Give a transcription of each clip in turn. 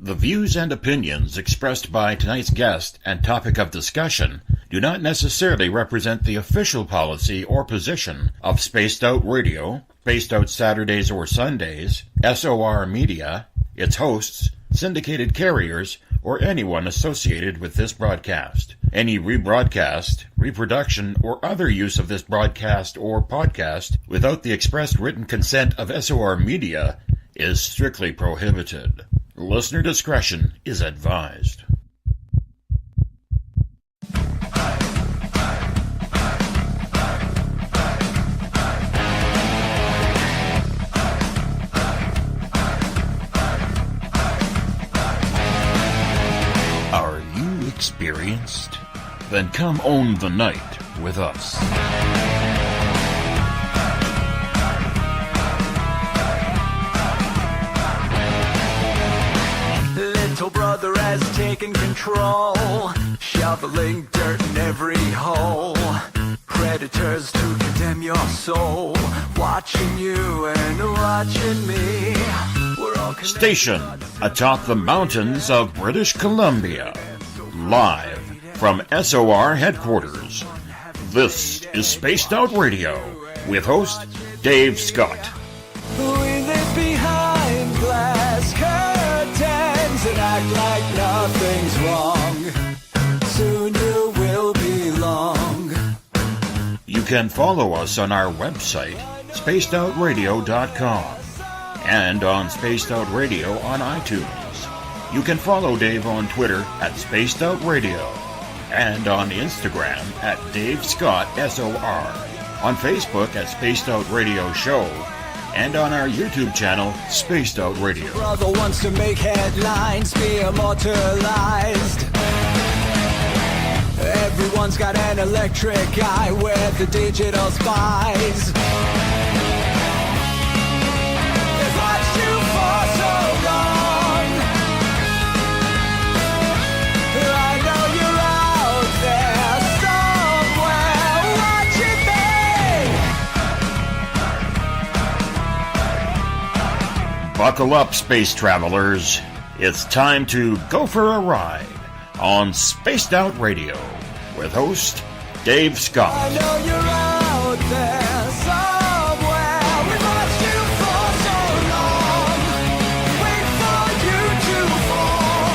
The views and opinions expressed by tonight's guest and topic of discussion do not necessarily represent the official policy or position of Spaced Out Radio, Spaced Out Saturdays or Sundays, SOR Media, its hosts, syndicated carriers, or anyone associated with this broadcast. Any rebroadcast, reproduction, or other use of this broadcast or podcast without the express written consent of SOR Media is strictly prohibited. Listener discretion is advised. Are you experienced? Then come own the night with us. Little brother has taken control, shoveling dirt in every hole. Predators to condemn your soul, watching you and watching me. We're all stationed atop the mountains of British Columbia, live from SOR headquarters. This is Spaced Out Radio with host Dave Scott. We live behind glass curtains and act like nothing's wrong. Soon you will belong. You can follow us on our website, spacedoutradio.com, and on Spaced Out Radio on iTunes. You can follow Dave on Twitter at Spaced Out Radio, and on Instagram at Dave Scott SOR, on Facebook at Spaced Out Radio Show, and on our YouTube channel, Spaced Out Radio. Brother wants to make headlines, be immortalized. Everyone's got an electric eye with the digital spies. They've watched you for so long. I know you're out there somewhere watching me. Buckle up, space travelers. It's time to go for a ride on Spaced Out Radio with host Dave Scott. I know you're out there somewhere. We've watched you for so long. Wait for you to fall.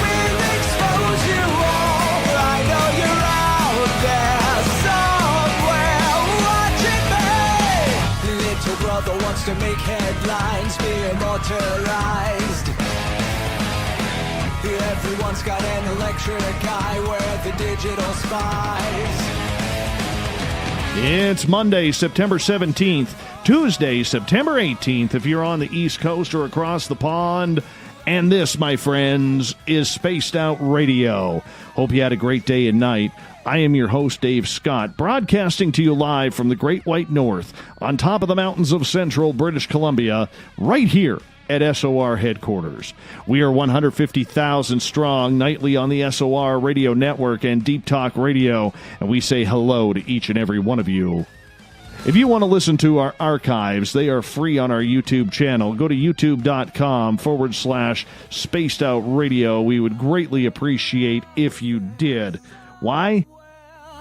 We'll expose you all. I know you're out there somewhere watching me. Little brother wants to make headlines, be immortalized. Everyone's got an electric eye where the digital spies. It's Monday, September 17th, Tuesday, September 18th, if you're on the East Coast or across the pond. And this, my friends, is Spaced Out Radio. Hope you had a great day and night. I am your host, Dave Scott, broadcasting to you live from the Great White North, on top of the mountains of central British Columbia, right here at SOR headquarters. We are 150,000 strong nightly on the SOR radio network and Deep Talk Radio, and we say hello to each and every one of you. If you want to listen to our archives, they are free on our YouTube channel. Go to youtube.com/Spaced Out Radio. We would greatly appreciate if you did. Why?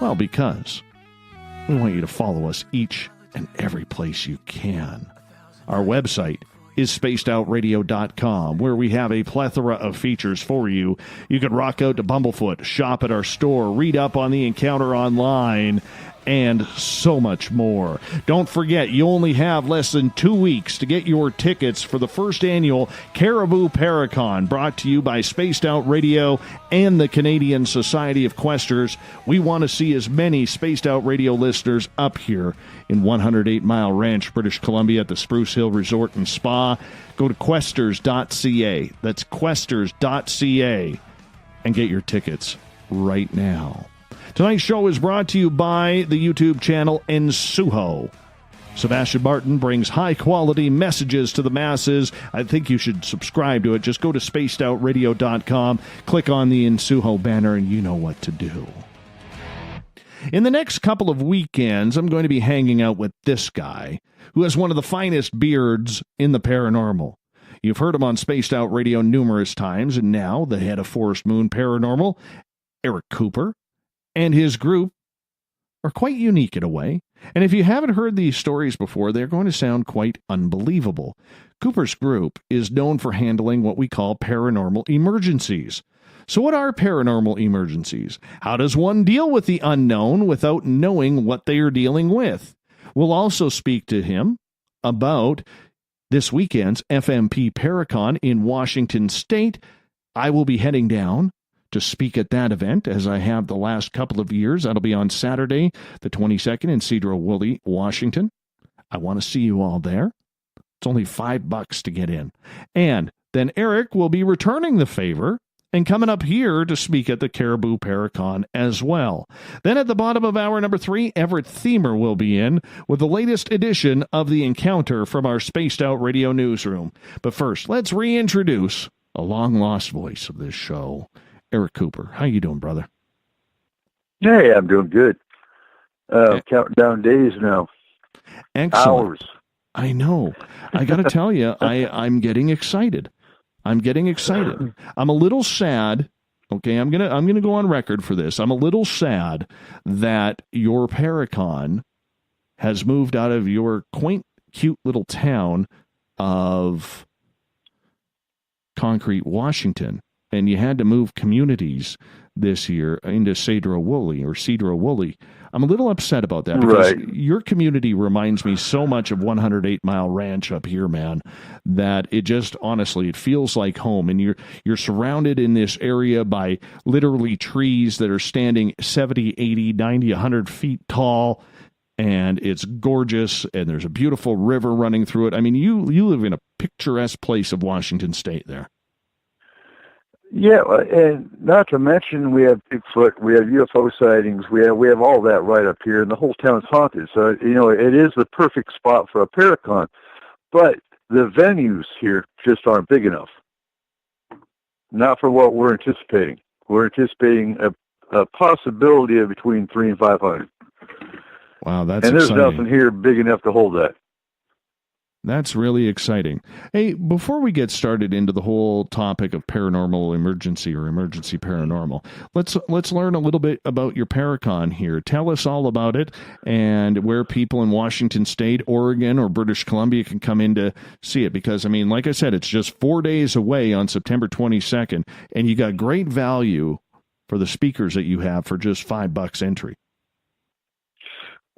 Well, because we want you to follow us each and every place you can. Our website is spacedoutradio.com, where we have a plethora of features for you. You can rock out to Bumblefoot, shop at our store, read up on the encounter online, and so much more. Don't forget, you only have less than 2 weeks to get your tickets for the first annual Caribou Paracon, brought to you by Spaced Out Radio and the Canadian Society of Questers. We want to see as many Spaced Out Radio listeners up here in 108 Mile Ranch, British Columbia at the Spruce Hill Resort and Spa. Go to questers.ca. That's questers.ca and get your tickets right now. Tonight's show is brought to you by the YouTube channel Ensuho. Sebastian Martin brings high-quality messages to the masses. I think you should subscribe to it. Just go to spacedoutradio.com, click on the Ensuho banner, and you know what to do. In the next couple of weekends, I'm going to be hanging out with this guy, who has one of the finest beards in the paranormal. You've heard him on Spaced Out Radio numerous times, and now the head of Forest Moon Paranormal, Eric Cooper, and his group are quite unique in a way. And if you haven't heard these stories before, they're going to sound quite unbelievable. Cooper's group is known for handling what we call paranormal emergencies. So what are paranormal emergencies? How does one deal with the unknown without knowing what they are dealing with? We'll also speak to him about this weekend's FMP Paracon in Washington State. I will be heading down to speak at that event, as I have the last couple of years. That'll be on Saturday, the 22nd in Cedar-Woolley, Washington. I want to see you all there. It's only $5 to get in. And then Eric will be returning the favor and coming up here to speak at the Caribou Paracon as well. Then at the bottom of hour number 3, Everett Thiemer will be in with the latest edition of The Encounter from our Spaced Out Radio newsroom. But first, let's reintroduce a long-lost voice of this show, Eric Cooper. How you doing, brother? Hey, I'm doing good. Counting down days now. Excellent. Hours. I know. I got to tell you, I'm getting excited. I'm a little sad. Okay, I'm gonna go on record for this. I'm a little sad that your Paracon has moved out of your quaint, cute little town of Concrete, Washington, and you had to move communities this year into Cedar-Woolley. I'm a little upset about that because your community reminds me so much of 108 Mile Ranch up here, man, that it just, honestly, it feels like home. And you're surrounded in this area by literally trees that are standing 70, 80, 90, 100 feet tall, and it's gorgeous, and there's a beautiful river running through it. I mean, you live in a picturesque place of Washington State there. Yeah, and not to mention we have Bigfoot, we have UFO sightings, we have all that right up here, and the whole town's haunted. So, it is the perfect spot for a Paracon. But the venues here just aren't big enough. Not for what we're anticipating. We're anticipating a possibility of between 300 and 500. Wow, that's and there's exciting. Nothing here big enough to hold that. That's really exciting. Hey, before we get started into the whole topic of paranormal emergency or emergency paranormal, let's learn a little bit about your Paracon here. Tell us all about it and where people in Washington State, Oregon, or British Columbia can come in to see it. Because, I mean, like I said, it's just 4 days away on September 22nd, and you got great value for the speakers that you have for just $5 entry.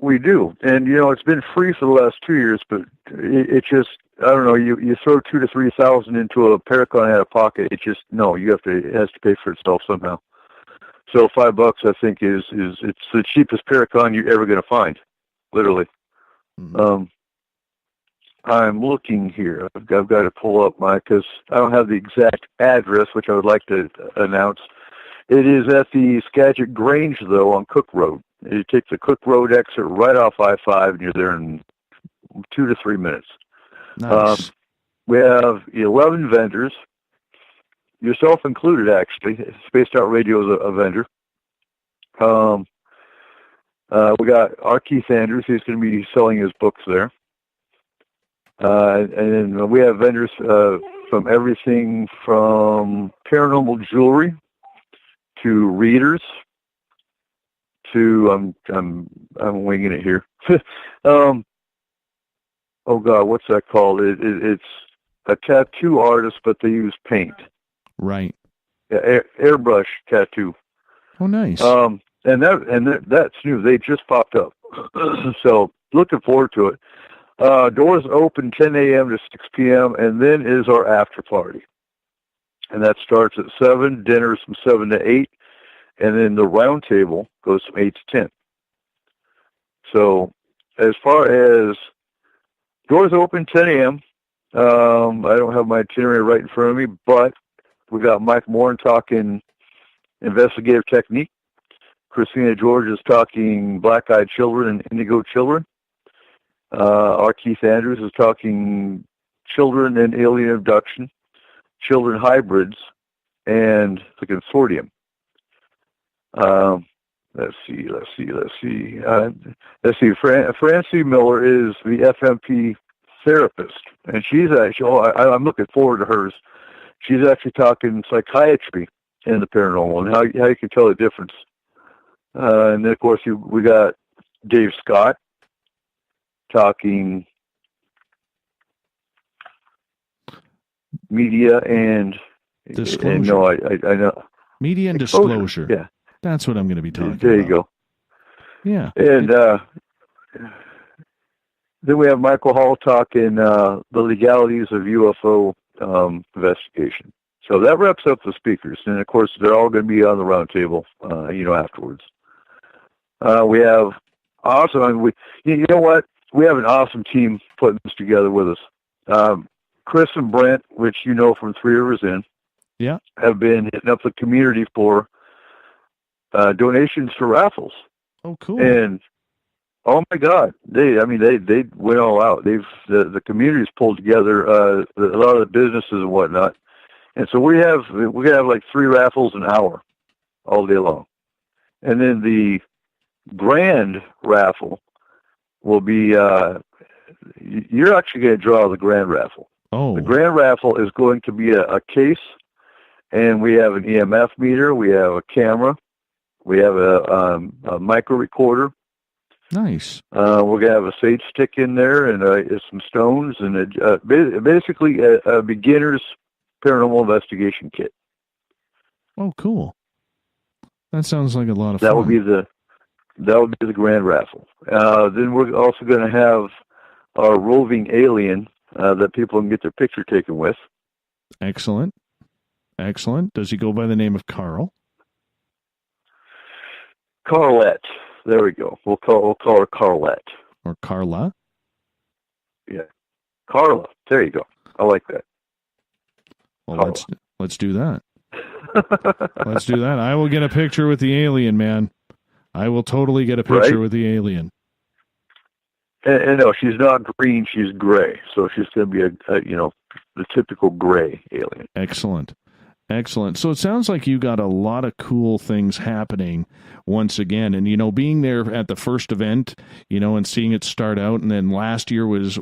We do, and it's been free for the last 2 years, but it just, I don't know, you throw 2,000 to 3,000 into a Paracon out of pocket, it has to pay for itself somehow. So $5, I think, it's the cheapest Paracon you're ever going to find, literally. Mm-hmm. I'm looking here. I've got to pull up because I don't have the exact address, which I would like to announce. It is at the Skagit Grange, though, on Cook Road. You take the Cook Road exit right off I-5, and you're there in 2 to 3 minutes. Nice. We have 11 vendors, yourself included, actually. Spaced Out Radio is a vendor. We got our Keith Andrews. He's going to be selling his books there. And then we have vendors from everything from paranormal jewelry to readers to I'm winging it here. Oh God, what's that called? It's a tattoo artist, but they use paint. Right. Yeah, airbrush tattoo. Oh, nice. And that's new. They just popped up, so looking forward to it. Doors open 10 a.m. to 6 p.m. and then is our after party, and that starts at 7. Dinner's from 7 to 8. And then the round table goes from 8 to 10. So as far as doors open 10 a.m., I don't have my itinerary right in front of me, but we got Mike Moore talking investigative technique. Christina George is talking black-eyed children and indigo children. Our Keith Andrews is talking children and alien abduction, children hybrids, and the consortium. Let's see. Francie Miller is the FMP therapist. and she's actually. Oh, I'm looking forward to hers. She's actually talking psychiatry and the paranormal, and how you can tell the difference. And then of course we got Dave Scott talking media and disclosure. And no, I know Media and disclosure. Yeah, that's what I'm going to be talking there about. You go. Yeah. And then we have Michael Hall talking the legalities of UFO investigation. So that wraps up the speakers, and of course they're all going to be on the round table, afterwards. We have awesome. I mean, you know what? We have an awesome team putting this together with us. Chris and Brent, which you know from 3 Rivers Inn, Yeah. have been hitting up the community for donations for raffles. Oh, cool. And oh my God, they went all out. The community's pulled together a lot of the businesses and whatnot, and so we're gonna have like 3 raffles an hour, all day long, and then the grand raffle will be you're actually going to draw the grand raffle. Oh. The grand raffle is going to be a case, and we have an EMF meter, we have a camera, we have a micro recorder. Nice. We're going to have a sage stick in there and some stones and basically a beginner's paranormal investigation kit. Oh, cool. That sounds like a lot of That fun. will be the grand raffle. Then we're also going to have our roving alien that people can get their picture taken with. Excellent. Excellent. Does he go by the name of Carl? Carlette. There we go. We'll call her Carlette. Or Carla? Yeah. Carla. There you go. I like that. Well, Carla. let's do that. Let's do that. I will get a picture with the alien, man. I will totally get a picture with the alien. And no, she's not green. She's gray. So she's going to be the typical gray alien. Excellent. Excellent. So it sounds like you got a lot of cool things happening once again. And, being there at the first event, and seeing it start out, and then last year was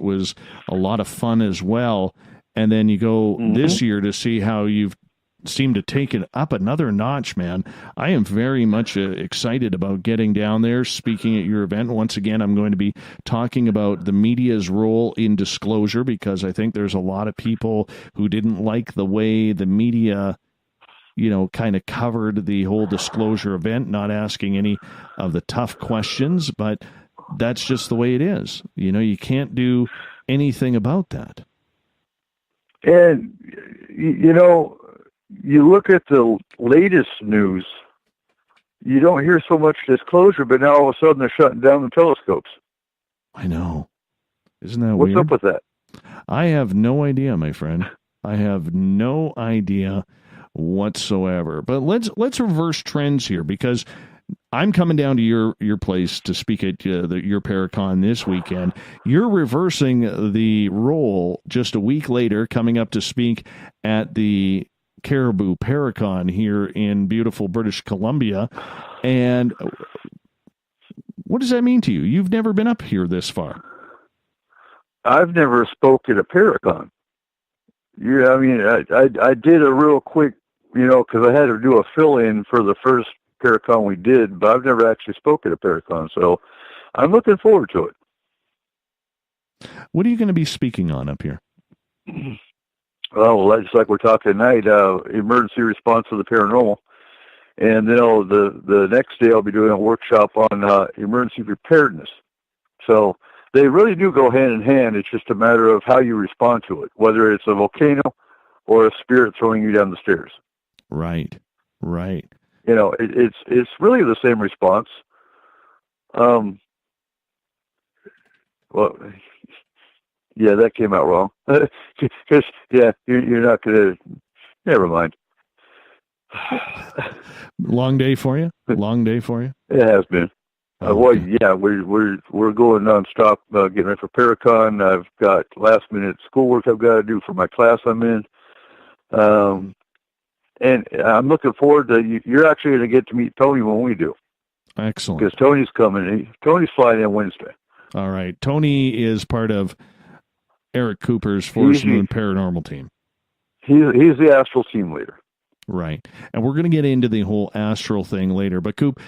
a lot of fun as well. And then you go this year to see how you've seemed to take it up another notch, man. I am very much excited about getting down there, speaking at your event. Once again, I'm going to be talking about the media's role in disclosure, because I think there's a lot of people who didn't like the way the media, kind of covered the whole disclosure event, not asking any of the tough questions, but that's just the way it is. You can't do anything about that. And, you look at the latest news, you don't hear so much disclosure, but now all of a sudden they're shutting down the telescopes. I know. Isn't that weird? What's up with that? I have no idea, my friend. I have no idea whatsoever. But let's reverse trends here, because I'm coming down to your place to speak at your Paracon this weekend. You're reversing the role just a week later, coming up to speak at the Caribou Paracon here in beautiful British Columbia. And what does that mean to you? You've never been up here this far. I've never spoke at a Paracon. Yeah, I mean, I did a real quick, because I had to do a fill-in for the first Paracon we did, but I've never actually spoke at a Paracon, so I'm looking forward to it. What are you going to be speaking on up here? Well, just like we're talking tonight, emergency response to the paranormal. And then the next day I'll be doing a workshop on emergency preparedness. So they really do go hand in hand. It's just a matter of how you respond to it, whether it's a volcano or a spirit throwing you down the stairs. Right. It's really the same response. Well, yeah, that came out wrong. Because, you're not going to... Never mind. Long day for you? Long day for you? It has been. Okay. Well, yeah, we're going nonstop, getting ready for Paracon. I've got last-minute schoolwork I've got to do for my class I'm in. And I'm looking forward to... You're actually going to get to meet Tony when we do. Excellent. Because Tony's coming. Tony's flying in Wednesday. All right. Tony is part of Eric Cooper's Forest He's- Moon Paranormal team. He's the astral team leader. Right. And we're going to get into the whole astral thing later. But Coop,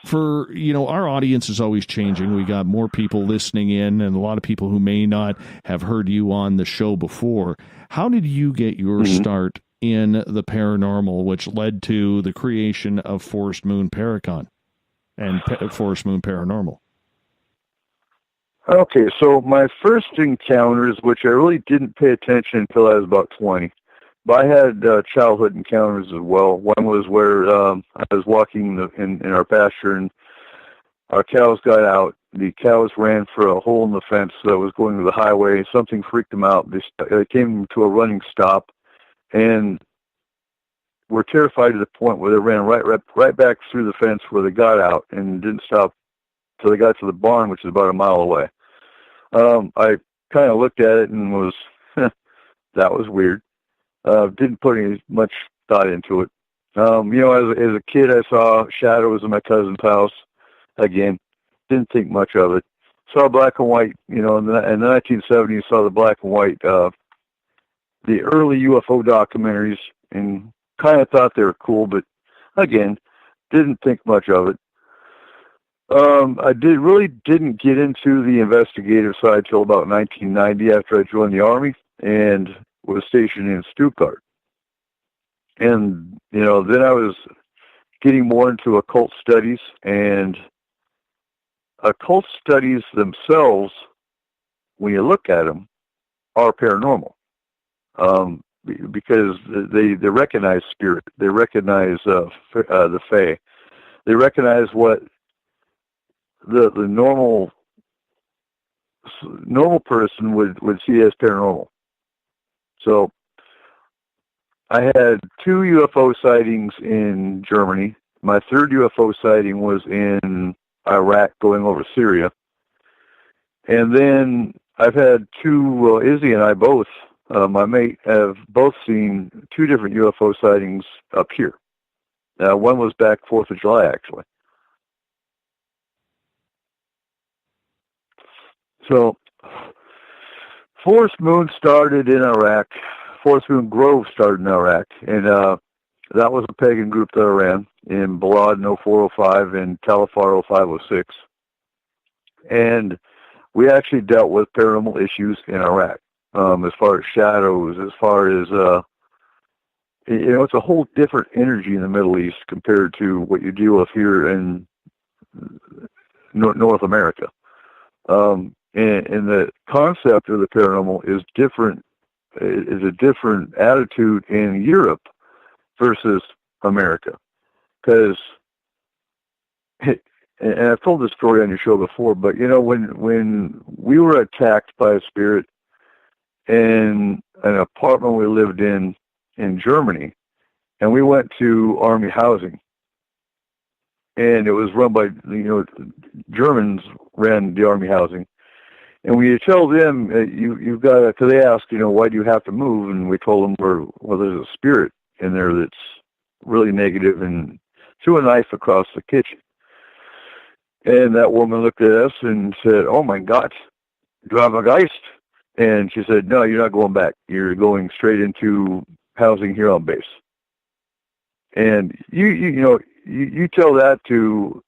for, our audience is always changing. We got more people listening in and a lot of people who may not have heard you on the show before. How did you get your start in the paranormal, which led to the creation of Forest Moon Paracon and Forest Moon Paranormal? Okay, so my first encounters, which I really didn't pay attention until I was about 20, but I had childhood encounters as well. One was where I was walking in our pasture, and our cows got out. The cows ran for a hole in the fence that was going to the highway. Something freaked them out. They came to a running stop, and were terrified to the point where they ran right back through the fence where they got out and didn't stop till they got to the barn, which is about a mile away. I kind of looked at it and was, that was weird. Didn't put any much thought into it. As a kid, I saw shadows in my cousin's house. Again, didn't think much of it. Saw black and white, in the 1970s, saw the black and white, the early UFO documentaries, and kind of thought they were cool, but again, didn't think much of it. I really didn't get into the investigative side till about 1990 after I joined the Army and was stationed in Stuttgart. And, then I was getting more into occult studies, and occult studies themselves, when you look at them, are paranormal. Because they recognize spirit. They recognize the Fae. They recognize what the normal person would see as paranormal. So I had 2 UFO sightings in Germany. My third UFO sighting was in Iraq going over Syria. And then I've had 2, Izzy and I both, my mate, have both seen 2 different UFO sightings up here. One was back 4th of July, actually. So, Forest Moon started in Iraq. Forest Moon Grove started in Iraq, and that was a pagan group that I ran in Balad in 0405 and Talifar 0506. And we actually dealt with paranormal issues in Iraq, as far as shadows, as far as, it's a whole different energy in the Middle East compared to what you deal with here in North America. And the concept of the paranormal is different, is a different attitude in Europe versus America. Because, and I've told this story on your show before, but when we were attacked by a spirit in an apartment we lived in Germany, and we went to Army housing, and it was run by, Germans ran the Army housing. And when you tell them, you've got to, because they asked, why do you have to move? And we told them, well, there's a spirit in there that's really negative, and threw a knife across the kitchen. And that woman looked at us and said, oh my God, do you have a geist? And she said, no, you're not going back. You're going straight into housing here on base. And you tell that to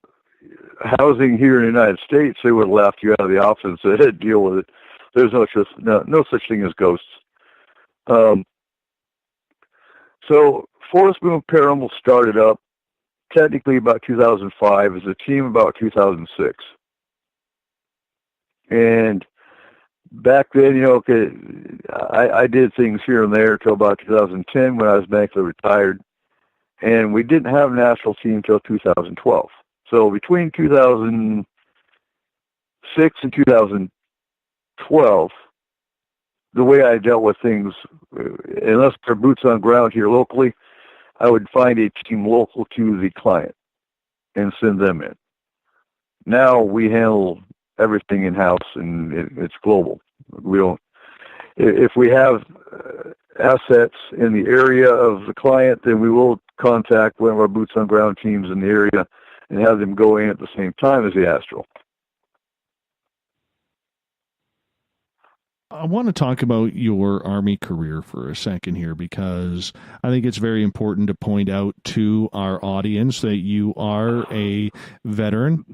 housing here in the United States, they would have laughed you out of the office and said, deal with it. There's no such thing as ghosts. So Forest Moon Paranormal started up technically about 2005, as a team about 2006. And back then, I did things here and there till about 2010 when I was medically retired. And we didn't have a national team till 2012. So between 2006 and 2012, the way I dealt with things, unless they're boots on ground here locally, I would find a team local to the client and send them in. Now we handle everything in-house, and it's global. We don't, if we have assets in the area of the client, then we will contact one of our boots on ground teams in the area and have them go in at the same time as the astral. I want to talk about your Army career for a second here, because I think it's very important to point out to our audience that you are a veteran,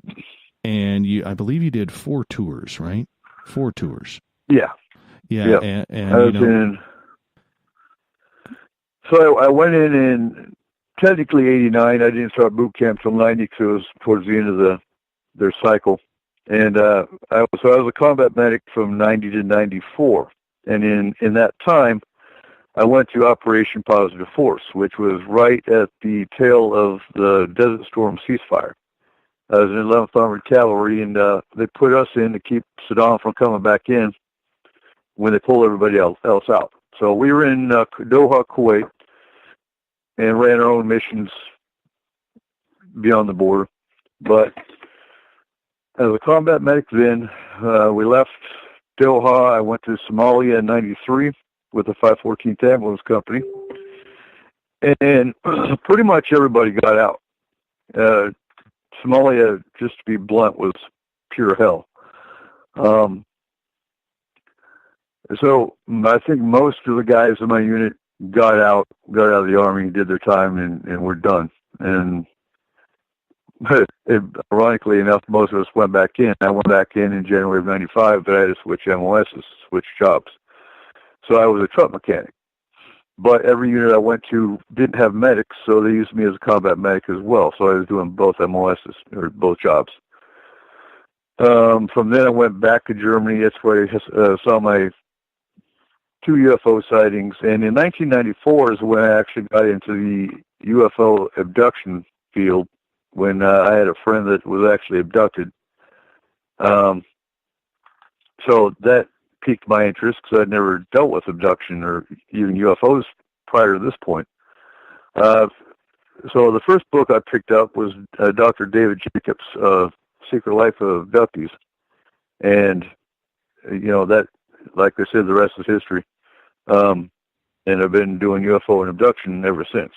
and I believe you did 4 tours, right? 4 tours. Yeah. Yeah. Yeah. And So I went in technically 89. I didn't start boot camp till 90 because it was towards the end of their cycle. And I was a combat medic from 90 to 94. And in that time, I went to Operation Positive Force, which was right at the tail of the Desert Storm ceasefire. I was in 11th Armored Cavalry, and they put us in to keep Saddam from coming back in when they pulled everybody else out. So we were in Doha, Kuwait, and ran our own missions beyond the border. But as a combat medic then, we left Doha. I went to Somalia in 93 with the 514th Ambulance Company. And pretty much everybody got out. Somalia, just to be blunt, was pure hell. So I think most of the guys in my unit got out of the Army, did their time, and were done. And ironically enough, most of us went back in. I went back in January of 95, but I had to switch MOSs, switch jobs. So I was a truck mechanic. But every unit I went to didn't have medics, so they used me as a combat medic as well. So I was doing both MOSs, or both jobs. From then I went back to Germany. That's where I saw my 2 UFO sightings. And in 1994 is when I actually got into the UFO abduction field, when I had a friend that was actually abducted. So that piqued my interest because I'd never dealt with abduction or even UFOs prior to this point. So the first book I picked up was Dr. David Jacobs' Secret Life of Abductees. And, that, like I said, the rest is history. And I've been doing UFO and abduction ever since.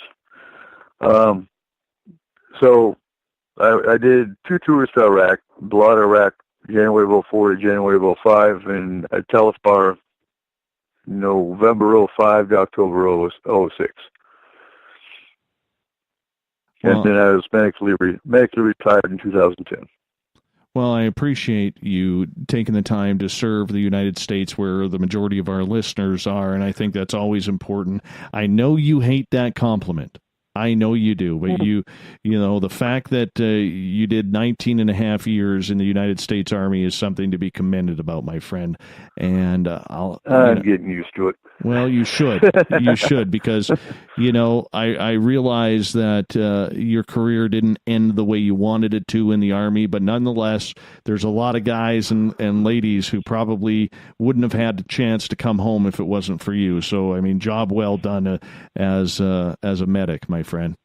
So I did 2 tours to Iraq, Balad, Iraq, January of 04 to January of 05, and at Telefar, November 05 to October 06. And then I was medically retired in 2010. Well, I appreciate you taking the time to serve the United States, where the majority of our listeners are, and I think that's always important. I know you hate that compliment. I know you do, but the fact that you did 19 and a half years in the United States Army is something to be commended about, my friend. And I'm getting used to it. Well, you should. You should, because, I realize that your career didn't end the way you wanted it to in the Army, but nonetheless, there's a lot of guys and ladies who probably wouldn't have had the chance to come home if it wasn't for you. So, I mean, job well done as a medic, my friend.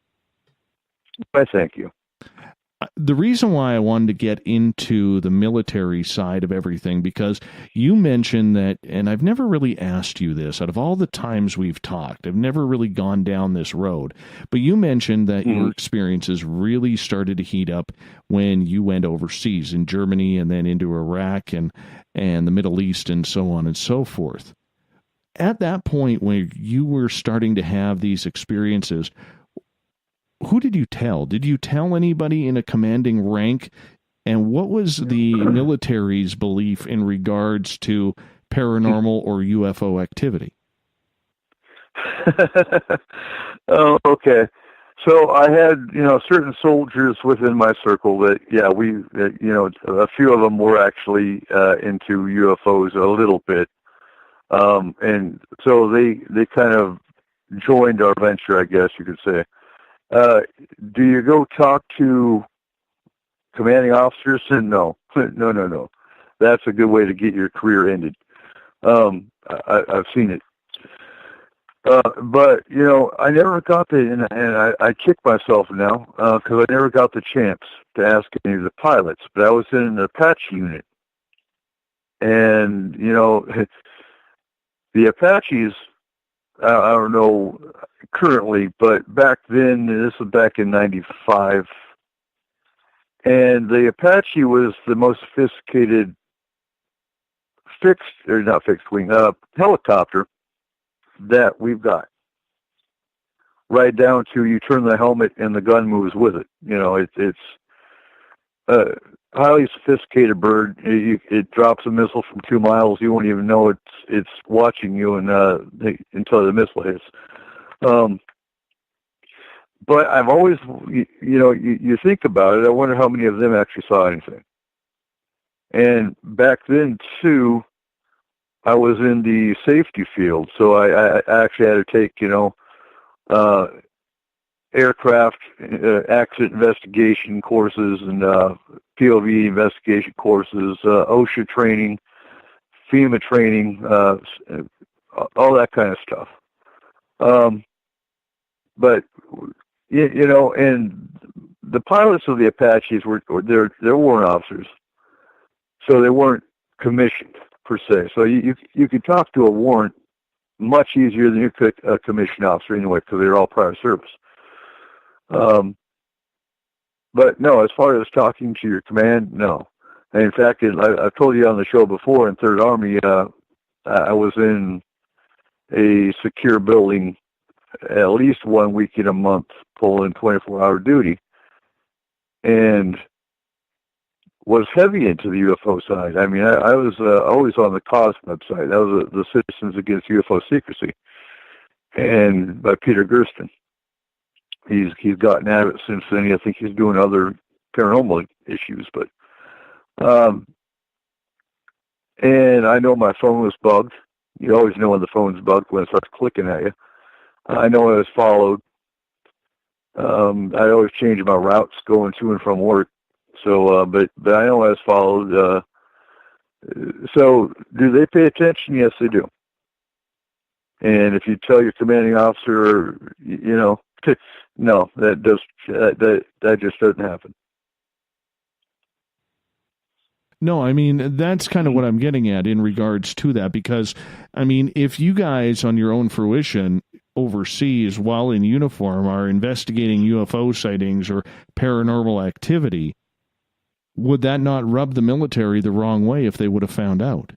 I thank you. The reason why I wanted to get into the military side of everything, because you mentioned that, and I've never really asked you this, out of all the times we've talked, I've never really gone down this road, but you mentioned that your experiences really started to heat up when you went overseas in Germany and then into Iraq and the Middle East and so on and so forth. At that point, when you were starting to have these experiences, who did you tell? Did you tell anybody in a commanding rank? And what was the military's belief in regards to paranormal or UFO activity? Oh, okay. So I had, certain soldiers within my circle that, a few of them were actually into UFOs a little bit. And so they kind of joined our venture, I guess you could say. Do you go talk to commanding officers? No. No. That's a good way to get your career ended. I've seen it. But, I never got the, and I kick myself now, because I never got the chance to ask any of the pilots, but I was in an Apache unit. And, the Apaches, I don't know currently, but back then, this was back in 95, and the Apache was the most sophisticated helicopter that we've got. Right down to you turn the helmet and the gun moves with it. You know, it's a highly sophisticated bird. It drops a missile from 2 miles. You won't even know it's watching you until the missile hits. But I've always, you think about it, I wonder how many of them actually saw anything. And back then, too, I was in the safety field, so I actually had to take, aircraft accident investigation courses and POV investigation courses, OSHA training, FEMA training, all that kind of stuff. But and the pilots of the Apaches they're warrant officers, so they weren't commissioned per se. So you could talk to a warrant much easier than you could a commissioned officer anyway, because they're all prior service. But no, as far as talking to your command, no. And in fact, I've told you on the show before, in Third Army, I was in a secure building at least 1 week in a month, pulling 24-hour duty, and was heavy into the UFO side. I mean, I was always on the COSMED side. That was the Citizens Against UFO Secrecy, and by Peter Gersten. He's gotten at it since then. I think he's doing other paranormal issues, but and I know my phone was bugged. You always know when the phone's bugged when it starts clicking at you. I know I was followed. I always change my routes going to and from work. So, but I know I was followed. So, do they pay attention? Yes, they do. And if you tell your commanding officer, no, that just doesn't happen. No, I mean, that's kind of what I'm getting at in regards to that, because, I mean, if you guys on your own fruition overseas while in uniform are investigating UFO sightings or paranormal activity, would that not rub the military the wrong way if they would have found out?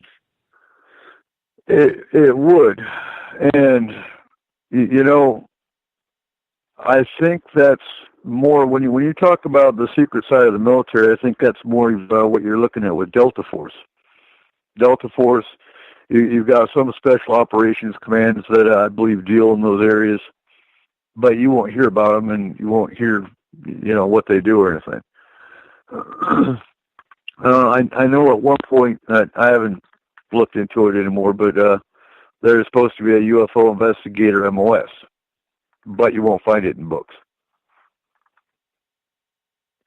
It would. And, I think that's more, when you talk about the secret side of the military, I think that's more what you're looking at with Delta Force. Delta Force, you've got some special operations commands that I believe deal in those areas, but you won't hear about them, and you won't hear, what they do or anything. I know at one point, I haven't looked into it anymore, but there's supposed to be a UFO investigator MOS, but you won't find it in books.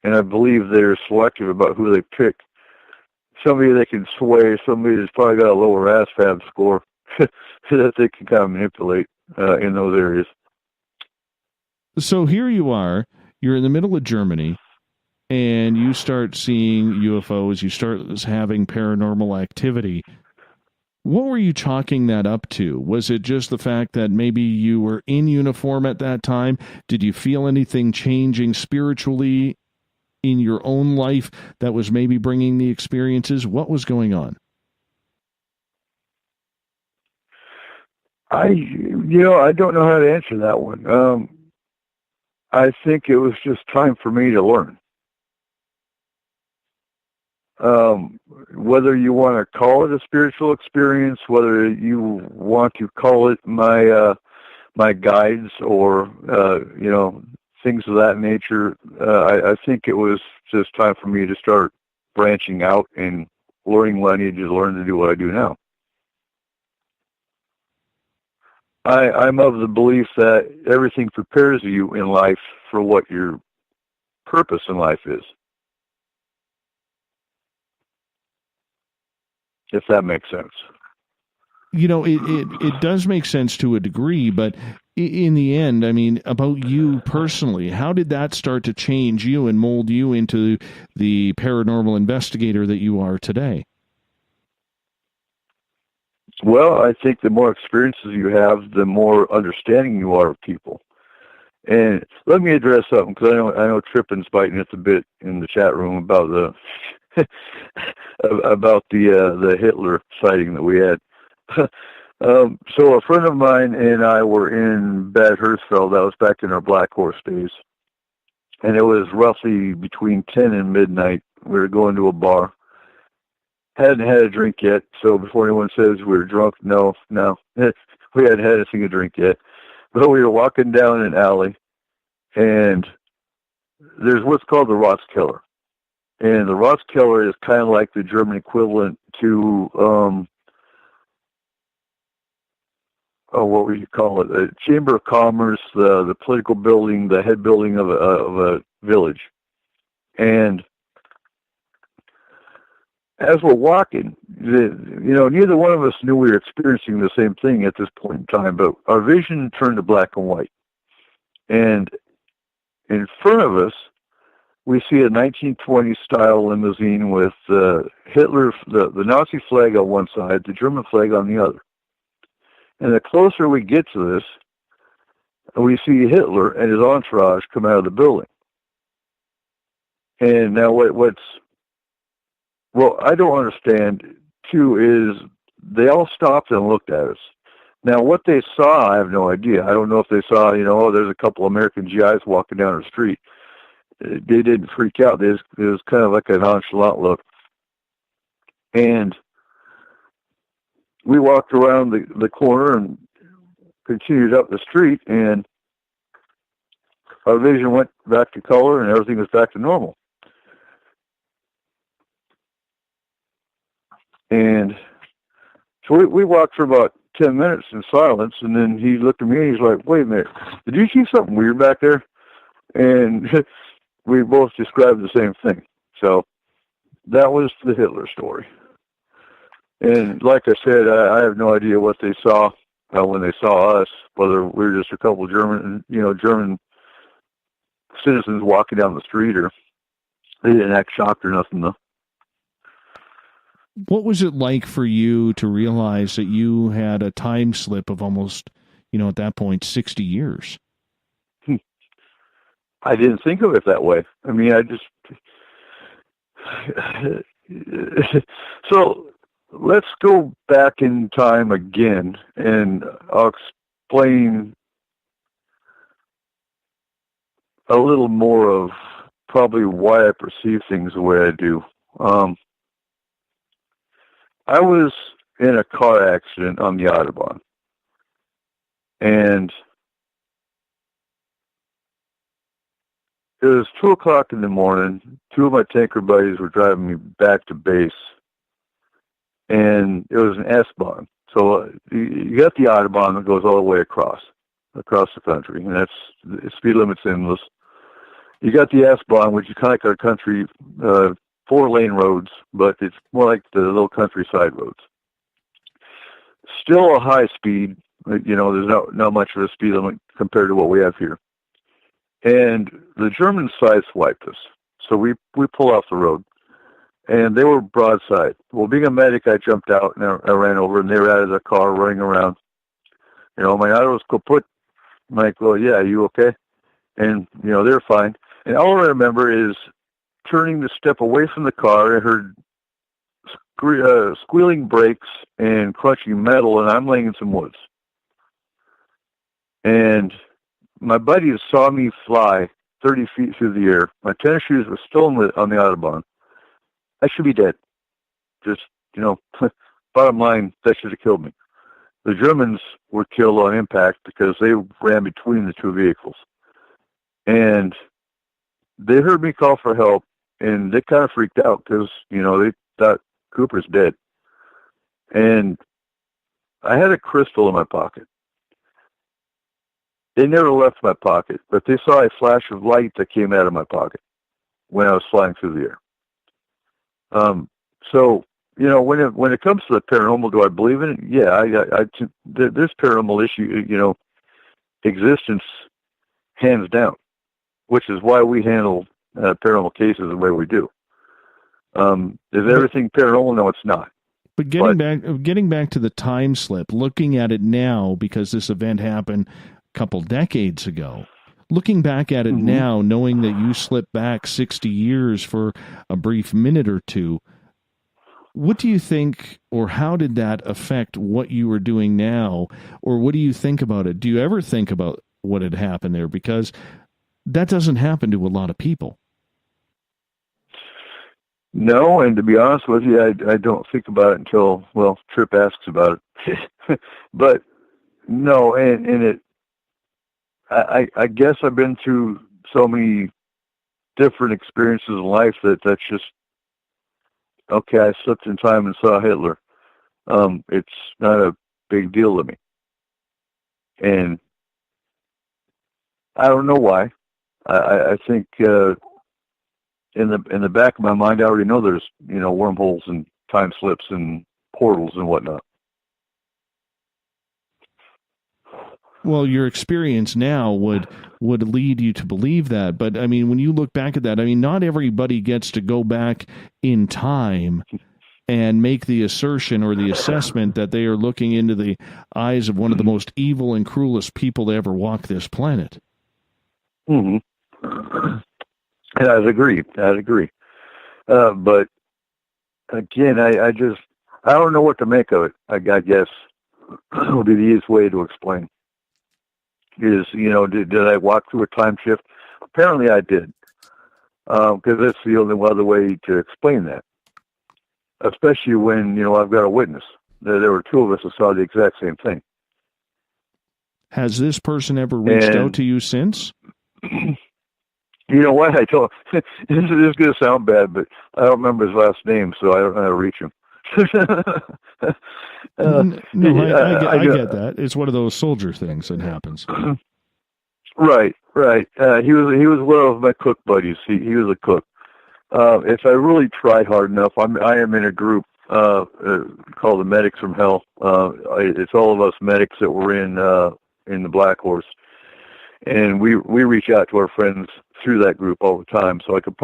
And I believe they're selective about who they pick. Somebody they can sway, somebody that's probably got a lower ASFAB score that they can kind of manipulate in those areas. So here you are, you're in the middle of Germany, and you start seeing UFOs, you start having paranormal activity. What were you chalking that up to? Was it just the fact that maybe you were in uniform at that time? Did you feel anything changing spiritually in your own life that was maybe bringing the experiences? What was going on? I don't know how to answer that one. I think it was just time for me to learn. Whether you want to call it a spiritual experience, whether you want to call it my guides or things of that nature, I think it was just time for me to start branching out and learning what I needed to learn to do what I do now. I'm of the belief that everything prepares you in life for what your purpose in life is. If that makes sense. It does make sense to a degree, but in the end, I mean, about you personally, how did that start to change you and mold you into the paranormal investigator that you are today? Well, I think the more experiences you have, the more understanding you are of people. And let me address something, because I know Trippin's biting at the bit in the chat room about about the Hitler sighting that we had. So a friend of mine and I were in Bad Hersfeld. That was back in our Black Horse days. And it was roughly between 10 and midnight. We were going to a bar. Hadn't had a drink yet, so before anyone says we were drunk, no. We hadn't had a single drink yet. But we were walking down an alley, and there's what's called the Rotzkeller. And the Rotzkeller is kind of like the German equivalent to, what would you call it? The Chamber of Commerce, the political building, the head building of a village. And as we're walking, neither one of us knew we were experiencing the same thing at this point in time, but our vision turned to black and white. And in front of us, we see a 1920 style limousine with Hitler, the Nazi flag on one side, the German flag on the other. And the closer we get to this, we see Hitler and his entourage come out of the building. And now what I don't understand, too, is they all stopped and looked at us. Now, what they saw, I have no idea. I don't know if they saw, there's a couple American GIs walking down the street. They didn't freak out. It was kind of like a nonchalant look. And we walked around the corner and continued up the street, and our vision went back to color, and everything was back to normal. And so we walked for about 10 minutes in silence, and then he looked at me and he's like, "Wait a minute, did you see something weird back there?" And we both described the same thing. So that was the Hitler story. And like I said, I have no idea what they saw when they saw us, whether we were just a couple of German citizens walking down the street, or they didn't act shocked or nothing, though. What was it like for you to realize that you had a time slip of almost, at that point, 60 years? I didn't think of it that way. I mean, so let's go back in time again, and I'll explain a little more of probably why I perceive things the way I do. I was in a car accident on the Autobahn, and it was 2 o'clock in the morning. 2 of my tanker buddies were driving me back to base, and it was an S-Bahn. So you got the Autobahn that goes all the way across the country, and the speed limit's endless. You got the S-Bahn, which is kind of like our country, 4-lane roads, but it's more like the little countryside roads. Still a high speed, there's not much of a speed limit compared to what we have here. And the Germans sideswiped us. So we pull off the road, and they were broadside. Well, being a medic, I jumped out and I ran over, and they were out of the car running around. My auto was kaput. I'm like, "Well, yeah, are you okay?" And, they're fine. And all I remember is turning to step away from the car. I heard squealing brakes and crunching metal, and I'm laying in some woods. And my buddies saw me fly 30 feet through the air. My tennis shoes were still on the Autobahn. I should be dead. Just, bottom line, that should have killed me. The Germans were killed on impact because they ran between the two vehicles. And they heard me call for help, and they kind of freaked out because, they thought Cooper's dead. And I had a crystal in my pocket. They never left my pocket, but they saw a flash of light that came out of my pocket when I was flying through the air. So, when it comes to the paranormal, do I believe in it? Yeah, there's paranormal issue, existence hands down, which is why we handle paranormal cases the way we do. Is everything paranormal? No, it's not. But getting back to the time slip, looking at it now, because this event happened a couple decades ago, looking back at it now, knowing that you slipped back 60 years for a brief minute or two, what do you think, or how did that affect what you are doing now, or what do you think about it? Do you ever think about what had happened there? Because that doesn't happen to a lot of people. No, and to be honest with you, I don't think about it until, well, Trip asks about it. But no, and it, I guess I've been through so many different experiences in life that's just, okay, I slipped in time and saw Hitler. It's not a big deal to me. And I don't know why. I think in the back of my mind, I already know there's, wormholes and time slips and portals and whatnot. Well, your experience now would lead you to believe that. But, I mean, when you look back at that, I mean, not everybody gets to go back in time and make the assertion or the assessment that they are looking into the eyes of one of the most evil and cruelest people to ever walk this planet. Mm-hmm. I'd agree. But, again, I don't know what to make of it, I guess would be the easiest way to explain. Is, did I walk through a time shift? Apparently I did, because that's the only other way to explain that, especially when, I've got a witness. There were two of us that saw the exact same thing. Has this person ever reached out to you since? You know what? I told this is going to sound bad, but I don't remember his last name, so I don't know how to reach him. I get that. It's one of those soldier things that happens. Right. He was one of my cook buddies. He was a cook. If I really tried hard enough, I am in a group called the Medics from Hell. It's all of us medics that were in the Black Horse, and we reach out to our friends through that group all the time. So I could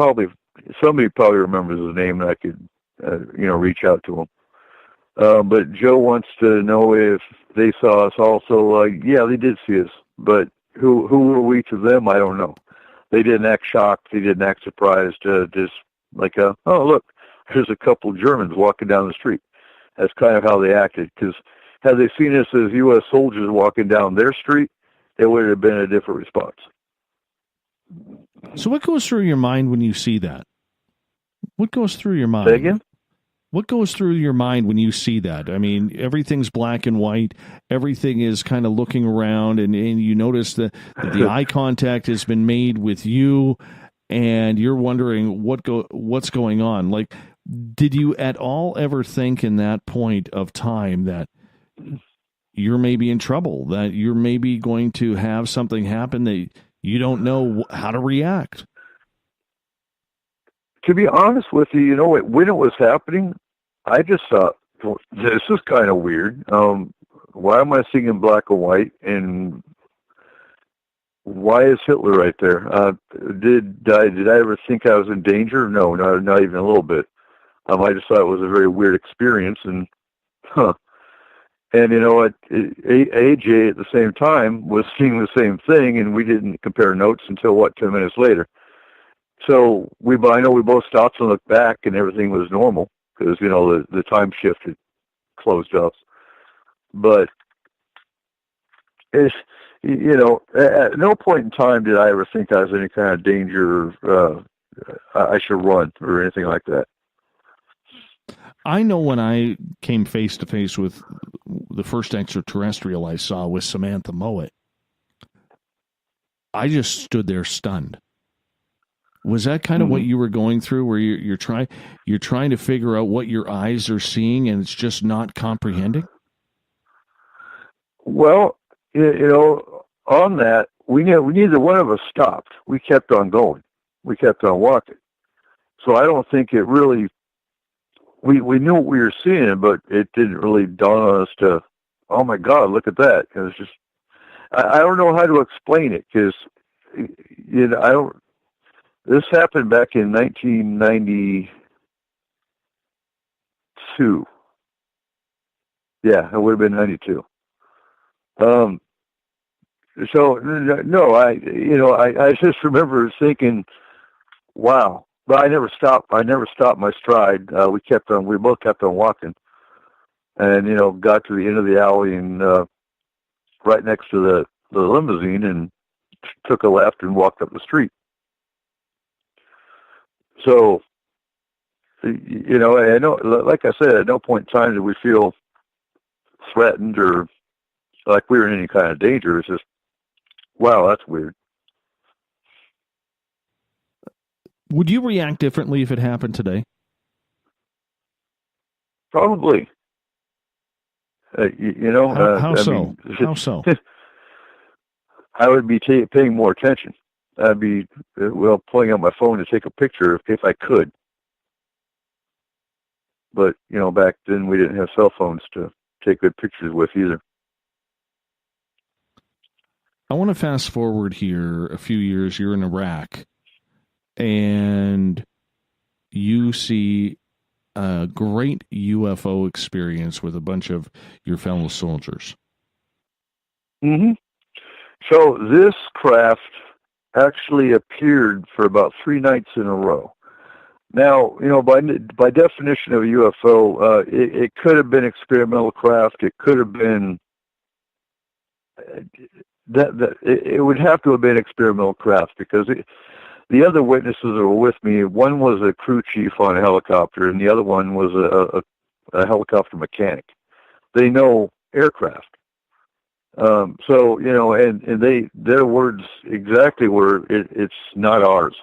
somebody probably remembers his name, and I could reach out to him. But Joe wants to know if they saw us also. Yeah, they did see us, but who were we to them? I don't know. They didn't act shocked. They didn't act surprised. Just like, oh, look, there's a couple Germans walking down the street. That's kind of how they acted, because had they seen us as U.S. soldiers walking down their street, it would have been a different response. So what goes through your mind when you see that? What goes through your mind? Say again? What goes through your mind when you see that? I mean, everything's black and white. Everything is kind of looking around, and you notice that the eye contact has been made with you, and you're wondering what's going on. Like, did you at all ever think in that point of time that you're maybe in trouble, that you're maybe going to have something happen that you don't know how to react? To be honest with you, when it was happening, I just thought, well, this is kind of weird. Why am I seeing in black and white? And why is Hitler right there? Did I ever think I was in danger? No, not even a little bit. I just thought it was a very weird experience, and And AJ at the same time was seeing the same thing, and we didn't compare notes until 10 minutes later. So I know we both stopped and looked back, and everything was normal because the time shift had closed up. But it's at no point in time did I ever think I was in any kind of danger, or I should run or anything like that. I know when I came face to face with the first extraterrestrial I saw with Samantha Mowat, I just stood there stunned. Was that kind of what you were going through, where you're trying to figure out what your eyes are seeing and it's just not comprehending? Well, on that, we neither one of us stopped. We kept on going. We kept on walking. So I don't think it really. We knew what we were seeing, but it didn't really dawn on us to, oh my God, look at that. It was just, I don't know how to explain it, because this happened back in 1992. Yeah, it would have been 92. So no, I just remember thinking, wow. But I never stopped. I never stopped my stride. We both kept on walking, and got to the end of the alley and right next to the limousine, and took a left and walked up the street. So, I know, like I said, at no point in time did we feel threatened or like we were in any kind of danger. It's just, wow, that's weird. Would you react differently if it happened today? Probably. How so? How so? I would be paying more attention. I'd be, pulling out my phone to take a picture if I could. But, back then we didn't have cell phones to take good pictures with either. I want to fast forward here a few years. You're in Iraq, and you see a great UFO experience with a bunch of your fellow soldiers. Mm-hmm. So this craft actually appeared for about 3 nights in a row. Now, by definition of a UFO, it could have been experimental craft. It could have been it would have to have been experimental craft because the other witnesses that were with me, one was a crew chief on a helicopter, and the other one was a helicopter mechanic. They know aircraft. So, and their words exactly were, it's not ours.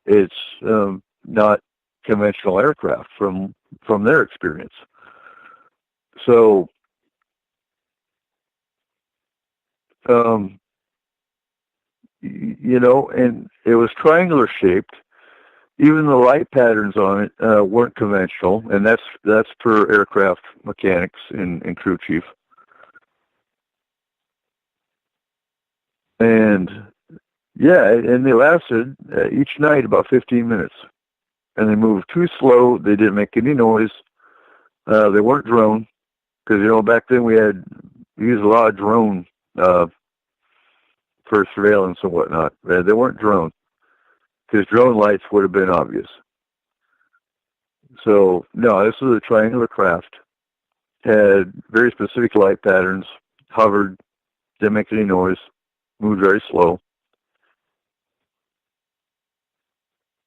It's not conventional aircraft from their experience. So, and it was triangular shaped. Even the light patterns on it weren't conventional, and that's per aircraft mechanics and crew chief. And yeah, and they lasted each night about 15 minutes. And they moved too slow. They didn't make any noise. They weren't drone, because back then we used a lot of drone for surveillance and whatnot. They weren't drone, because drone lights would have been obvious. So no, this was a triangular craft. Had very specific light patterns. Hovered, didn't make any noise. Moved very slow.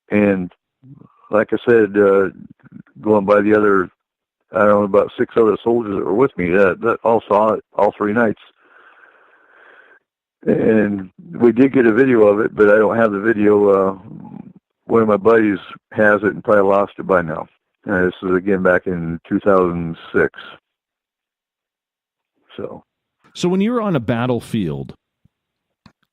And like I said, going by the other, I don't know, about 6 other soldiers that were with me, that all saw it all 3 nights. And we did get a video of it, but I don't have the video. One of my buddies has it and probably lost it by now. This was again back in 2006. So when you're on a battlefield,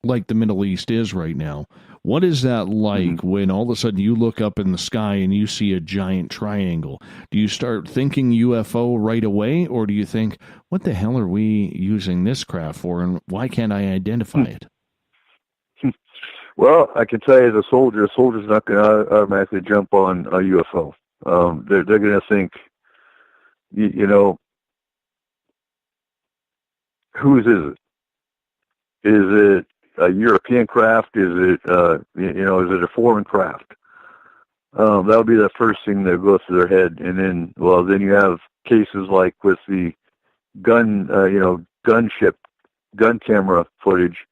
like the Middle East is right now, what is that like when all of a sudden you look up in the sky and you see a giant triangle? Do you start thinking UFO right away, or do you think, what the hell are we using this craft for, and why can't I identify it? Well, I can tell you as a soldier's not going to automatically jump on a UFO. They're going to think, whose is it? Is it a European craft? Is it, is it a foreign craft? That'll be the first thing that goes through their head. And then, then you have cases like with the gun camera footage.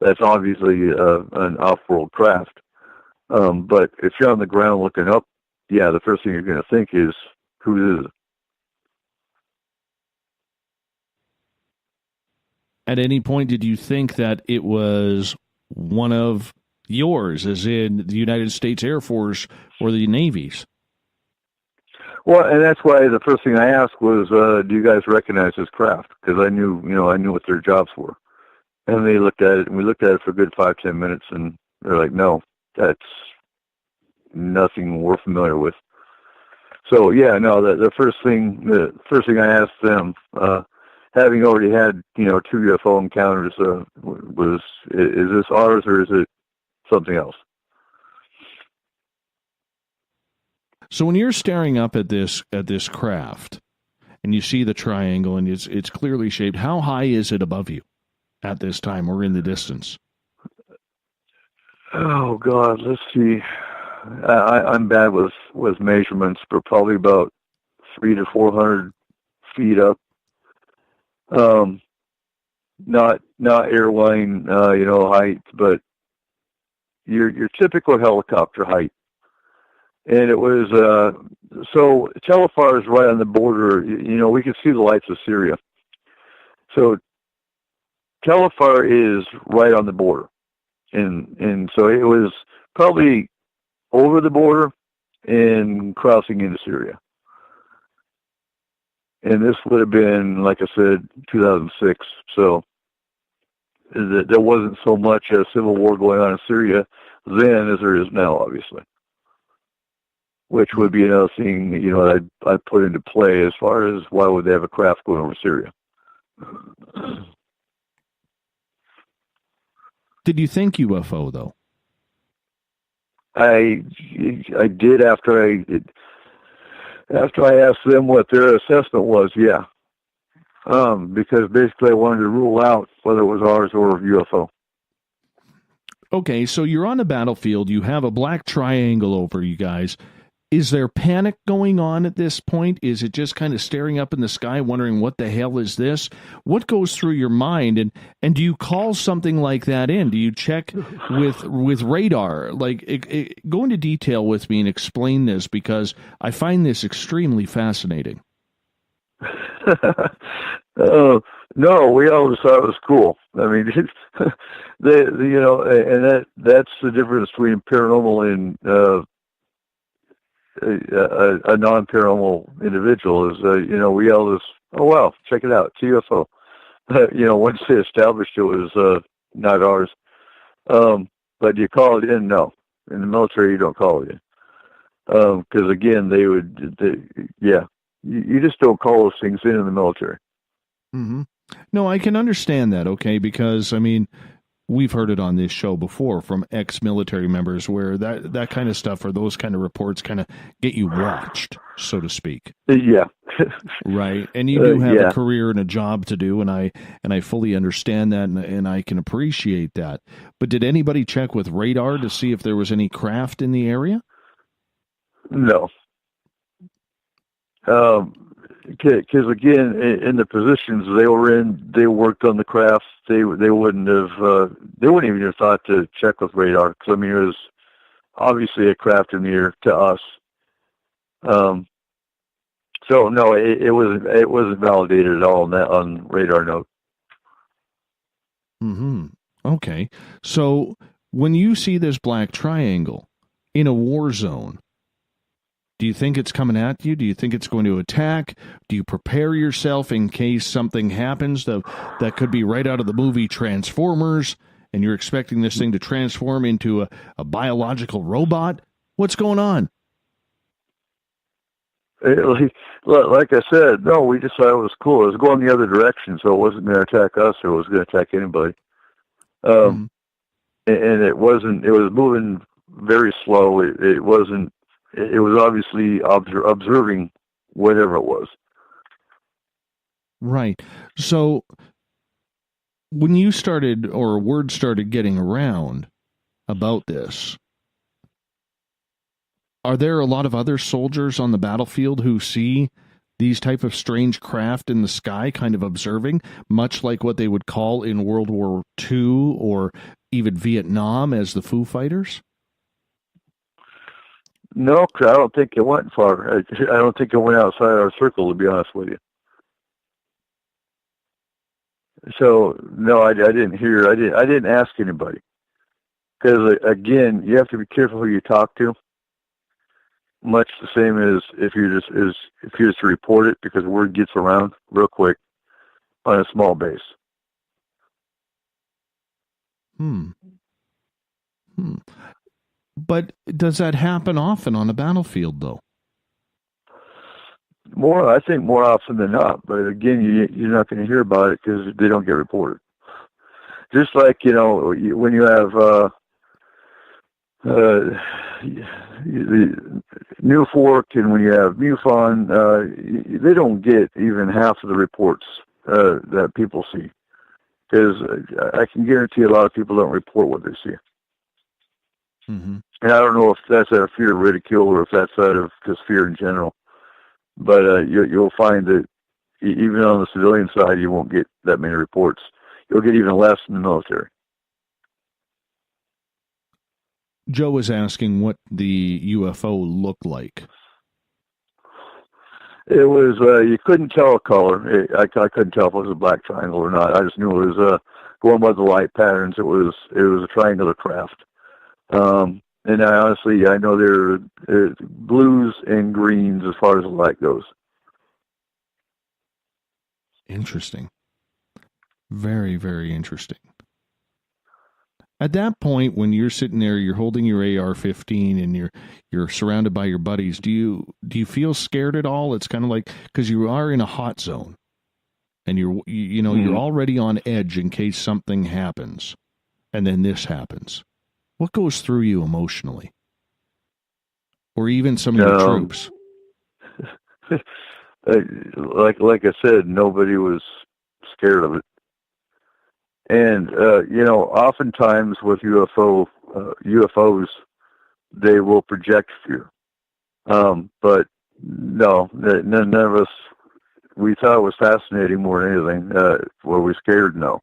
That's obviously an off-world craft. But if you're on the ground looking up, yeah, the first thing you're going to think is, who is it? At any point, did you think that it was one of yours, as in the United States Air Force or the Navy's? Well, and that's why the first thing I asked was, do you guys recognize this craft? Because I knew what their jobs were. And they looked at it, and we looked at it for a good 5-10 minutes, and they're like, no, that's nothing we're familiar with. So, yeah, no, the first thing I asked them, having already had, 2 UFO encounters, was, is this ours or is it something else? So when you're staring up at this craft and you see the triangle and it's clearly shaped, how high is it above you? at this time or in the distance? Oh God, let's see. I'm bad with measurements, but probably about 300 to 400 feet up. Not airline, height, but your typical helicopter height. And it was so Telefar is right on the border. We could see the lights of Syria. So Telefar is right on the border, and so it was probably over the border and crossing into Syria. And this would have been, like I said, 2006. So there wasn't so much a civil war going on in Syria then as there is now, obviously. Which would be another thing, I'd put into play as far as why would they have a craft going over Syria. Did you think UFO, though? I did after I asked them what their assessment was, yeah. Because basically I wanted to rule out whether it was ours or a UFO. Okay, so you're on the battlefield. You have a black triangle over you guys. Is there panic going on at this point? Is it just kind of staring up in the sky, wondering what the hell is this? What goes through your mind? And do you call something like that in? Do you check with radar? Like, go into detail with me and explain this, because I find this extremely fascinating. No, we always thought it was cool. I mean, and that's the difference between paranormal and a non-paranormal individual is, we all just, oh, wow, check it out, it's UFO. Once they established it was not ours. But you call it in, no. In the military, you don't call it in. Because, again, you just don't call those things in the military. Mm-hmm. No, I can understand that, okay, because, I mean, we've heard it on this show before from ex-military members where that kind of stuff or those kind of reports kind of get you watched, so to speak. Yeah. Right. And you do have a career and a job to do, and I fully understand that, and I can appreciate that. But did anybody check with radar to see if there was any craft in the area? No. Because again, in the positions they were in, they worked on the craft. They wouldn't even have thought to check with radar. Because I mean, it was obviously a craft in the air to us. So no, it wasn't validated at all on radar note. Mm-hmm. Okay, so when you see this black triangle in a war zone, do you think it's coming at you? Do you think it's going to attack? Do you prepare yourself in case something happens that could be right out of the movie Transformers, and you're expecting this thing to transform into a biological robot? What's going on? Like I said, no, we just thought it was cool. It was going the other direction, so it wasn't going to attack us or it was going to attack anybody. And it wasn't, it was moving very slow. It wasn't, it was obviously observing whatever it was. Right. So when you started, or word started getting around about this, are there a lot of other soldiers on the battlefield who see these type of strange craft in the sky kind of observing, much like what they would call in World War II or even Vietnam as the Foo Fighters? No, I don't think it went far. I don't think it went outside our circle, to be honest with you. So no, I didn't hear. I didn't ask anybody, because again, you have to be careful who you talk to. Much the same as if you just report it, because word gets around real quick on a small base. But does that happen often on a battlefield, though? I think more often than not. But again, you're not going to hear about it because they don't get reported. Just like, when you have the New Fork and when you have MUFON, they don't get even half of the reports that people see. because I can guarantee a lot of people don't report what they see. Mm-hmm. And I don't know if that's out of fear of ridicule or if that's out of just fear in general. But you'll find that even on the civilian side, you won't get that many reports. You'll get even less in the military. Joe was asking what the UFO looked like. It was, you couldn't tell a color. I couldn't tell if it was a black triangle or not. I just knew it was, going by the light patterns, it was a triangular craft. And I know there are blues and greens as far as the light goes. Interesting. Very, very interesting. At that point, when you're sitting there, you're holding your AR-15 and you're surrounded by your buddies. Do you feel scared at all? It's kind of like, because you are in a hot zone, and you're already on edge in case something happens, and then this happens. What goes through you emotionally, or even some of your troops? Like I said, nobody was scared of it. And, oftentimes with UFOs, they will project fear. But no, none of us, we thought it was fascinating more than anything. Were we scared? No.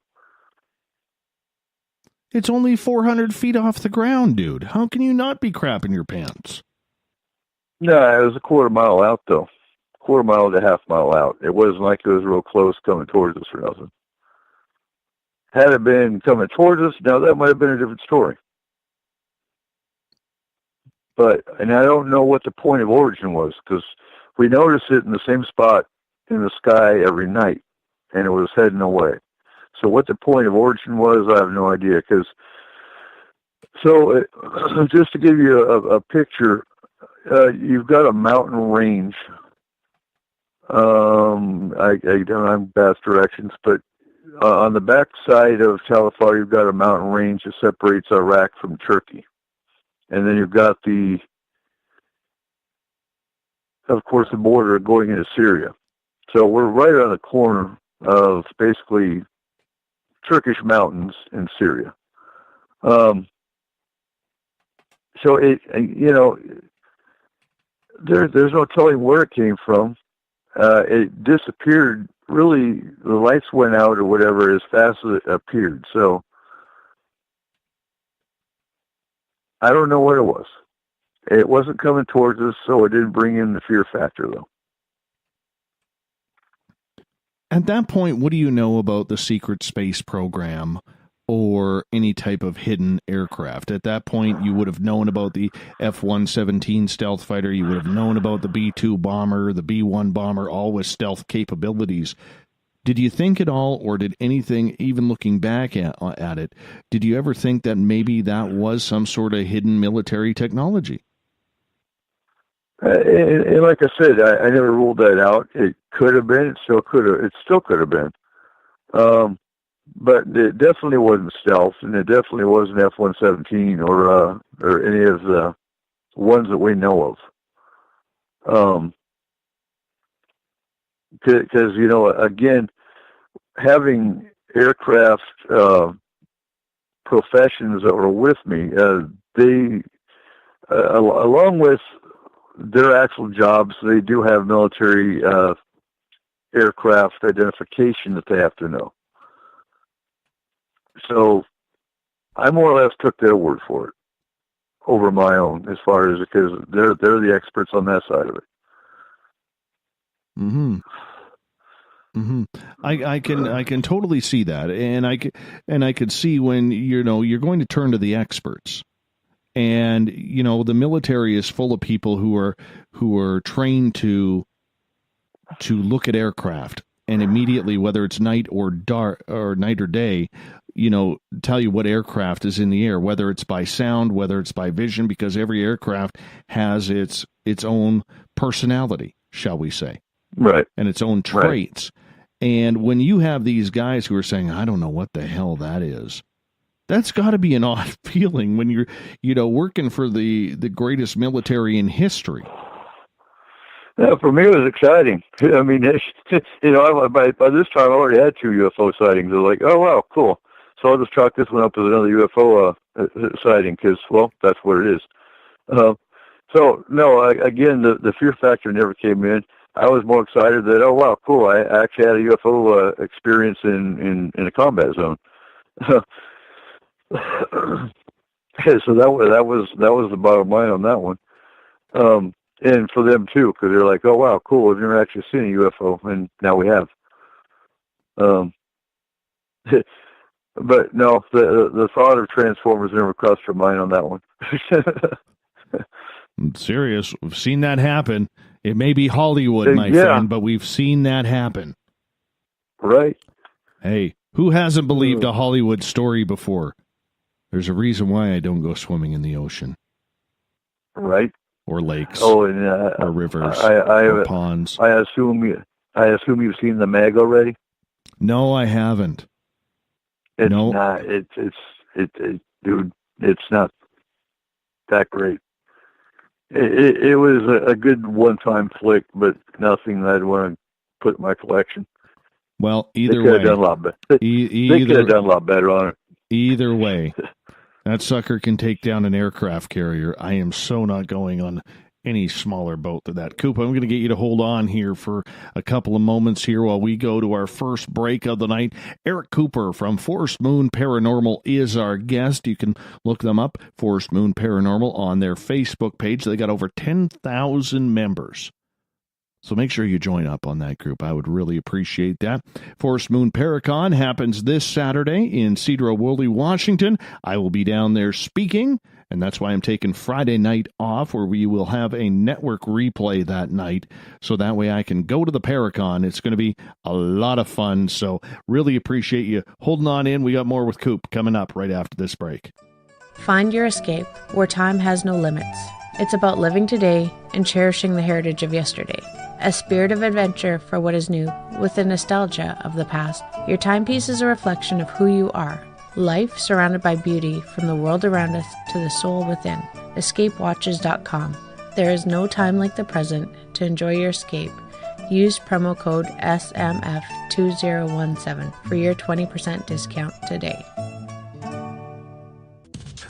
It's only 400 feet off the ground, dude. How can you not be crapping your pants? No, it was a quarter mile out, though. Quarter mile to half mile out. It wasn't like it was real close coming towards us or nothing. Had it been coming towards us, now that might have been a different story. And I don't know what the point of origin was, because we noticed it in the same spot in the sky every night, and it was heading away. So what the point of origin was, I have no idea. Just to give you a picture, you've got a mountain range. I don't have best directions, but on the back side of California, you've got a mountain range that separates Iraq from Turkey. And then you've got of course, the border going into Syria. So we're right on the corner of basically Turkish mountains in Syria. So there's no telling where it came from. It disappeared. Really, the lights went out or whatever as fast as it appeared. So I don't know what it was. It wasn't coming towards us, so it didn't bring in the fear factor, though. At that point, what do you know about the secret space program or any type of hidden aircraft? At that point, you would have known about the F-117 stealth fighter. You would have known about the B-2 bomber, the B-1 bomber, all with stealth capabilities. Did you think at all, or did anything, even looking back at it, did you ever think that maybe that was some sort of hidden military technology? And like I said, I never ruled that out. It could have been. It still could have been. But it definitely wasn't stealth, and it definitely wasn't F-117 or any of the ones that we know of. Because, again, having aircraft professions that were with me, they, along with their actual jobs, they do have military aircraft identification that they have to know. So I more or less took their word for it over my own, as far as, because they're the experts on that side of it. Mm-hmm. Mm-hmm. I can totally see that, and I could see when you're going to turn to the experts, and the military is full of people who are trained to look at aircraft and immediately, whether it's night or dark or night or day, tell you what aircraft is in the air, whether it's by sound, whether it's by vision, because every aircraft has its own personality, shall we say. Right. And its own traits. Right. And when you have these guys who are saying, I don't know what the hell that is, that's got to be an odd feeling when you're, working for the greatest military in history. Yeah, for me, it was exciting. I mean, by this time, I already had 2 UFO sightings. I was like, oh, wow, cool. So I'll just chalk this one up as another UFO sighting because, well, that's what it is. So, no, again, the fear factor never came in. I was more excited that, oh, wow, cool, I actually had a UFO experience in a combat zone. So that was the bottom line on that one. And for them too, because they're like, oh wow, cool, we've never actually seen a UFO, and now we have. But no, the thought of Transformers never crossed your mind on that one. I'm serious. We've seen that happen. It may be Hollywood, my friend, but we've seen that happen. Right. Hey, who hasn't believed a Hollywood story before? There's a reason why I don't go swimming in the ocean. Right. Or lakes. Oh, and or rivers. or ponds. I assume you've seen the Mag already. No, I haven't. It's not. Dude. It's not that great. It was a good one-time flick, but nothing that I'd want to put in my collection. Well, either they could way, have done a lot better. They could have done a lot better on it. Either way, that sucker can take down an aircraft carrier. I am so not going on any smaller boat than that. Coop, I'm going to get you to hold on here for a couple of moments here while we go to our first break of the night. Eric Cooper from Forest Moon Paranormal is our guest. You can look them up, Forest Moon Paranormal, on their Facebook page. They got over 10,000 members. So make sure you join up on that group. I would really appreciate that. Forest Moon Paracon happens this Saturday in Cedar-Woolley, Washington. I will be down there speaking, and that's why I'm taking Friday night off, where we will have a network replay that night, so that way I can go to the Paracon. It's going to be a lot of fun, so really appreciate you holding on in. We got more with Coop coming up right after this break. Find your escape where time has no limits. It's about living today and cherishing the heritage of yesterday. A spirit of adventure for what is new, with the nostalgia of the past. Your timepiece is a reflection of who you are. Life surrounded by beauty from the world around us to the soul within. EscapeWatches.com. There is no time like the present to enjoy your escape. Use promo code SMF2017 for your 20% discount today.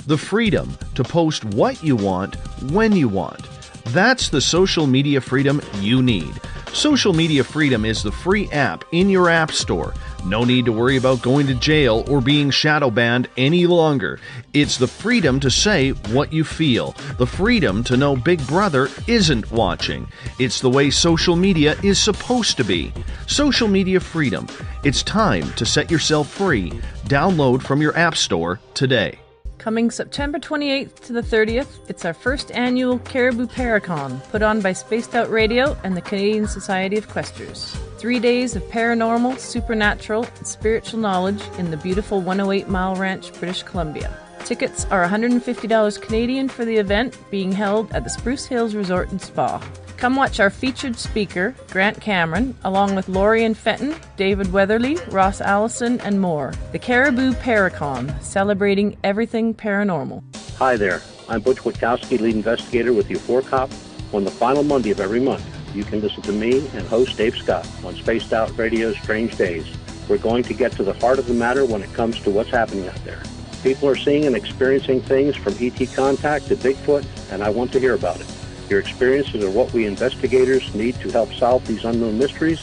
The freedom to post what you want, when you want. That's the social media freedom you need. Social Media Freedom is the free app in your app store. No need to worry about going to jail or being shadow banned any longer. It's the freedom to say what you feel. The freedom to know Big Brother isn't watching. It's the way social media is supposed to be. Social Media Freedom. It's time to set yourself free. Download from your app store today. Coming September 28th to the 30th, it's our first annual Caribou Paracon, put on by Spaced Out Radio and the Canadian Society of Questers. 3 days of paranormal, supernatural, and spiritual knowledge in the beautiful 108 Mile Ranch, British Columbia. Tickets are $150 Canadian for the event, being held at the Spruce Hills Resort and Spa. Come watch our featured speaker, Grant Cameron, along with Lorian Fenton, David Weatherly, Ross Allison, and more. The Caribou Paracon, celebrating everything paranormal. Hi there, I'm Butch Witkowski, lead investigator with U4Cop. On the final Monday of every month, you can listen to me and host Dave Scott on Spaced Out Radio's Strange Days. We're going to get to the heart of the matter when it comes to what's happening out there. People are seeing and experiencing things from ET contact to Bigfoot, and I want to hear about it. Your experiences are what we investigators need to help solve these unknown mysteries.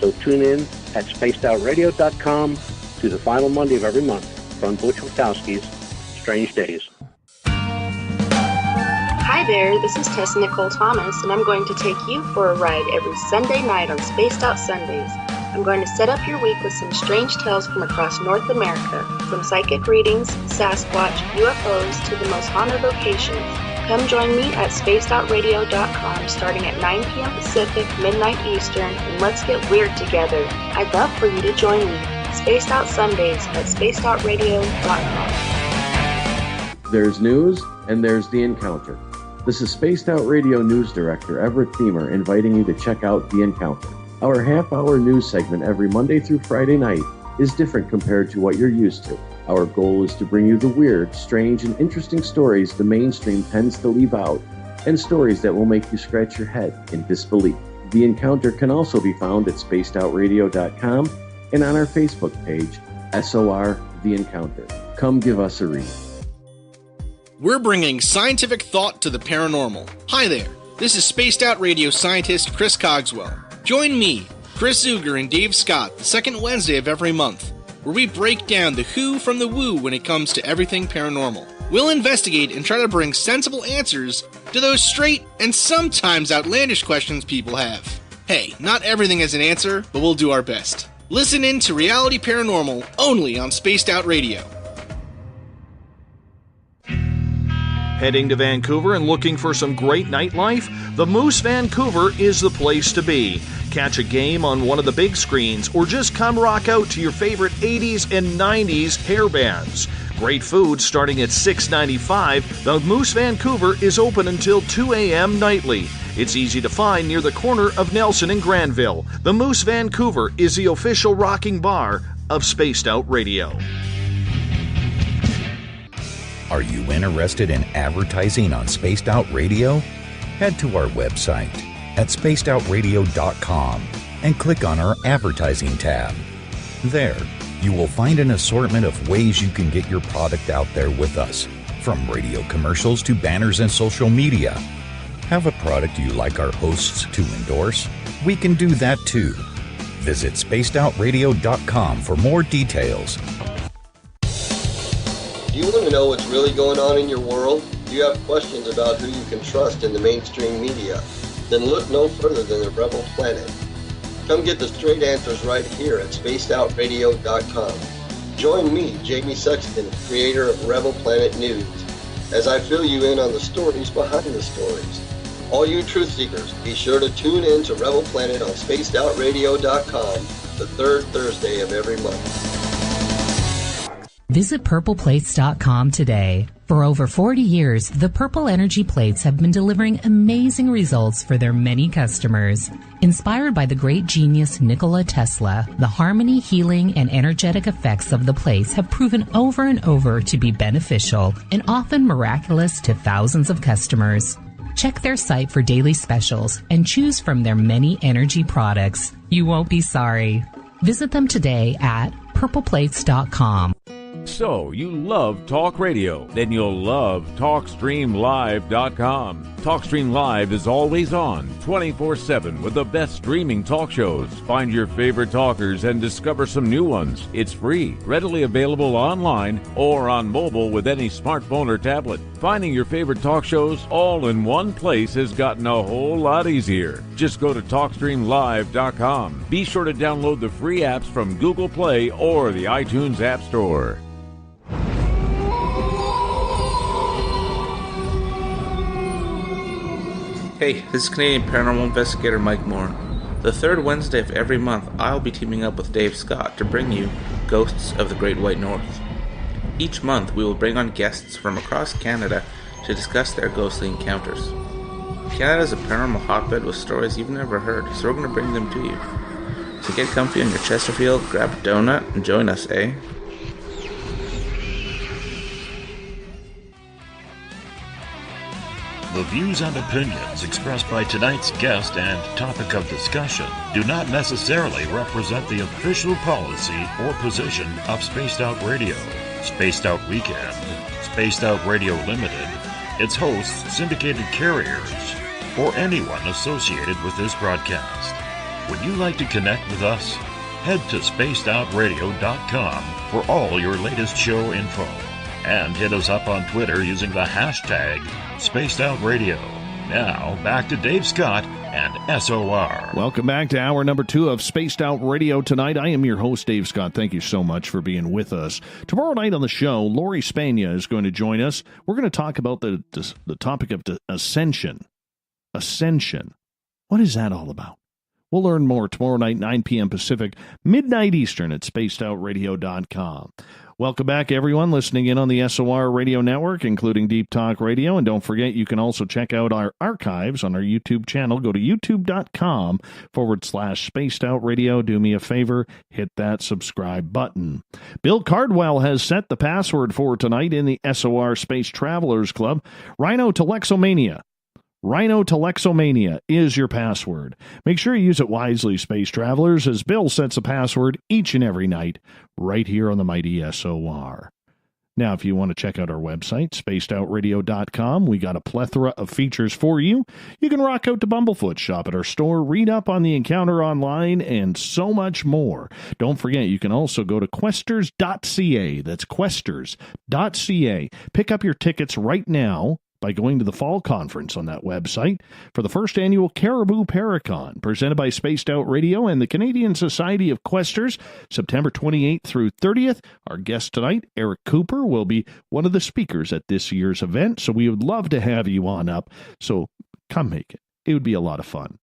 So tune in at spacedoutradio.com to the final Monday of every month from Butch Witkowski's Strange Days. Hi there, this is Tessa Nicole Thomas, and I'm going to take you for a ride every Sunday night on Spaced Out Sundays. I'm going to set up your week with some strange tales from across North America, from psychic readings, Sasquatch, UFOs, to the most haunted locations. Come join me at spacedoutradio.com starting at 9 p.m. Pacific, midnight Eastern, and let's get weird together. I'd love for you to join me. Spaced Out Sundays at spacedoutradio.com. There's news, and there's The Encounter. This is Spaced Out Radio News Director Everett Thiemer inviting you to check out The Encounter. Our half-hour news segment every Monday through Friday night is different compared to what you're used to. Our goal is to bring you the weird, strange, and interesting stories the mainstream tends to leave out. and stories that will make you scratch your head in disbelief. The Encounter can also be found at spacedoutradio.com and on our Facebook page, SOR The Encounter. Come give us a read. We're bringing scientific thought to the paranormal. Hi there, this is Spaced Out Radio scientist Chris Cogswell. Join me, Chris Zuger, and Dave Scott the second Wednesday of every month, where we break down the who from the woo when it comes to everything paranormal. We'll investigate and try to bring sensible answers to those straight and sometimes outlandish questions people have. Hey, not everything has an answer, but we'll do our best. Listen in to Reality Paranormal only on Spaced Out Radio. Heading to Vancouver and looking for some great nightlife? The Moose Vancouver is the place to be. Catch a game on one of the big screens or just come rock out to your favorite 80s and 90s hair bands. Great food starting at $6.95. The Moose Vancouver is open until 2 a.m. nightly. It's easy to find near the corner of Nelson and Granville. The Moose Vancouver is the official rocking bar of Spaced Out Radio. Are you interested in advertising on Spaced Out Radio? Head to our website at spacedoutradio.com and click on our advertising tab. There, you will find an assortment of ways you can get your product out there with us, from radio commercials to banners and social media. Have a product you like our hosts to endorse? We can do that too. Visit spacedoutradio.com for more details. Do you want to know what's really going on in your world? Do you have questions about who you can trust in the mainstream media? Then look no further than the Rebel Planet. Come get the straight answers right here at spacedoutradio.com. Join me, Jamie Sexton, creator of Rebel Planet News, as I fill you in on the stories behind the stories. All you truth seekers, be sure to tune in to Rebel Planet on spacedoutradio.com the third Thursday of every month. Visit purpleplates.com today. For over 40 years, the Purple Energy Plates have been delivering amazing results for their many customers. Inspired by the great genius Nikola Tesla, the harmony, healing, and energetic effects of the plates have proven over and over to be beneficial and often miraculous to thousands of customers. Check their site for daily specials and choose from their many energy products. You won't be sorry. Visit them today at purpleplates.com. So, you love talk radio? Then you'll love TalkStreamLive.com. TalkStream Live is always on, 24/7, with the best streaming talk shows. Find your favorite talkers and discover some new ones. It's free, readily available online or on mobile with any smartphone or tablet. Finding your favorite talk shows all in one place has gotten a whole lot easier. Just go to TalkStreamLive.com. Be sure to download the free apps from Google Play or the iTunes App Store. Hey, this is Canadian paranormal investigator Mike Moore. The third Wednesday of every month, I'll be teaming up with Dave Scott to bring you Ghosts of the Great White North. Each month, we will bring on guests from across Canada to discuss their ghostly encounters. Canada is a paranormal hotbed with stories you've never heard, so we're going to bring them to you. So get comfy on your Chesterfield, grab a donut, and join us, eh? The views and opinions expressed by tonight's guest and topic of discussion do not necessarily represent the official policy or position of Spaced Out Radio, Spaced Out Weekend, Spaced Out Radio Limited, its hosts, syndicated carriers, or anyone associated with this broadcast. Would you like to connect with us? Head to spacedoutradio.com for all your latest show info. And hit us up on Twitter using the hashtag SpacedOutRadio. Now, back to Dave Scott and SOR. Welcome back to hour number 2 of Spaced Out Radio tonight. I am your host, Dave Scott. Thank you so much for being with us. Tomorrow night on the show, Lori Spagna is going to join us. We're going to talk about the topic of ascension. Ascension. What is that all about? We'll learn more tomorrow night, 9 p.m. Pacific, midnight Eastern at spacedoutradio.com. Welcome back, everyone, listening in on the SOR Radio Network, including Deep Talk Radio. And don't forget, you can also check out our archives on our YouTube channel. Go to youtube.com/Spaced Out Radio. Do me a favor, hit that subscribe button. Bill Cardwell has set the password for tonight in the SOR Space Travelers Club. Rhino to Lexomania. Rhinotelexomania is your password. Make sure you use it wisely, space travelers, as Bill sets a password each and every night right here on the mighty SOR. Now, if you want to check out our website, spacedoutradio.com, we got a plethora of features for you. You can rock out to Bumblefoot, shop at our store, read up on the encounter online, and so much more. Don't forget, you can also go to questers.ca. That's questers.ca. Pick up your tickets right now by going to the fall conference on that website for the first annual Caribou Paracon, presented by Spaced Out Radio and the Canadian Society of Questers, September 28th through 30th. Our guest tonight, Eric Cooper, will be one of the speakers at this year's event, so we would love to have you on up. So come make it. It would be a lot of fun.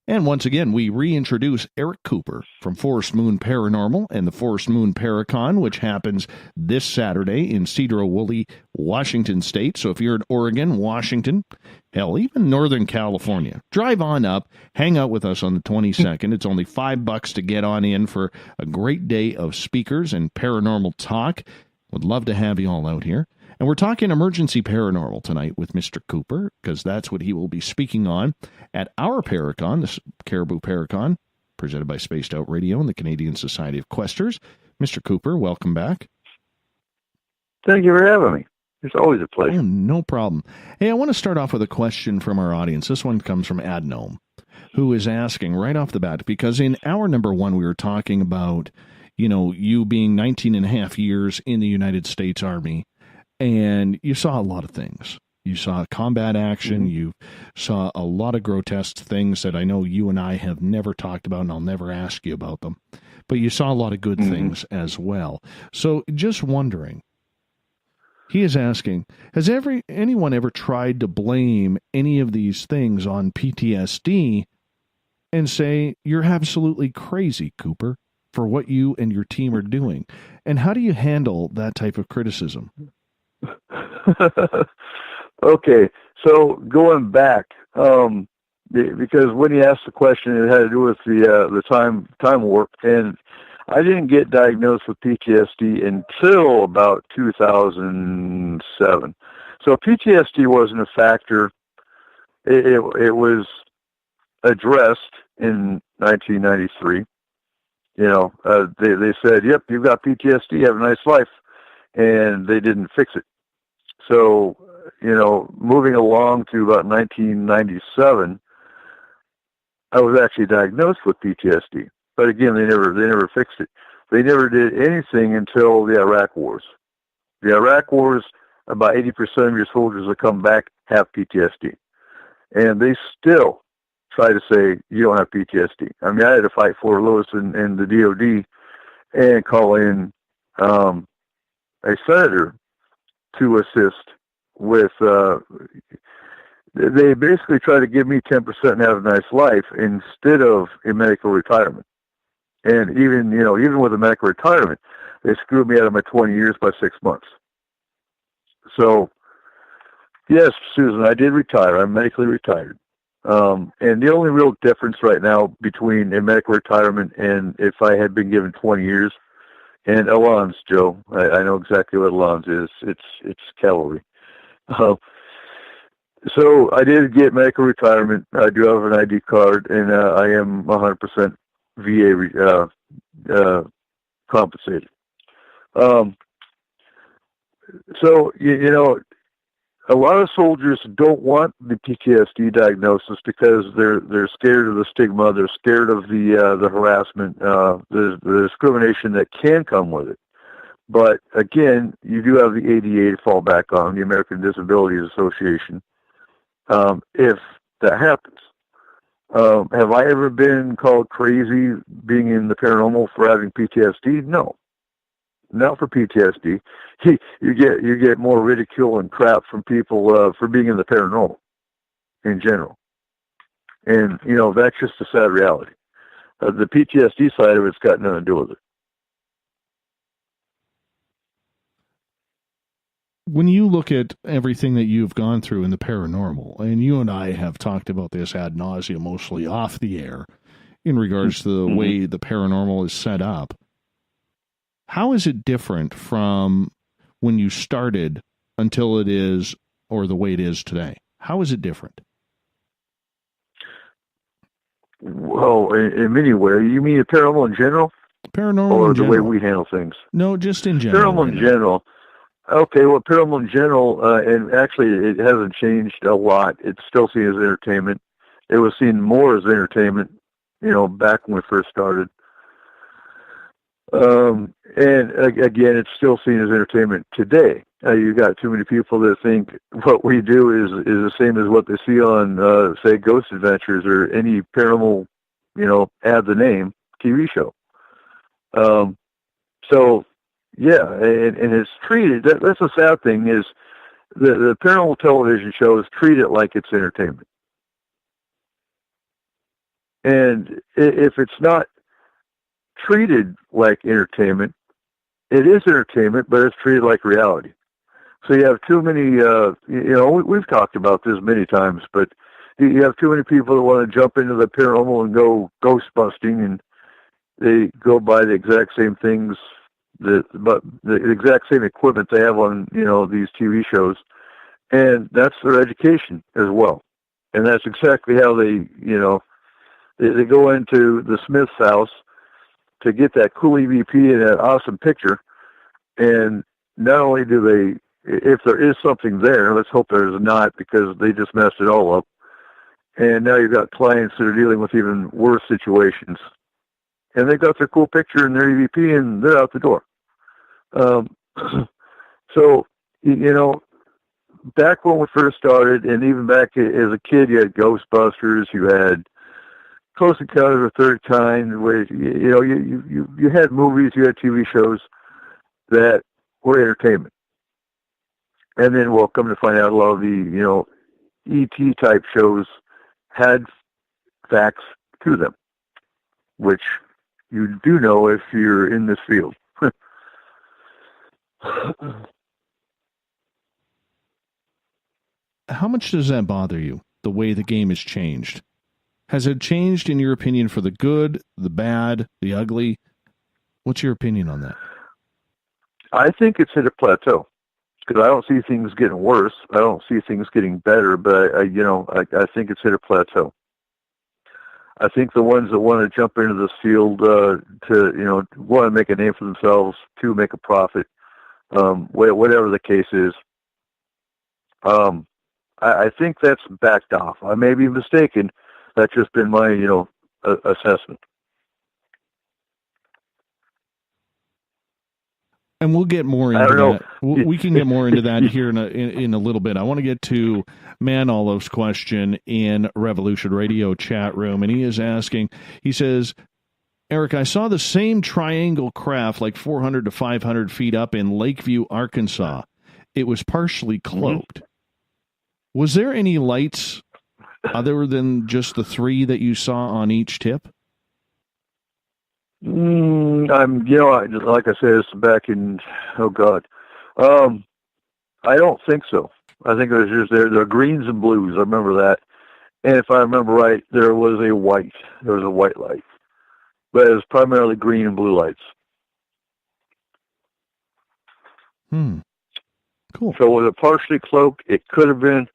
And once again, we reintroduce Eric Cooper from Forest Moon Paranormal and the Forest Moon Paracon, which happens this Saturday in Cedar-Woolley, Washington State. So if you're in Oregon, Washington, hell, even Northern California, drive on up, hang out with us on the 22nd. It's only $5 to get on in for a great day of speakers and paranormal talk. Would love to have you all out here. And we're talking emergency paranormal tonight with Mr. Cooper, because that's what he will be speaking on at our Paracon, the Caribou Paracon, presented by Spaced Out Radio and the Canadian Society of Questers. Mr. Cooper, welcome back. Thank you for having me. It's always a pleasure. Oh, no problem. Hey, I want to start off with a question from our audience. This one comes from Adnome, who is asking right off the bat, because in hour number one, we were talking about, you being 19 and a half years in the United States Army, and you saw a lot of things. You saw combat action. You saw a lot of grotesque things that I know you and I have never talked about, and I'll never ask you about them. But you saw a lot of good things as well. So just wondering, he is asking, has anyone ever tried to blame any of these things on PTSD and say, you're absolutely crazy, Cooper, for what you and your team are doing? And how do you handle that type of criticism? Okay, so going back, because when you asked the question, it had to do with the time warp, and I didn't get diagnosed with PTSD until about 2007. So PTSD wasn't a factor. It was addressed in 1993. They said, "Yep, you've got PTSD. Have a nice life," and they didn't fix it. So, moving along to about 1997, I was actually diagnosed with PTSD. But again, they never fixed it. They never did anything until the Iraq Wars. The Iraq Wars, about 80% of your soldiers that come back have PTSD. And they still try to say, you don't have PTSD. I mean, I had to fight for Lewis and the DOD and call in a senator to assist with, they basically try to give me 10% and have a nice life instead of a medical retirement. And even with a medical retirement, they screwed me out of my 20 years by 6 months. So, yes, Susan, I did retire. I'm medically retired. And the only real difference right now between a medical retirement and if I had been given 20 years, and Alon's, Joe, I know exactly what Alon's is. It's cavalry. So I did get medical retirement. I do have an ID card, and I am 100% VA compensated. So a lot of soldiers don't want the PTSD diagnosis because they're scared of the stigma. They're scared of the harassment, the discrimination that can come with it. But again, you do have the ADA to fall back on, the American Disabilities Association, if that happens. Have I ever been called crazy being in the paranormal for having PTSD? No. Not for PTSD. You get more ridicule and crap from people for being in the paranormal in general. And, that's just a sad reality. The PTSD side of it's got nothing to do with it. When you look at everything that you've gone through in the paranormal, and you and I have talked about this ad nauseum, mostly off the air, in regards to the way the paranormal is set up, how is it different from when you started until it is or the way it is today? How is it different? Well, in many ways. You mean the paranormal in general? Paranormal or in the way general. we handle things? No, just in general. Paranormal in general. Okay, well, paranormal in general, and actually it hasn't changed a lot. It's still seen as entertainment. It was seen more as entertainment, back when we first started. And again, it's still seen as entertainment today. You got too many people that think what we do is the same as what they see on, say, Ghost Adventures or any paranormal, add the name TV show. So, yeah, and it's treated. That's the sad thing is the paranormal television shows treat it like it's entertainment. And if it's not treated like entertainment, it is entertainment, but it's treated like reality. So you have too many, we've talked about this many times, but you have too many people that want to jump into the paranormal and go ghost busting, and they go by the exact same things, but the exact same equipment they have on, these TV shows, and that's their education as well. And that's exactly how they go into the Smith's house to get that cool EVP and that awesome picture. And not only do they, if there is something there, let's hope there's not, because they just messed it all up. And now you've got clients that are dealing with even worse situations. And they got their cool picture and their EVP, and they're out the door. So, back when we first started, and even back as a kid, you had Ghostbusters, you had Close Encounters of the Third Kind, where you had movies, you had TV shows that were entertainment. And then we'll come to find out a lot of the ET type shows had facts to them, which you do know if you're in this field. How much does that bother you, the way the game has changed? Has it changed, in your opinion, for the good, the bad, the ugly? What's your opinion on that? I think it's hit a plateau, because I don't see things getting worse. I don't see things getting better, but I think it's hit a plateau. I think the ones that want to jump into this field to want to make a name for themselves, to make a profit, whatever the case is, I think that's backed off. I may be mistaken. That's just been my assessment. And we'll get more into that. We can get more into that here in a little bit. I want to get to Man Olive's question in Revolution Radio chat room, and he is asking, he says, Eric, I saw the same triangle craft like 400 to 500 feet up in Lakeview, Arkansas. It was partially cloaked. Mm-hmm. Was there any lights other than just the three that you saw on each tip? Like I said, it's back in, I don't think so. I think it was just there are greens and blues. I remember that. And if I remember right, there was a white light. But it was primarily green and blue lights. Cool. So was it partially cloaked? It could have been.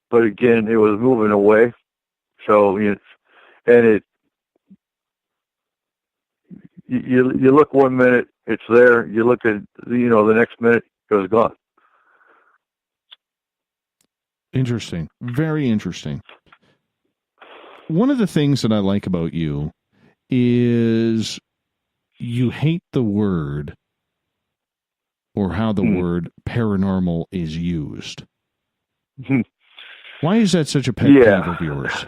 But again, it was moving away. So, you look 1 minute, it's there. You look at, the next minute, it was gone. Interesting. Very interesting. One of the things that I like about you is you hate the word or how the word paranormal is used. Why is that such a pet peeve of yours?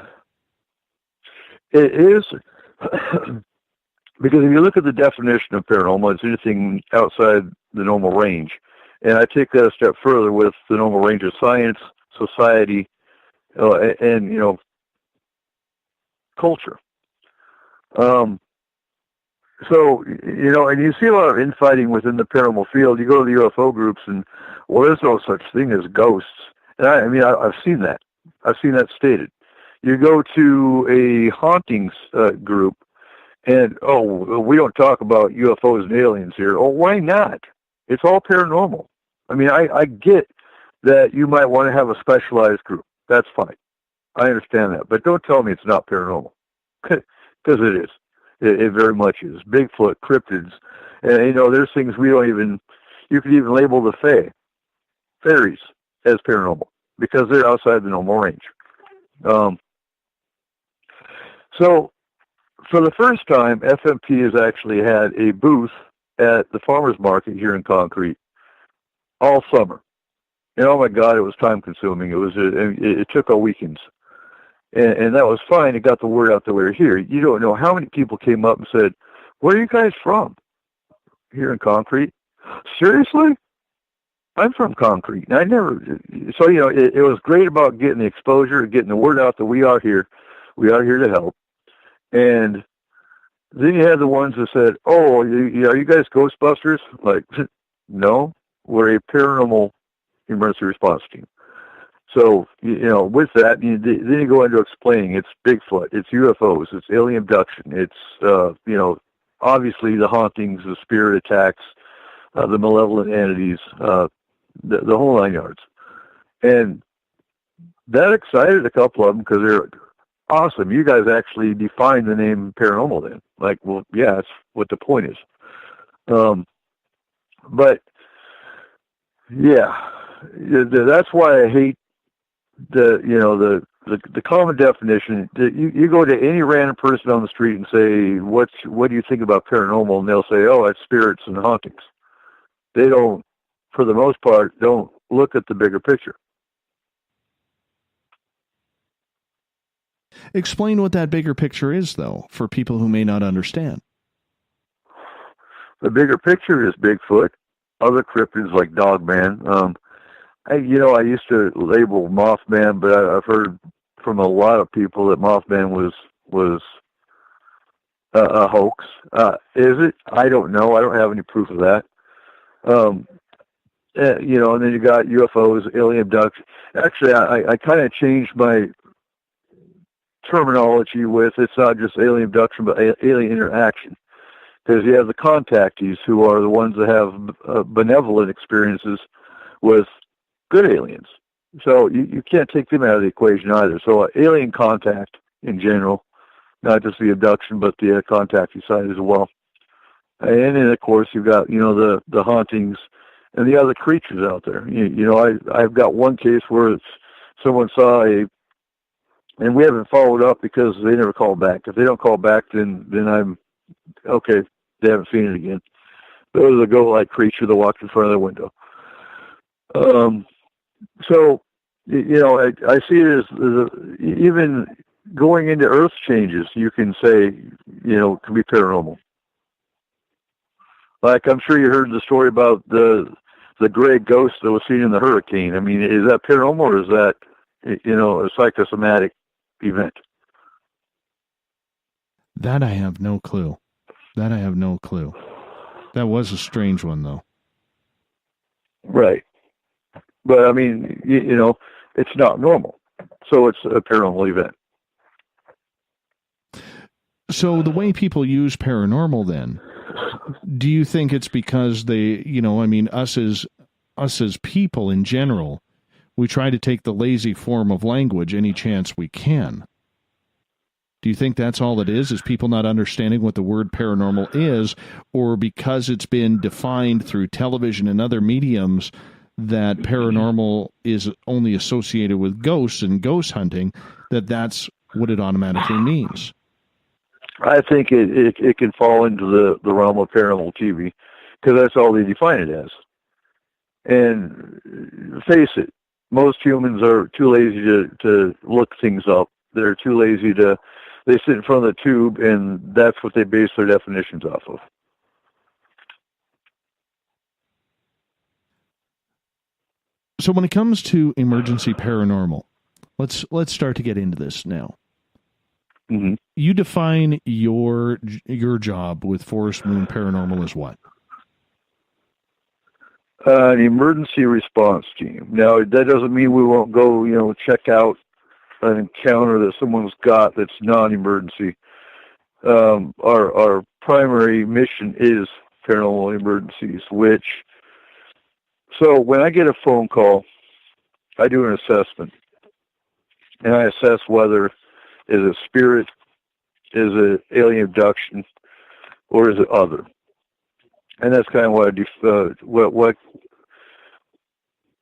It is because if you look at the definition of paranormal, it's anything outside the normal range. And I take that a step further with the normal range of science, society, and culture. So, and you see a lot of infighting within the paranormal field. You go to the UFO groups and, well, there's no such thing as ghosts. And I've seen that. I've seen that stated. You go to a hauntings group and, we don't talk about UFOs and aliens here. Oh, why not? It's all paranormal. I mean, I get that you might want to have a specialized group. That's fine. I understand that. But don't tell me it's not paranormal. Because it is. It very much is. Bigfoot, cryptids. And, you know, there's things we don't even, you could even label the fairies as paranormal because they're outside the normal range. So, for the first time, FMP has actually had a booth at the farmer's market here in Concrete all summer. And oh my God, it was time consuming. It took all weekends. And that was fine. It got the word out that we were here. You don't know how many people came up and said, "Where are you guys from?" Here in Concrete. Seriously? I'm from Concrete. And I never, so, you know, it was great about getting the exposure, getting the word out that we are here. We are here to help. And then you had the ones that said, "Oh, are you guys Ghostbusters?" Like, no, we're a paranormal emergency response team. So, you know, with that, then you go into explaining it's Bigfoot, it's UFOs, it's alien abduction, it's, you know, obviously the hauntings, the spirit attacks, the malevolent entities, the whole 9 yards. And that excited a couple of them because they're awesome. You guys actually defined the name paranormal then. Like, well, yeah, that's what the point is. But, yeah, that's why I hate the common definition. You go to any random person on the street and say, what do you think about paranormal? And they'll say, "Oh, it's spirits and hauntings." They don't, for the most part, don't look at the bigger picture. Explain what that bigger picture is, though, for people who may not understand. The bigger picture is Bigfoot, other cryptids like Dogman. I used to label Mothman, but I've heard from a lot of people that Mothman was a hoax. Is it? I don't know. I don't have any proof of that. And then you got UFOs, alien abduction. Actually, I kind of changed my terminology with it's not just alien abduction, but alien interaction. Because you have the contactees who are the ones that have benevolent experiences with good aliens. So you can't take them out of the equation either. So alien contact in general, not just the abduction, but the contactee side as well. And then, of course, you've got, the hauntings and the other creatures out there. I've got one case where someone saw and we haven't followed up because they never called back. If they don't call back, then I'm, okay, they haven't seen it again. There was a goat-like creature that walked in front of the window. So, I see it as even going into Earth changes, you can say, can be paranormal. Like, I'm sure you heard the story about the gray ghost that was seen in the hurricane. I mean, is that paranormal or is that, a psychosomatic event? That I have no clue. That was a strange one, though. Right. But, I mean, it's not normal. So it's a paranormal event. So the way people use paranormal then, do you think it's because they, us as people in general, we try to take the lazy form of language any chance we can? Do you think that's all it is people not understanding what the word paranormal is, or because it's been defined through television and other mediums that paranormal is only associated with ghosts and ghost hunting, that's what it automatically means? I think it can fall into the realm of paranormal TV because that's all they define it as. And face it, most humans are too lazy to look things up. They're too lazy they sit in front of the tube, and that's what they base their definitions off of. So when it comes to emergency paranormal, let's start to get into this now. Mm-hmm. You define your job with Forest Moon Paranormal as what? An emergency response team. Now, that doesn't mean we won't go, check out an encounter that someone's got that's non-emergency. Our primary mission is paranormal emergencies, which So when I get a phone call, I do an assessment, and I assess whether is it spirit, is it alien abduction, or is it other. And that's kind of what I do. What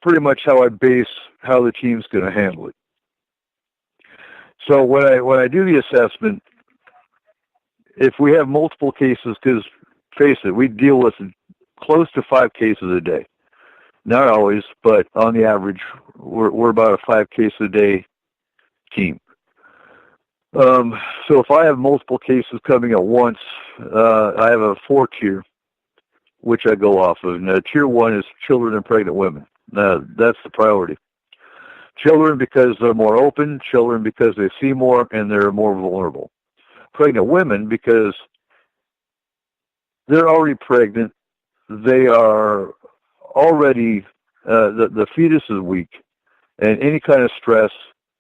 pretty much how I base how the team's going to handle it. So when I do the assessment, if we have multiple cases, because face it, we deal with close to 5 cases a day. Not always, but on the average, we're about a 5 case a day team. So if I have multiple cases coming at once, I have a 4-tier, which I go off of. Now, tier 1 is children and pregnant women. That's the priority. Children because they're more open, children because they see more and they're more vulnerable. Pregnant women because they're already pregnant, they are already, the fetus is weak, and any kind of stress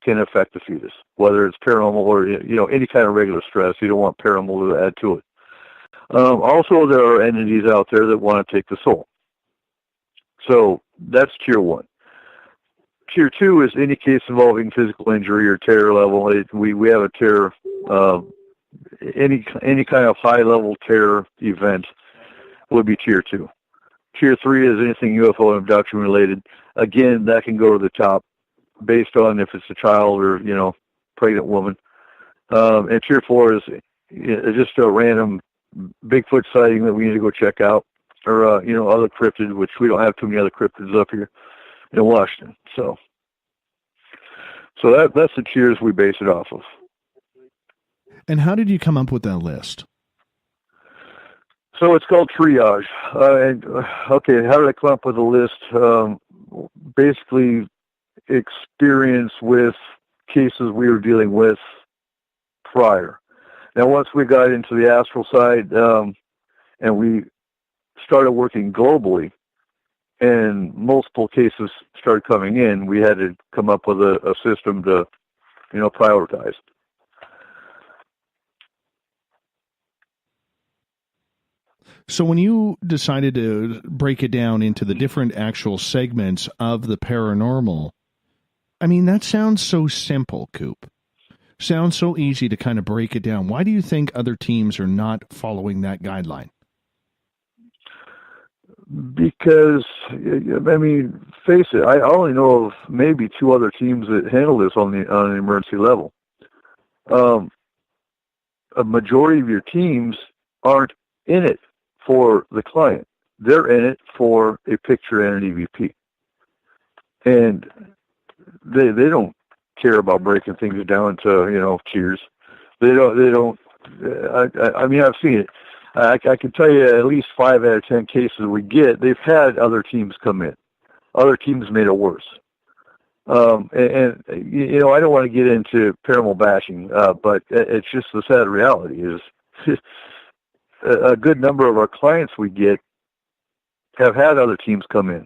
can affect the fetus, whether it's paranormal or, any kind of regular stress. You don't want paranormal to add to it. Also, there are entities out there that want to take the soul. So that's tier 1. Tier 2 is any case involving physical injury or terror level. We have a terror, any kind of high-level terror event would be tier 2. Tier 3 is anything UFO and abduction related. Again, that can go to the top based on if it's a child or, pregnant woman. And tier 4 is just a random Bigfoot sighting that we need to go check out, or, other cryptids, which we don't have too many other cryptids up here in Washington. So that's the tiers we base it off of. And how did you come up with that list? So it's called triage. Okay, how did I come up with a list? Basically, experience with cases we were dealing with prior. Now, once we got into the astral side, and we started working globally, and multiple cases started coming in, we had to come up with a system to, prioritize. So when you decided to break it down into the different actual segments of the paranormal, I mean, that sounds so simple, Coop. Sounds so easy to kind of break it down. Why do you think other teams are not following that guideline? Because, face it, I only know of maybe 2 other teams that handle this on an emergency level. A majority of your teams aren't in it for the client. They're in it for a picture and an EVP. And they don't care about breaking things down to, tiers. They don't, I've seen it. I can tell you at least 5 out of 10 cases we get, they've had other teams come in. Other teams made it worse. I don't want to get into paranormal bashing, but it's just the sad reality is a good number of our clients we get have had other teams come in.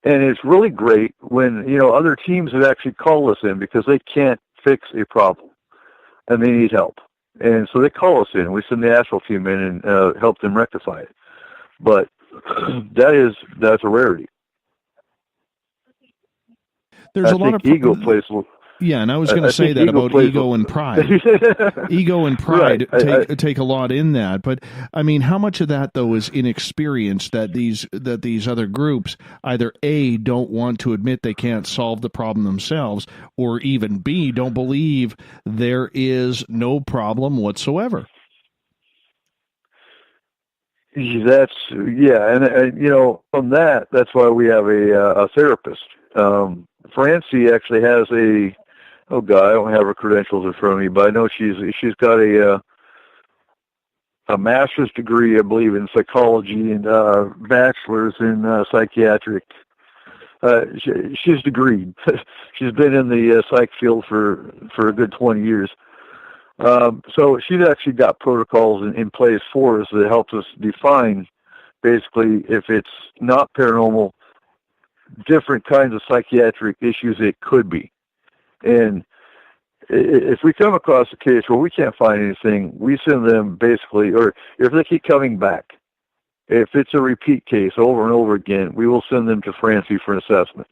And it's really great when, other teams have actually called us in because they can't fix a problem and they need help. And so they call us in. We send the astral team in and help them rectify it. But that's a rarity. There's a lot of ego plays. Yeah, and I was going to say that about ego and pride. Ego and pride right. take a lot in that. But I mean, how much of that though is inexperience that these other groups either A, don't want to admit they can't solve the problem themselves, or even B, don't believe there is no problem whatsoever. That's and from that's why we have a therapist. Francie actually has I don't have her credentials in front of me, but I know she's got a master's degree, I believe, in psychology and bachelor's in psychiatric. She's degreed. She's been in the psych field for a good 20 years. So she's actually got protocols in place for us that helps us define, basically, if it's not paranormal, different kinds of psychiatric issues it could be. And if we come across a case where we can't find anything, we send them basically, or if they keep coming back If it's a repeat case over and over again, we will send them to Francie for an assessment.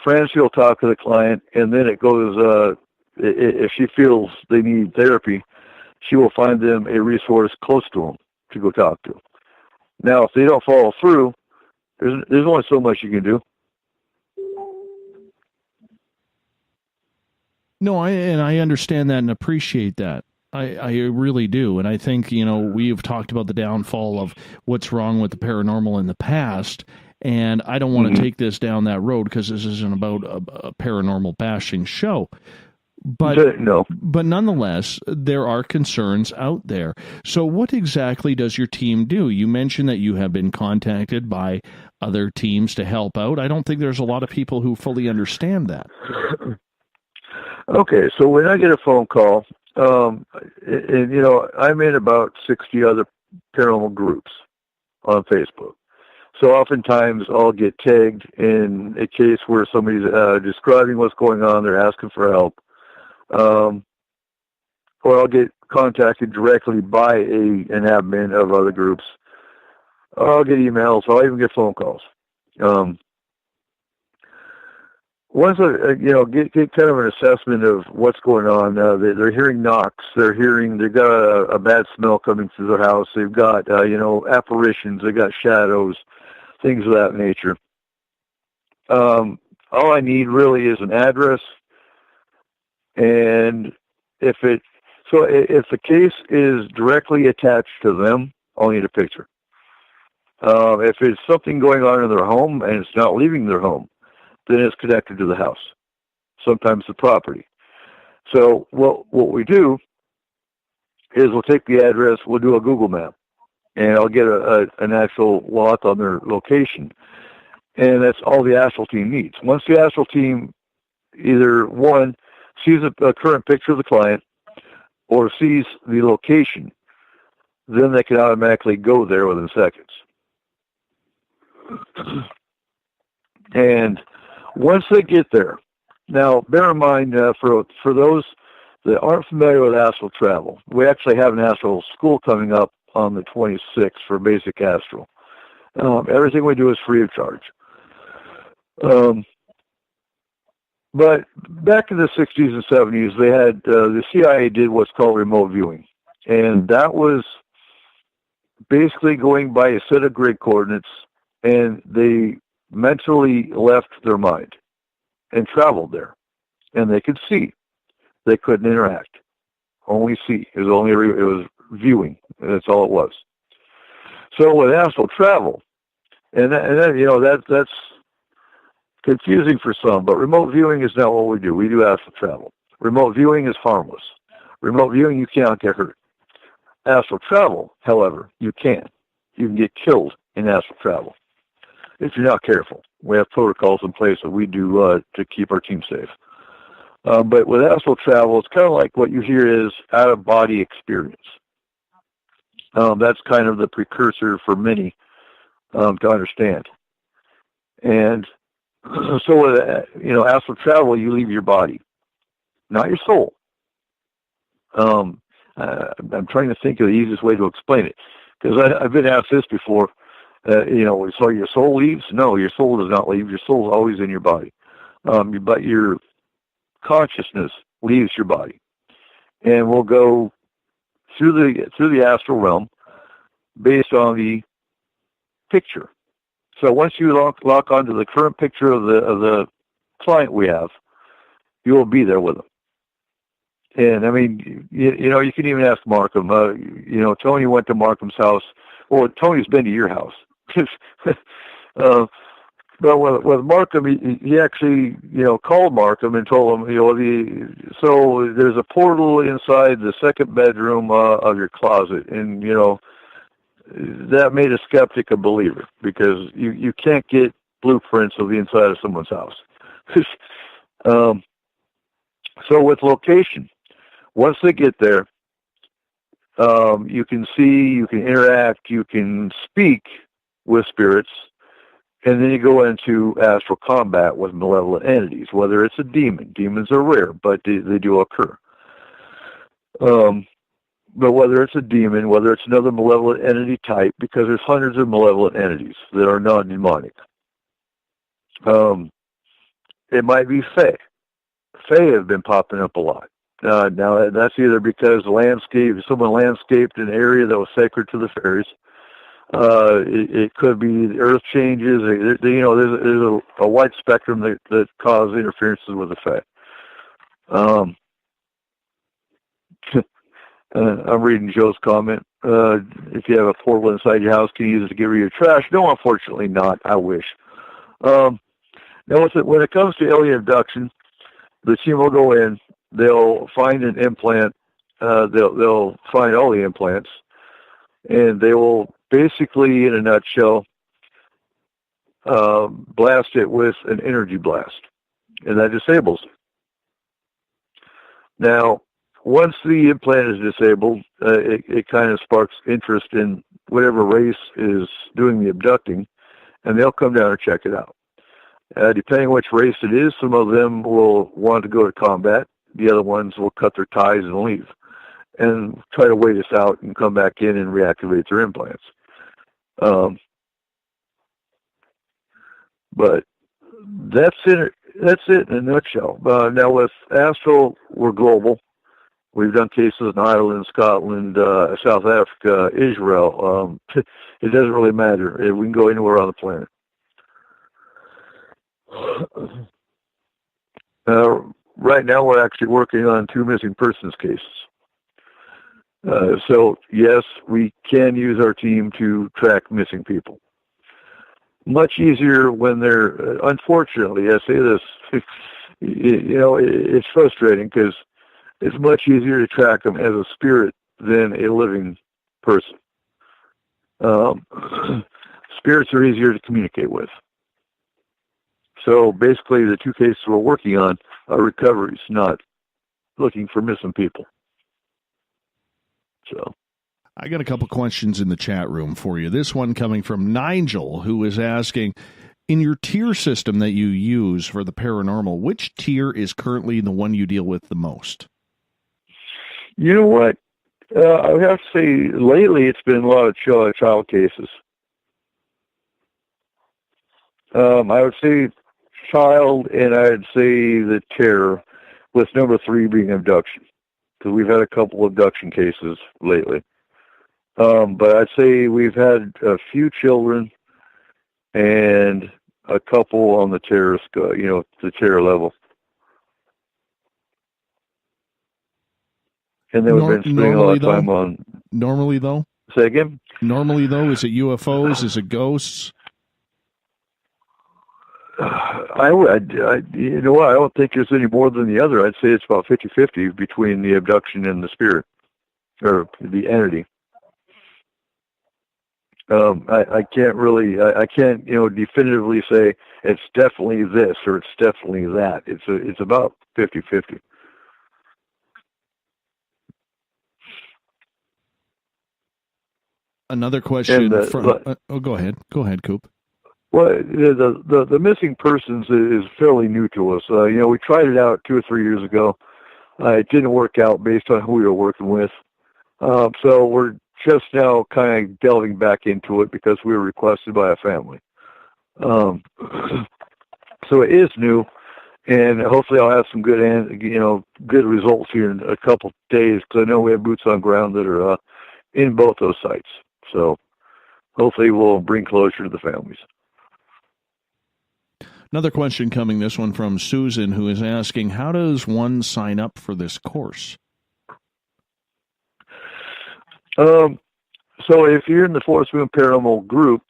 Francie will talk to the client, and then it goes, if she feels they need therapy, she will find them a resource close to them to go talk to. Now, if they don't follow through, there's only so much you can do. No, I understand that and appreciate that. I really do. And I think, we've talked about the downfall of what's wrong with the paranormal in the past. And I don't want to take this down that road because this isn't about a paranormal bashing show. But nonetheless, there are concerns out there. So what exactly does your team do? You mentioned that you have been contacted by other teams to help out. I don't think there's a lot of people who fully understand that. Okay, so when I get a phone call, and I'm in about 60 other paranormal groups on Facebook. So oftentimes I'll get tagged in a case where somebody's describing what's going on, they're asking for help. Or I'll get contacted directly by an admin of other groups. I'll get emails. I'll even get phone calls. Once I, get kind of an assessment of what's going on, they're hearing knocks. They've got a bad smell coming through their house. They've got, apparitions. They've got shadows, things of that nature. All I need really is an address. And if the case is directly attached to them, I'll need a picture. If it's something going on in their home and it's not leaving their home, then it's connected to the house, sometimes the property. So what we do is we'll take the address, we'll do a Google map, and I'll get an actual lot on their location. And that's all the astral team needs. Once the astral team either, one, sees a current picture of the client or sees the location, then they can automatically go there within seconds. And once they get there, now bear in mind for those that aren't familiar with astral travel, we actually have an astral school coming up on the 26th for basic astral. Everything we do is free of charge. But back in the 60s and 70s, they had the CIA did what's called remote viewing, and that was basically going by a set of grid coordinates, and they mentally left their mind and traveled there, and they could see. They couldn't interact. Only see. It was viewing. That's all it was. So with astral travel, and that's confusing for some, but remote viewing is not what we do. We do astral travel. Remote viewing is harmless. Remote viewing, you cannot get hurt. Astral travel, however, you can. You can get killed in astral travel if you're not careful. We have protocols in place that we do to keep our team safe. But with astral travel, it's kind of like what you hear is out-of-body experience. That's kind of the precursor for many to understand. And so with astral travel, you leave your body, not your soul. I'm trying to think of the easiest way to explain it, because I've been asked this before. So your soul leaves? No, your soul does not leave. Your soul is always in your body, but your consciousness leaves your body, and will go through the astral realm based on the picture. So once you lock onto the current picture of the client we have, you will be there with them. And I mean, you can even ask Markham. Tony went to Markham's house. Well, Tony's been to your house. But with Markham, he actually, called Markham and told him, so there's a portal inside the second bedroom of your closet, and that made a skeptic a believer, because you can't get blueprints of the inside of someone's house. So with location, once they get there, you can see, you can interact, you can speak with spirits, and then you go into astral combat with malevolent entities, whether it's a demon. Demons are rare, but they do occur. but whether it's a demon, whether it's another malevolent entity type, because there's hundreds of malevolent entities that are non-demonic. It might be Fae. Fae have been popping up a lot. Now, that's either because someone landscaped an area that was sacred to the fairies. It could be the earth changes. There's a wide spectrum that cause interferences with the Fae. I'm reading Joe's comment. If you have a portal inside your house, can you use it to get rid of your trash? No, unfortunately not. I wish. Now, when it comes to alien abduction, the team will go in. They'll find an implant. They'll find all the implants, and they will basically, in a nutshell, blast it with an energy blast, and that disables it. Now, once the implant is disabled, it kind of sparks interest in whatever race is doing the abducting, and they'll come down and check it out. Depending on which race it is, some of them will want to go to combat. The other ones will cut their ties and leave and try to wait us out and come back in and reactivate their implants. But that's it in a nutshell. Now with Astral, we're global. We've done cases in Ireland, Scotland, South Africa, Israel. It doesn't really matter. We can go anywhere on the planet. Right now, we're actually working on 2 missing persons cases. So, yes, we can use our team to track missing people. Much easier when they're, unfortunately, I say this, it's frustrating because it's much easier to track them as a spirit than a living person. Spirits are easier to communicate with. So basically, the 2 cases we're working on are recoveries, not looking for missing people. So, I got a couple questions in the chat room for you. This one coming from Nigel, who is asking, in your tier system that you use for the paranormal, which tier is currently the one you deal with the most? You know what? I would have to say lately it's been a lot of child cases. I would say child, and I'd say the terror, with number 3 being abduction, because we've had a couple abduction cases lately. But I'd say we've had a few children and a couple on the terror, the terror level. And then we've been spending a lot of time on. Normally, though? Say again? Normally, though, is it UFOs? Is it ghosts? I don't think there's any more than the other. I'd say it's about 50-50 between the abduction and the spirit, or the entity. I can't definitively say it's definitely this or it's definitely that. It's about 50-50. Another question go ahead. Go ahead, Coop. Well, the missing persons is fairly new to us. We tried it out 2 or 3 years ago. It didn't work out based on who we were working with. So we're just now kind of delving back into it because we were requested by a family. So it is new, and hopefully I'll have some good results here in a couple of days, because I know we have boots on ground that are in both those sites. So hopefully we'll bring closure to the families. Another question coming, this one from Susan, who is asking, how does one sign up for this course? So if you're in the Forest Moon Paranormal group,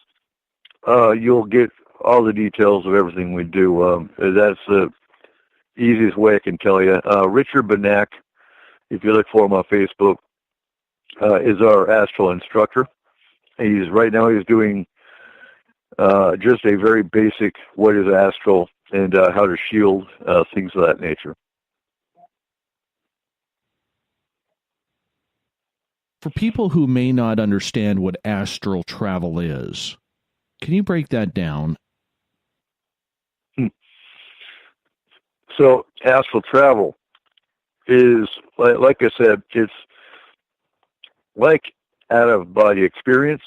you'll get all the details of everything we do. That's the easiest way I can tell you. Richard Benak, if you look for him on Facebook, is our astral instructor. Right now he's doing just a very basic what is astral and how to shield, things of that nature. For people who may not understand what astral travel is, can you break that down? So astral travel is, like I said, it's like out-of-body experience.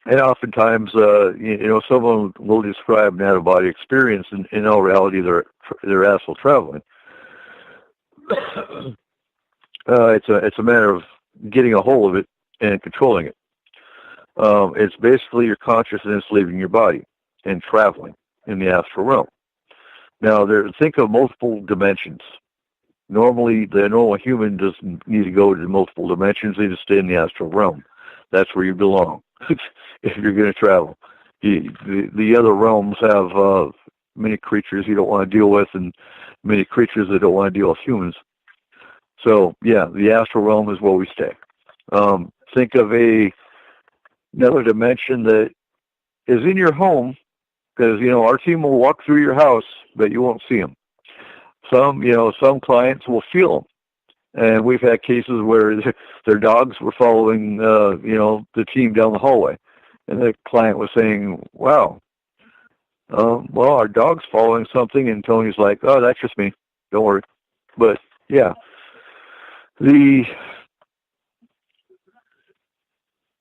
And oftentimes, someone will describe an out-of-body experience, and in all reality, they're astral traveling. It's a matter of getting a hold of it and controlling it. It's basically your consciousness leaving your body and traveling in the astral realm. Now, think of multiple dimensions. Normally, the normal human doesn't need to go to multiple dimensions. They just stay in the astral realm. That's where you belong if you're going to travel. The other realms have many creatures you don't want to deal with and many creatures that don't want to deal with humans. So, yeah, the astral realm is where we stay. Think of another dimension that is in your home, because, our team will walk through your house, but you won't see them. Some clients will feel them. And we've had cases where their dogs were following, the team down the hallway. And the client was saying, wow, well, our dog's following something. And Tony's like, oh, that's just me. Don't worry. But, yeah, the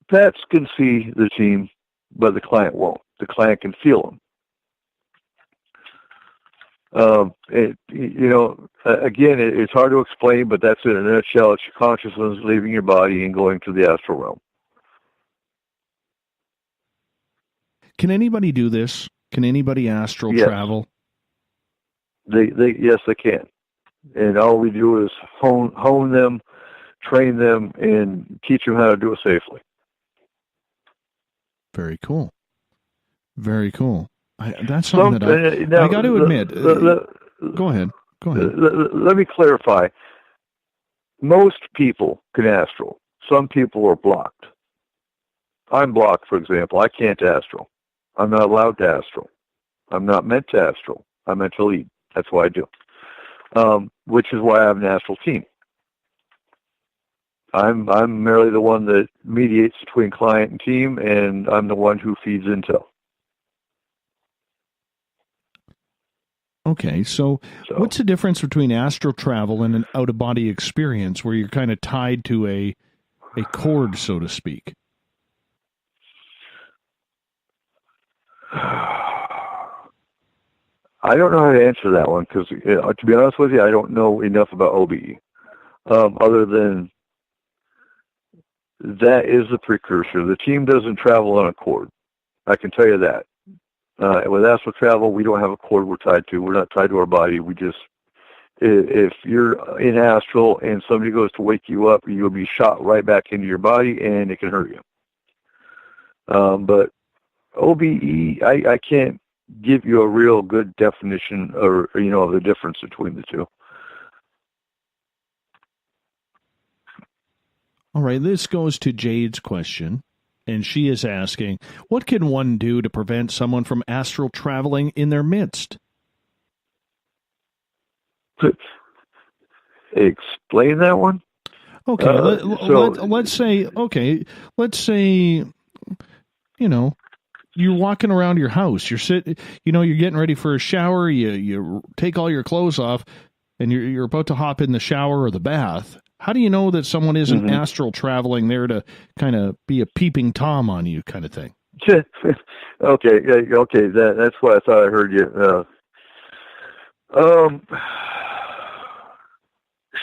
pets can see the team, but the client won't. The client can feel them. Again, it's hard to explain, but that's it in a nutshell. It's your consciousness leaving your body and going to the astral realm. Can anybody do this? Can anybody astral travel? Yes, they can. And all we do is hone them, train them, and teach them how to do it safely. Very cool. Very cool. That's something that I got to admit. Go ahead. Let me clarify. Most people can astral. Some people are blocked. I'm blocked, for example. I can't astral. I'm not allowed to astral. I'm not meant to astral. I'm meant to lead. That's what I do. Which is why I have an astral team. I'm merely the one that mediates between client and team, and I'm the one who feeds intel. Okay, so what's the difference between astral travel and an out-of-body experience where you're kind of tied to a cord, so to speak? I don't know how to answer that one because, to be honest with you, I don't know enough about OBE. Other than that is the precursor. The team doesn't travel on a cord. I can tell you that. With astral travel, we don't have a cord we're tied to. We're not tied to our body. We just, if you're in astral and somebody goes to wake you up, you'll be shot right back into your body and it can hurt you. But OBE, I can't give you a real good definition or of the difference between the two. All right, this goes to Jade's question. And she is asking, what can one do to prevent someone from astral traveling in their midst? Explain that one. Okay, let's say, you're walking around your house. You're sitting, you're getting ready for a shower. You take all your clothes off, and you're about to hop in the shower or the bath. How do you know that someone isn't astral traveling there to kind of be a peeping Tom on you kind of thing? Okay. That's what I thought I heard you.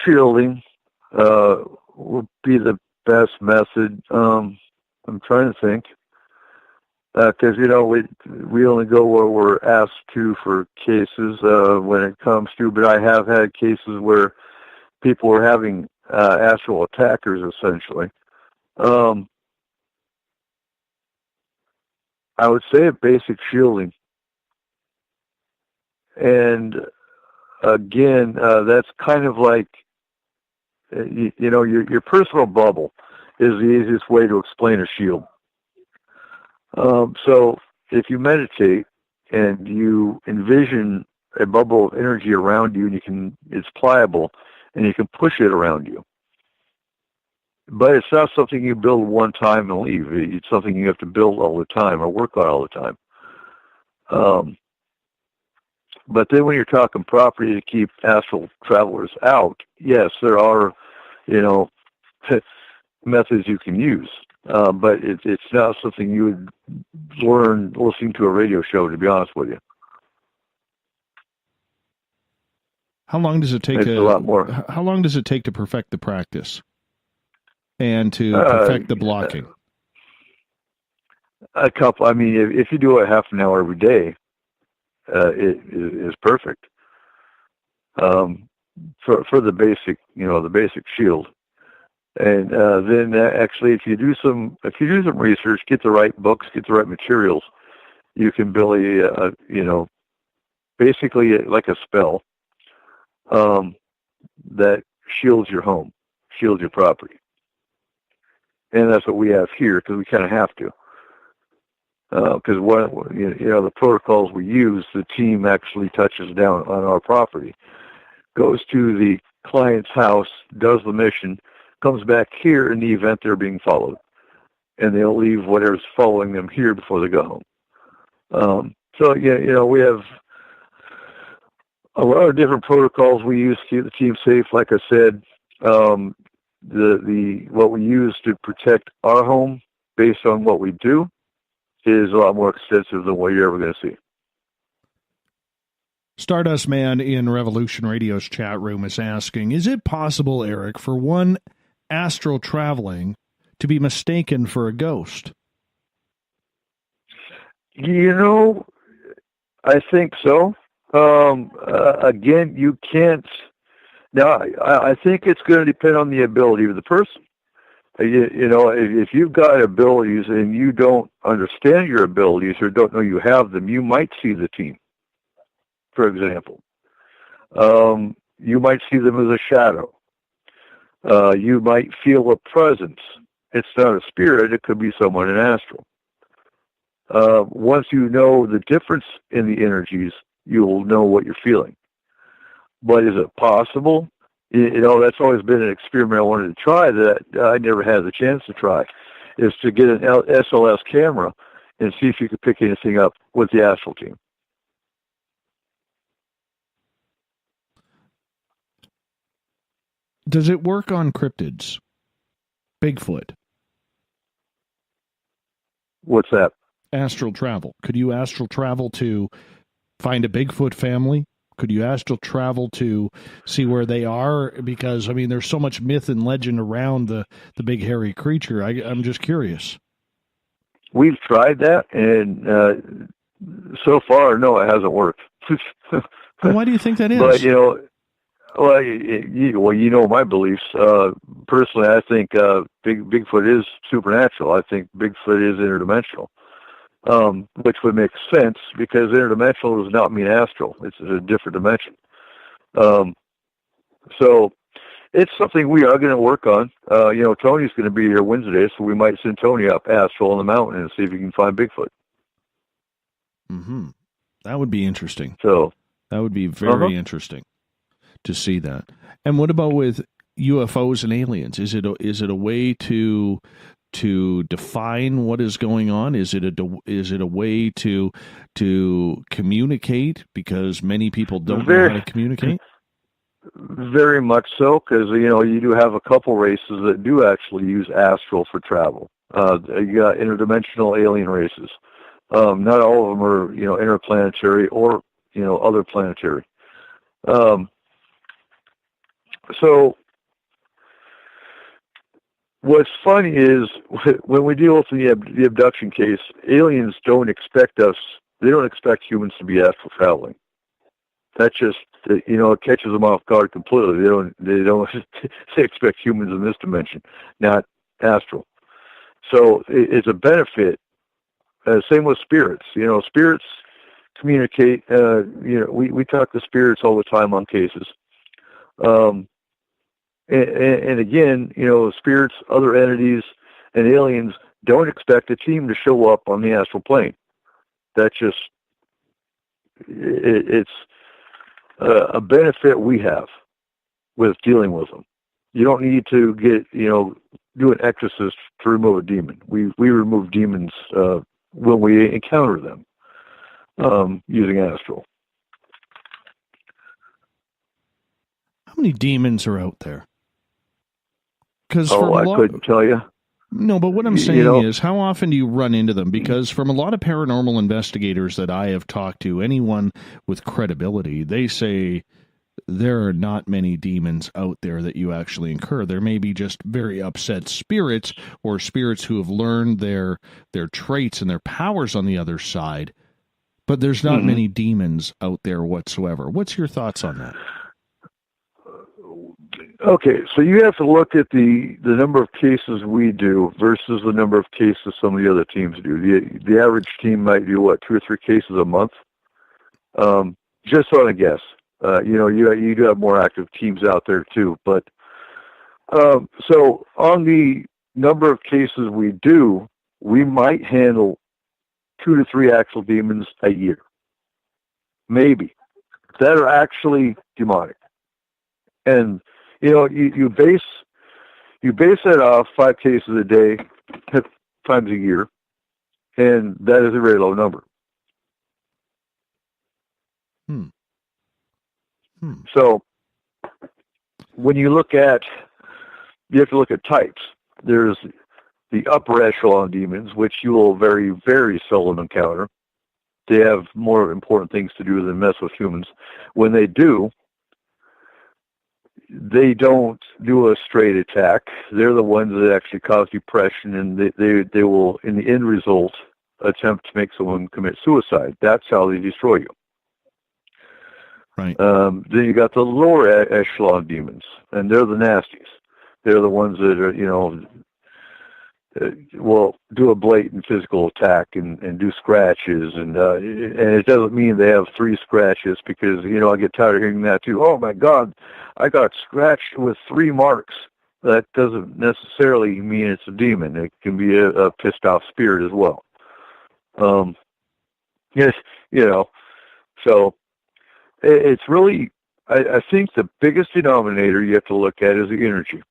Shielding would be the best method. I'm trying to think. Because, we only go where we're asked to for cases when it comes to, but I have had cases where people were having astral attackers, essentially. I would say a basic shielding. And again, that's kind of like, your personal bubble is the easiest way to explain a shield. So if you meditate and you envision a bubble of energy around you, and it's pliable, and you can push it around you. But it's not something you build one time and leave. It's something you have to build all the time or work on all the time. But then when you're talking property to keep astral travelers out, yes, there are, methods you can use. But it's not something you would learn listening to a radio show, to be honest with you. How long does it take? It's a lot more. How long does it take to perfect the practice and to perfect the blocking? A couple. I mean, if you do it half an hour every day, it is perfect. For the basic, the basic shield, and then actually, if you do some research, get the right books, get the right materials, you can really, basically like a spell, that shields your home, shields your property, and that's what we have here because we kind of have to. Because the protocols we use, the team actually touches down on our property, goes to the client's house, does the mission, comes back here in the event they're being followed, and they'll leave whatever's following them here before they go home. We have a lot of different protocols we use to keep the team safe. Like I said, what we use to protect our home based on what we do is a lot more extensive than what you're ever going to see. Stardust Man in Revolution Radio's chat room is asking, is it possible, Eric, for one astral traveling to be mistaken for a ghost? I think so. Again, you can't. Now, I think it's going to depend on the ability of the person. If you've got abilities and you don't understand your abilities or don't know you have them, you might see the team, for example. You might see them as a shadow. You might feel a presence. It's not a spirit. It could be someone in astral. Once you know the difference in the energies, you'll know what you're feeling. But is it possible? That's always been an experiment I wanted to try that I never had the chance to try, is to get an SLS camera and see if you could pick anything up with the astral team. Does it work on cryptids? Bigfoot? What's that? Astral travel. Could you astral travel to find a Bigfoot family? Could you astral travel to see where they are? Because, there's so much myth and legend around the big hairy creature. I'm just curious. We've tried that, and so far, no, it hasn't worked. Well, why do you think that is? But, my beliefs. Personally, I think Bigfoot is supernatural. I think Bigfoot is interdimensional. Which would make sense because interdimensional does not mean astral. It's a different dimension. So it's something we are going to work on. Tony's going to be here Wednesday, so we might send Tony up astral on the mountain and see if he can find Bigfoot. Mm-hmm. That would be interesting. So that would be very interesting to see that. And what about with UFOs and aliens? Is it a way to define what is going on? Is it a way to communicate? Because many people don't know how to communicate. Very much so, because you do have a couple races that do actually use astral for travel. You got interdimensional alien races. Not all of them are interplanetary or other planetary. So what's funny is when we deal with the abduction case, aliens don't expect us. They don't expect humans to be astral traveling. That just it catches them off guard completely. They don't they expect humans in this dimension, not astral. So it's a benefit. Same with spirits. Spirits communicate. We talk to spirits all the time on cases. And again, spirits, other entities, and aliens don't expect a team to show up on the astral plane. That's just, it's a benefit we have with dealing with them. You don't need to do an exorcist to remove a demon. We remove demons when we encounter them using astral. How many demons are out there? Because I couldn't tell you. No, but what I'm saying is, how often do you run into them? Because from a lot of paranormal investigators that I have talked to, anyone with credibility, they say there are not many demons out there that you actually incur. There may be just very upset spirits or spirits who have learned their traits and their powers on the other side, but there's not many demons out there whatsoever. What's your thoughts on that? Okay, so you have to look at the number of cases we do versus the number of cases some of the other teams do. The average team might do, 2 or 3 cases a month? Just on a guess. You do have more active teams out there too. But so on the number of cases we do, we might handle 2 to 3 actual demons a year. Maybe. That are actually demonic. And you base that off 5 cases a day times a year, and that is a very low number. So when you have to look at types. There's the upper echelon demons, which you will very, very seldom encounter. They have more important things to do than mess with humans. When they do, they don't do a straight attack. They're the ones that actually cause depression, and they will, in the end result, attempt to make someone commit suicide. That's how they destroy you. Right. Then you got the lower echelon demons, and they're the nasties. They're the ones that are, will do a blatant physical attack and do scratches, and it doesn't mean they have 3 scratches, because I get tired of hearing that too. Oh my God, I got scratched with 3 marks. That doesn't necessarily mean it's a demon. It can be a pissed off spirit as well. Yes, so it's really, I think the biggest denominator you have to look at is the energy.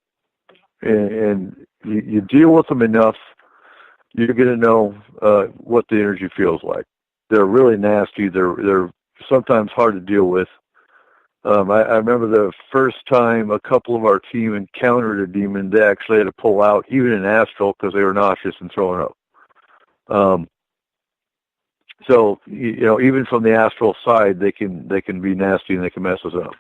And you deal with them enough, you're going to know what the energy feels like. They're really nasty. They're sometimes hard to deal with. I remember the first time a couple of our team encountered a demon, they actually had to pull out, even in astral, because they were nauseous and throwing up. So even from the astral side, they can be nasty and they can mess us up.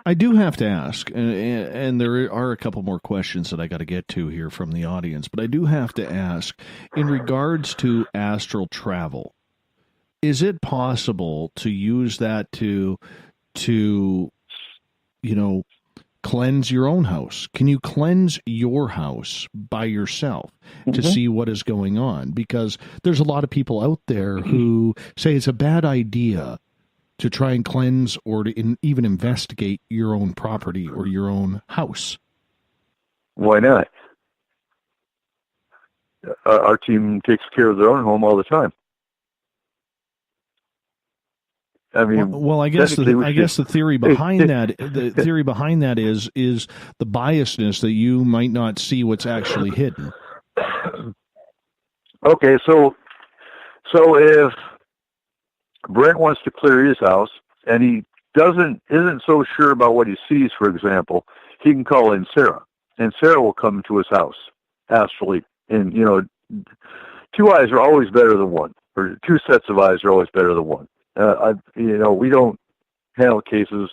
I do have to ask, and there are a couple more questions that I got to get to here from the audience, but I do have to ask, in regards to astral travel, is it possible to use that to cleanse your own house? Can you cleanse your house by yourself to see what is going on? Because there's a lot of people out there who say it's a bad idea to try and cleanse or to even investigate your own property or your own house. Why not? Our team takes care of their own home all the time. I mean, well, I guess the theory behind that is the biasness that you might not see what's actually hidden. Okay, so if Brent wants to clear his house and he isn't so sure about what he sees, for example, he can call in Sarah, and Sarah will come to his house astrally. And 2 eyes are always better than 1, or 2 sets of eyes are always better than 1. We don't handle cases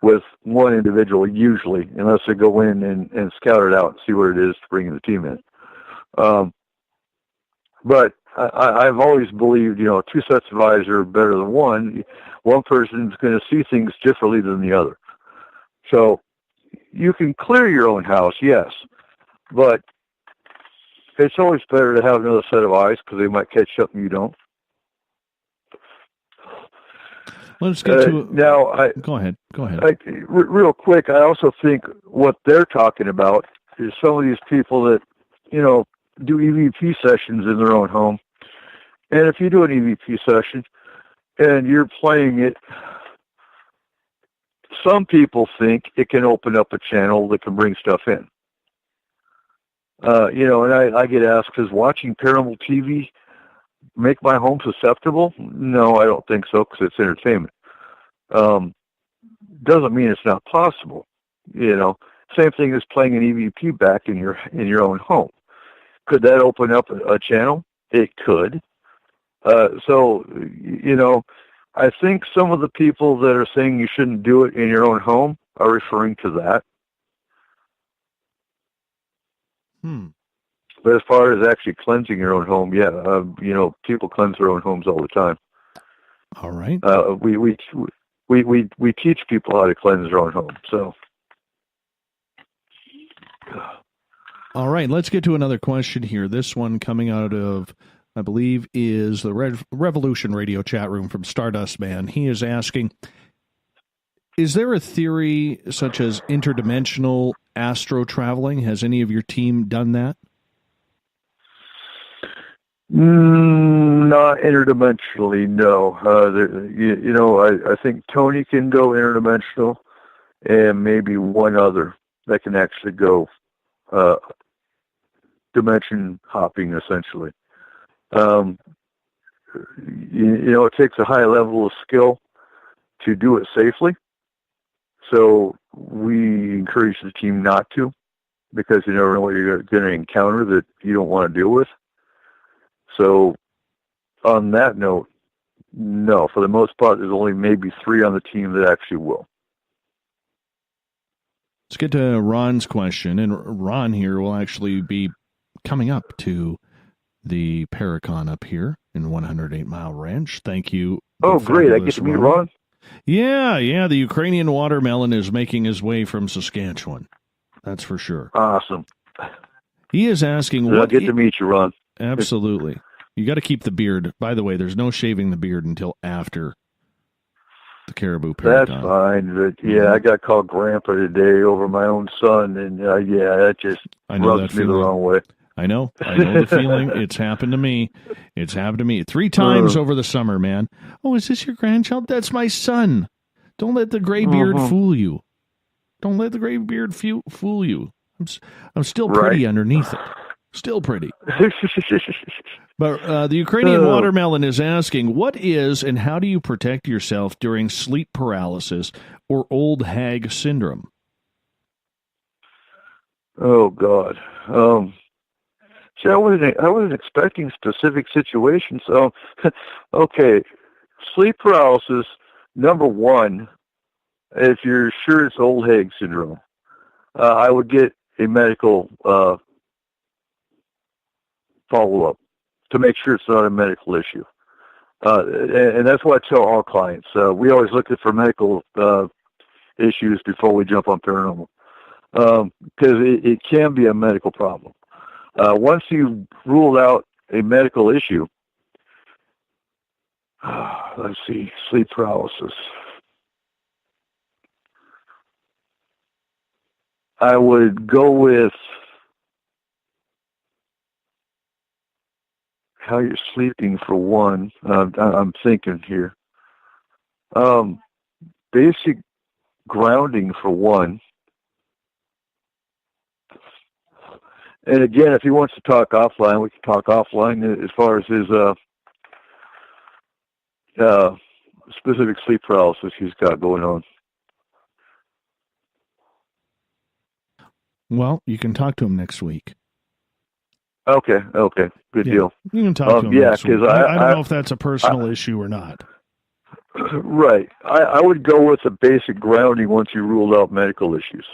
with 1 individual usually, unless they go in and scout it out and see what it is to bring the team in. But I've always believed, 2 sets of eyes are better than 1. One person's going to see things differently than the other. So you can clear your own house, yes, but it's always better to have another set of eyes, because they might catch something you don't. Let's get to it. Now. Go ahead. Real quick, I also think what they're talking about is some of these people that, do EVP sessions in their own home. And if you do an EVP session and you're playing it, some people think it can open up a channel that can bring stuff in. And I get asked, because watching paranormal TV, make my home susceptible? No, I don't think so, because it's entertainment. Doesn't mean it's not possible. Same thing as playing an EVP back in your own home. Could that open up a channel? It could. So, I think some of the people that are saying you shouldn't do it in your own home are referring to that. But as far as actually cleansing your own home, yeah, people cleanse their own homes all the time. All right. We teach people how to cleanse their own home. So. All right, let's get to another question here. This one coming out of, I believe, is the Revolution Radio chat room from Stardust Man. He is asking, is there a theory such as interdimensional astro traveling? Has any of your team done that? Not interdimensionally, no. I think Tony can go interdimensional, and maybe one other that can actually go dimension hopping, essentially. It takes a high level of skill to do it safely. So we encourage the team not to, because you never know what you're going to encounter that you don't want to deal with. So on that note, no, for the most part, there's only maybe 3 on the team that actually will. Let's get to Ron's question, and Ron here will actually be coming up to the Paracon up here in 108 Mile Ranch. Thank you. Oh, great. I get to meet Ron? Yeah. The Ukrainian watermelon is making his way from Saskatchewan. That's for sure. Awesome. He is asking... I'll get to meet you, Ron. Absolutely. You got to keep the beard. By the way, there's no shaving the beard until after the Caribou Paracon. That's fine. But, I got called Grandpa today over my own son, and that just rubs me the wrong way. I know the feeling. It's happened to me. 3 times over the summer, man. Oh, is this your grandchild? That's my son. Don't let the gray beard fool you. Don't let the gray beard fool you. I'm still pretty underneath it. Still pretty. But the Ukrainian watermelon is asking, what is and how do you protect yourself during sleep paralysis or old hag syndrome? Oh, God. See, I wasn't expecting specific situations. So, okay, sleep paralysis, number 1, if you're sure it's old hag syndrome, I would get a medical follow-up to make sure it's not a medical issue. And that's what I tell all clients. We always look for medical issues before we jump on paranormal, because it can be a medical problem. Once you've ruled out a medical issue, let's see, sleep paralysis. I would go with how you're sleeping for one. I'm thinking here. Basic grounding for one. And again, if he wants to talk offline, we can talk offline as far as his specific sleep paralysis he's got going on. Well, you can talk to him next week. Okay, good deal. You can talk to him next week. I don't know if that's a personal I issue or not. Right. I would go with a basic grounding once you ruled out medical issues.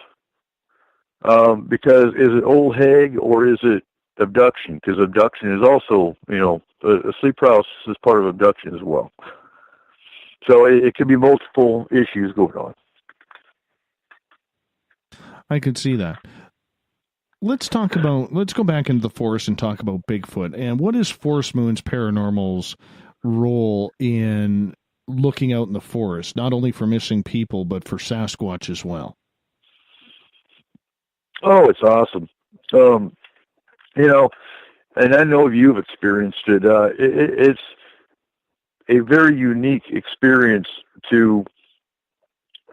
Because is it old hag or is it abduction? Because abduction is also, a sleep paralysis is part of abduction as well. So it could be multiple issues going on. I could see that. Let's go back into the forest and talk about Bigfoot. And what is Forest Moon's Paranormal's role in looking out in the forest, not only for missing people, but for Sasquatch as well? Oh, it's awesome. And I know you've experienced it. It's a very unique experience to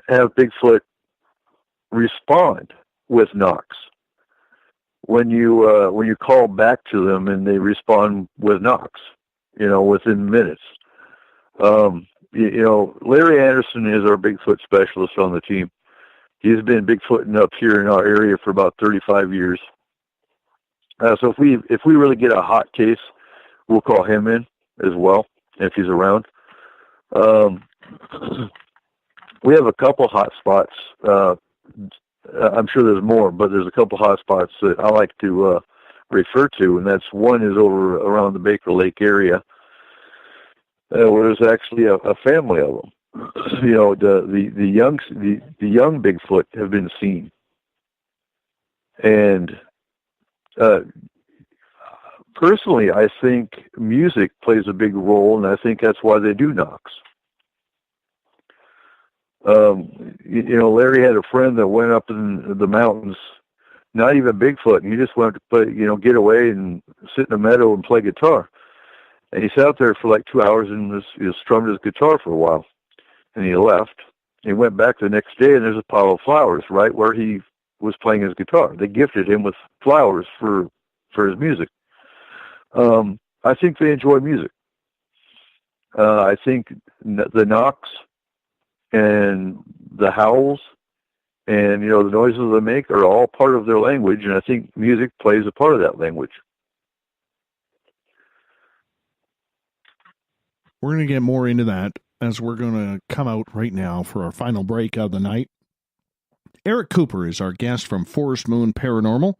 have Bigfoot respond with knocks. When you call back to them and they respond with knocks. within minutes. Larry Anderson is our Bigfoot specialist on the team. He's been Bigfooting up here in our area for about 35 years. So if we really get a hot case, we'll call him in as well if he's around. We have a couple hot spots. I'm sure there's more, but there's a couple hot spots that I like to refer to, and that's one is over around the Baker Lake area, where there's actually a family of them. The young Bigfoot have been seen, and personally, I think music plays a big role, and I think that's why they do knocks. Larry had a friend that went up in the mountains, not even Bigfoot, and he just went to play, get away and sit in a meadow and play guitar. And he sat out there for like 2 hours and he strummed his guitar for a while. And he left. He went back the next day, and there's a pile of flowers right where he was playing his guitar. They gifted him with flowers for his music. I think they enjoy music. I think the knocks and the howls and, the noises they make are all part of their language, and I think music plays a part of that language. We're going to get more into that as we're going to come out right now for our final break of the night. Eric Cooper is our guest from Forest Moon Paranormal.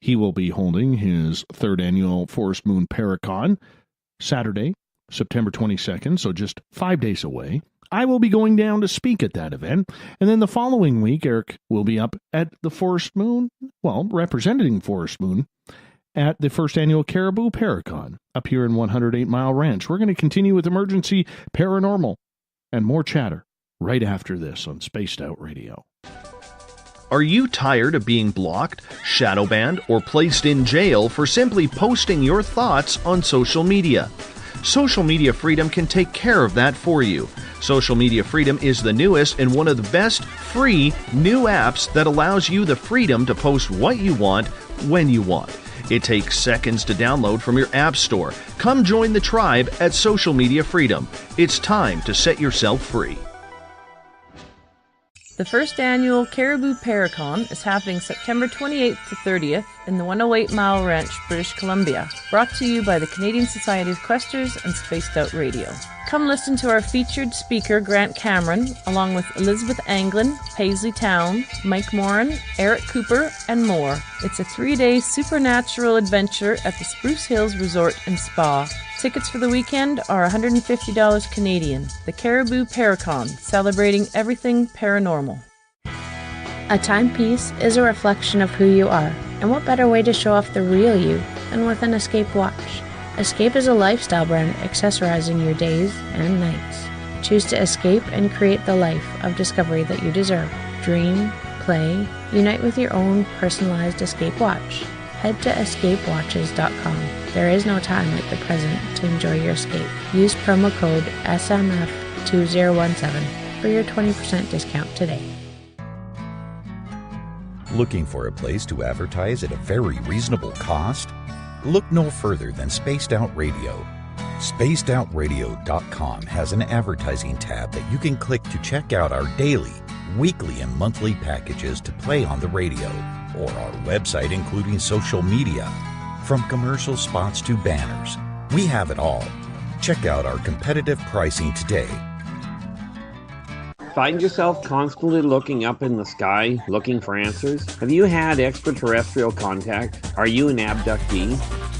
He will be holding his third annual Forest Moon Paracon Saturday, September 22nd, so just 5 days away. I will be going down to speak at that event, and then the following week, Eric will be up at the Forest Moon, representing Forest Moon, at the first annual Caribou Paracon up here in 108 Mile Ranch. We're going to continue with Emergency Paranormal and more chatter right after this on Spaced Out Radio. Are you tired of being blocked, shadow banned, or placed in jail for simply posting your thoughts on social media? Social Media Freedom can take care of that for you. Social Media Freedom is the newest and one of the best free new apps that allows you the freedom to post what you want, when you want. It takes seconds to download from your app store. Come join the tribe at Social Media Freedom. It's time to set yourself free. The first annual Caribou Paracon is happening September 28th to 30th in the 108 Mile Ranch, British Columbia. Brought to you by the Canadian Society of Questers and Spaced Out Radio. Come listen to our featured speaker, Grant Cameron, along with Elizabeth Anglin, Paisley Town, Mike Moran, Eric Cooper, and more. It's a 3-day supernatural adventure at the Spruce Hills Resort and Spa. Tickets for the weekend are $150 Canadian. The Caribou Paracon, celebrating everything paranormal. A timepiece is a reflection of who you are, and what better way to show off the real you than with an Escape watch? Escape is a lifestyle brand accessorizing your days and nights. Choose to escape and create the life of discovery that you deserve. Dream, play, unite with your own personalized Escape watch. Head to escapewatches.com. There is no time like the present to enjoy your escape. Use promo code SMF2017 for your 20% discount today. Looking for a place to advertise at a very reasonable cost? Look no further than Spaced Out Radio. SpacedOutRadio.com has an advertising tab that you can click to check out our daily, weekly, and monthly packages to play on the radio, or our website including social media. From commercial spots to banners, we have it all. Check out our competitive pricing today. Find yourself constantly looking up in the sky, looking for answers? Have you had extraterrestrial contact? Are you an abductee?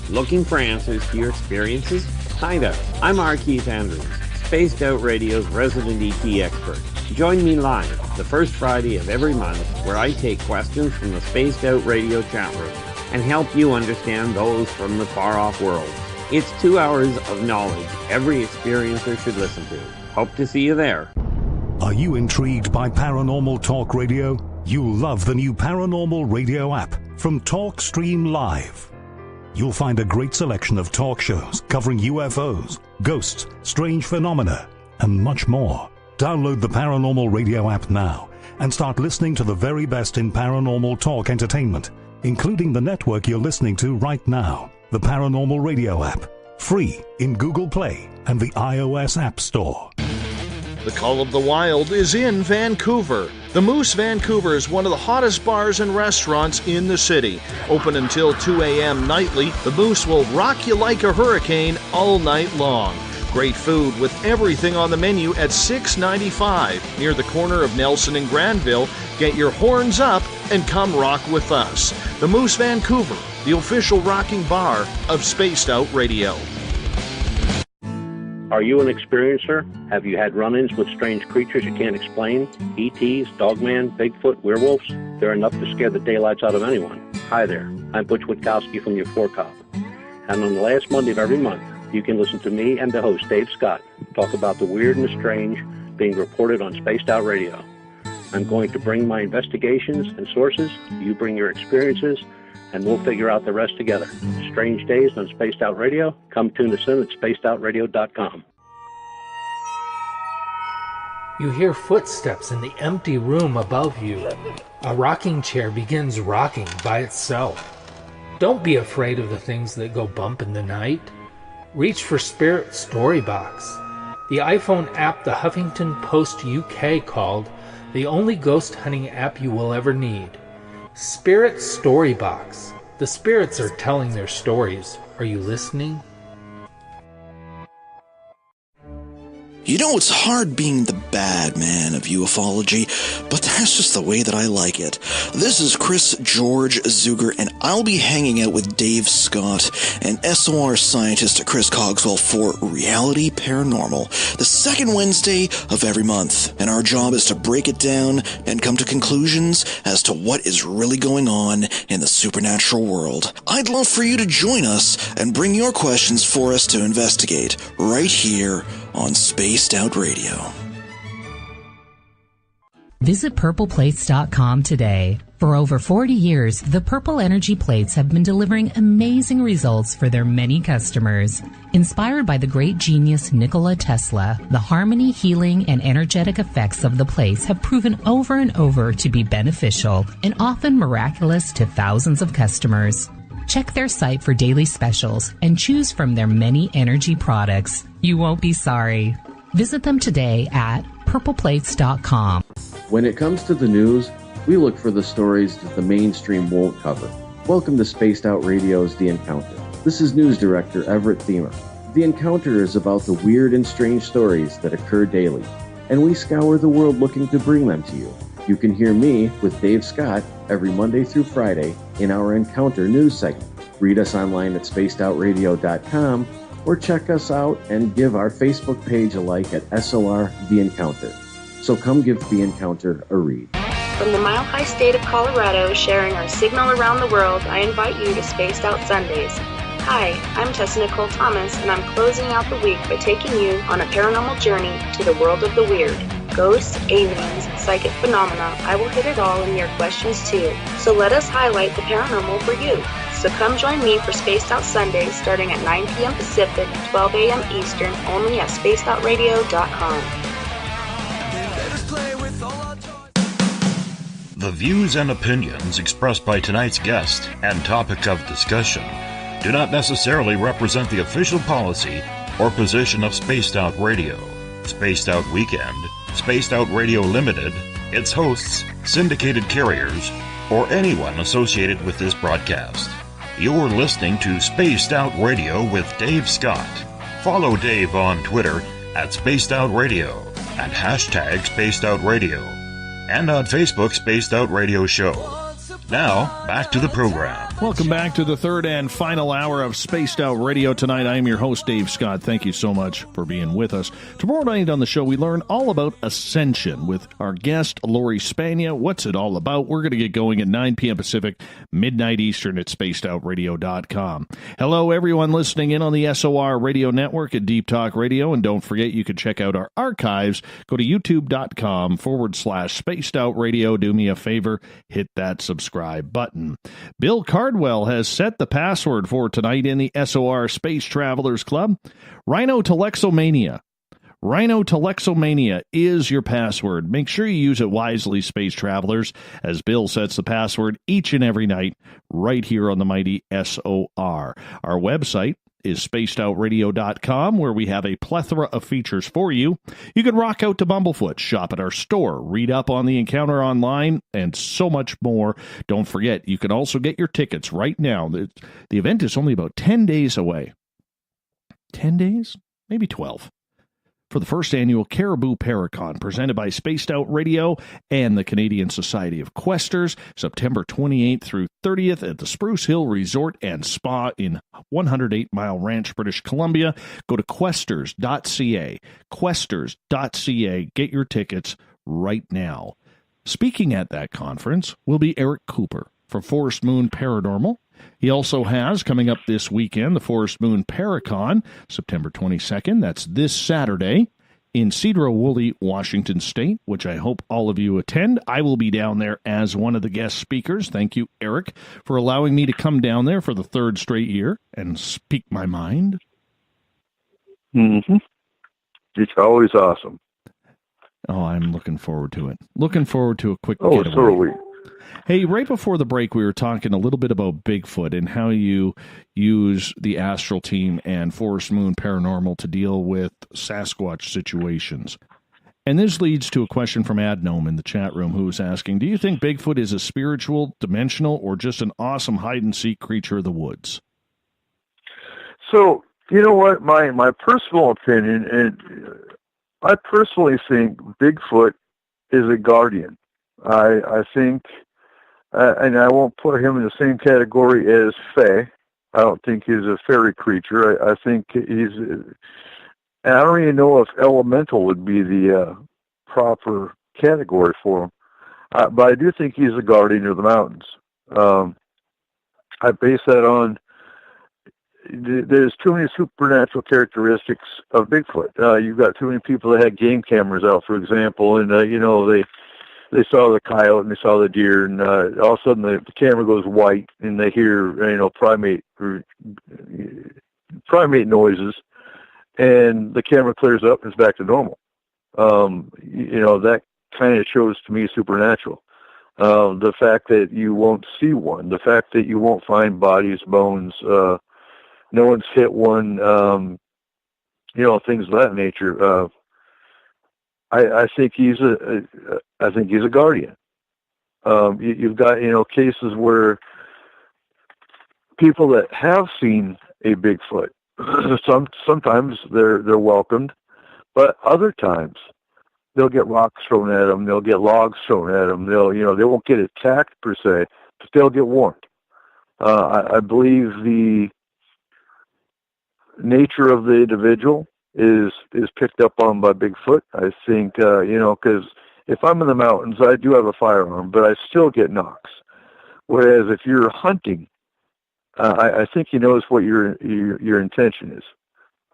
Looking for answers to your experiences? Hi there, I'm R. Keith Andrews, Spaced Out Radio's resident ET expert. Join me live the first Friday of every month where I take questions from the Spaced Out Radio chat room and help you understand those from the far-off world. It's 2 hours of knowledge every experiencer should listen to. Hope to see you there. Are you intrigued by Paranormal Talk Radio? You'll love the new Paranormal Radio app from TalkStream Live. You'll find a great selection of talk shows covering UFOs, ghosts, strange phenomena, and much more. Download the Paranormal Radio app now and start listening to the very best in paranormal talk entertainment, including the network you're listening to right now, the Paranormal Radio app. Free in Google Play and the iOS App Store. The Call of the Wild is in Vancouver. The Moose Vancouver is one of the hottest bars and restaurants in the city. Open until 2 a.m. nightly, the Moose will rock you like a hurricane all night long. Great food with everything on the menu at $6.95 near the corner of Nelson and Granville. Get your horns up and come rock with us. The Moose Vancouver, the official rocking bar of Spaced Out Radio. Are you an experiencer? Have you had run-ins with strange creatures you can't explain? ETs, Dogman, Bigfoot, werewolves? They're enough to scare the daylights out of anyone. Hi there, I'm Butch Witkowski from your Four Cop. And on the last Monday of every month, you can listen to me and the host, Dave Scott, talk about the weird and the strange being reported on Spaced Out Radio. I'm going to bring my investigations and sources, you bring your experiences, and we'll figure out the rest together. Strange Days on Spaced Out Radio. Come tune us in at spacedoutradio.com. You hear footsteps in the empty room above you. A rocking chair begins rocking by itself. Don't be afraid of the things that go bump in the night. Reach for Spirit Storybox, the iPhone app the Huffington Post UK called the only ghost hunting app you will ever need. Spirit Storybox. The spirits are telling their stories. Are you listening? You know, it's hard being the bad man of ufology, but that's just the way that I like it. This is Chris George Zuger, and I'll be hanging out with Dave Scott and SOR scientist Chris Cogswell for Reality Paranormal, the second Wednesday of every month. And our job is to break it down and come to conclusions as to what is really going on in the supernatural world. I'd love for you to join us and bring your questions for us to investigate right here on Spaced Out Radio. Visit purpleplates.com today. For over 40 years, the Purple Energy Plates have been delivering amazing results for their many customers. Inspired by the great genius Nikola Tesla, the harmony, healing, and energetic effects of the plates have proven over and over to be beneficial and often miraculous to thousands of customers. Check their site for daily specials and choose from their many energy products. You won't be sorry. Visit them today at purpleplates.com. When it comes to the news, we look for the stories that the mainstream won't cover. Welcome to Spaced Out Radio's The Encounter. This is News Director Everett Thiemer. The Encounter is about the weird and strange stories that occur daily, and we scour the world looking to bring them to you. You can hear me with Dave Scott every Monday through Friday in our Encounter news segment. Read us online at spacedoutradio.com or check us out and give our Facebook page a like at SOR The Encounter. So come give The Encounter a read. From the Mile High State of Colorado, sharing our signal around the world, I invite you to Spaced Out Sundays. Hi, I'm Tessa Nicole Thomas, and I'm closing out the week by taking you on a paranormal journey to the world of the weird. Ghosts, aliens, psychic phenomena, I will hit it all in your questions too. So let us highlight the paranormal for you. So come join me for Spaced Out Sundays starting at 9 p.m. Pacific, 12 a.m. Eastern, only at spacedoutradio.com. The views and opinions expressed by tonight's guest and topic of discussion do not necessarily represent the official policy or position of Spaced Out Radio, Spaced Out Weekend, Spaced Out Radio Limited, its hosts, syndicated carriers, or anyone associated with this broadcast. You're listening to Spaced Out Radio with Dave Scott. Follow Dave on Twitter at Spaced Out Radio and hashtag Spaced Out Radio, and on Facebook, Spaced Out Radio Show. Now, back to the program. Welcome back to the third and final hour of Spaced Out Radio. Tonight, I am your host, Dave Scott. Thank you so much for being with us. Tomorrow night on the show, we learn all about Ascension with our guest, Lori Spania. What's it all about? We're going to get going at 9 p.m. Pacific, midnight Eastern at spacedoutradio.com. Hello, everyone listening in on the SOR Radio Network at Deep Talk Radio. And don't forget, you can check out our archives. Go to youtube.com/Spaced Out Radio. Do me a favor, hit that subscribe button. Bill Cardwell has set the password for tonight in the SOR Space Travelers Club. Rhinotelexomania. Rhinotelexomania is your password. Make sure you use it wisely, Space Travelers, as Bill sets the password each and every night right here on the mighty SOR. Our website is spacedoutradio.com, where we have a plethora of features for you. You can rock out to Bumblefoot, shop at our store, read up on the encounter online, and so much more. Don't forget, you can also get your tickets right now. The event is only about 10 days away. 10 days? Maybe 12. For the first annual Caribou Paracon, presented by Spaced Out Radio and the Canadian Society of Questers, September 28th through 30th at the Spruce Hill Resort and Spa in 108 Mile Ranch, British Columbia. Go to questers.ca. Questers.ca. Get your tickets right now. Speaking at that conference will be Eric Cooper from Forest Moon Paranormal. He also has, coming up this weekend, the Forest Moon Paracon, September 22nd. That's this Saturday in Cedar-Woolley, Washington State, which I hope all of you attend. I will be down there as one of the guest speakers. Thank you, Eric, for allowing me to come down there for the third straight year and speak my mind. Mm-hmm. It's always awesome. Oh, I'm looking forward to it. Looking forward to a quick getaway. So are we. Hey, right before the break, we were talking a little bit about Bigfoot and how you use the Astral Team and Forest Moon Paranormal to deal with Sasquatch situations. And this leads to a question from Adnome in the chat room, who was asking, do you think Bigfoot is a spiritual, dimensional, or just an awesome hide-and-seek creature of the woods? So, you know what? My personal opinion, and I personally think Bigfoot is a guardian. I think... and I won't put him in the same category as Fae. I don't think he's a fairy creature. I think he's... and I don't even know if elemental would be the proper category for him. But I do think he's a guardian of the mountains. I base that on... there's too many supernatural characteristics of Bigfoot. You've got too many people that had game cameras out, for example, and, they saw the coyote and they saw the deer, and all of a sudden the camera goes white and they hear, primate noises, and the camera clears up and it's back to normal. That kind of shows to me supernatural. The fact that you won't see one, the fact that you won't find bodies, bones, no one's hit one, things of that nature. I think he's a guardian. You've got cases where people that have seen a Bigfoot, sometimes they're welcomed, but other times they'll get rocks thrown at them, they'll get logs thrown at them, they won't get attacked per se, but they'll get warned. I believe the nature of the individual is picked up on by Bigfoot. I think, because if I'm in the mountains, I do have a firearm, but I still get knocks. Whereas if you're hunting, I think he knows what your intention is.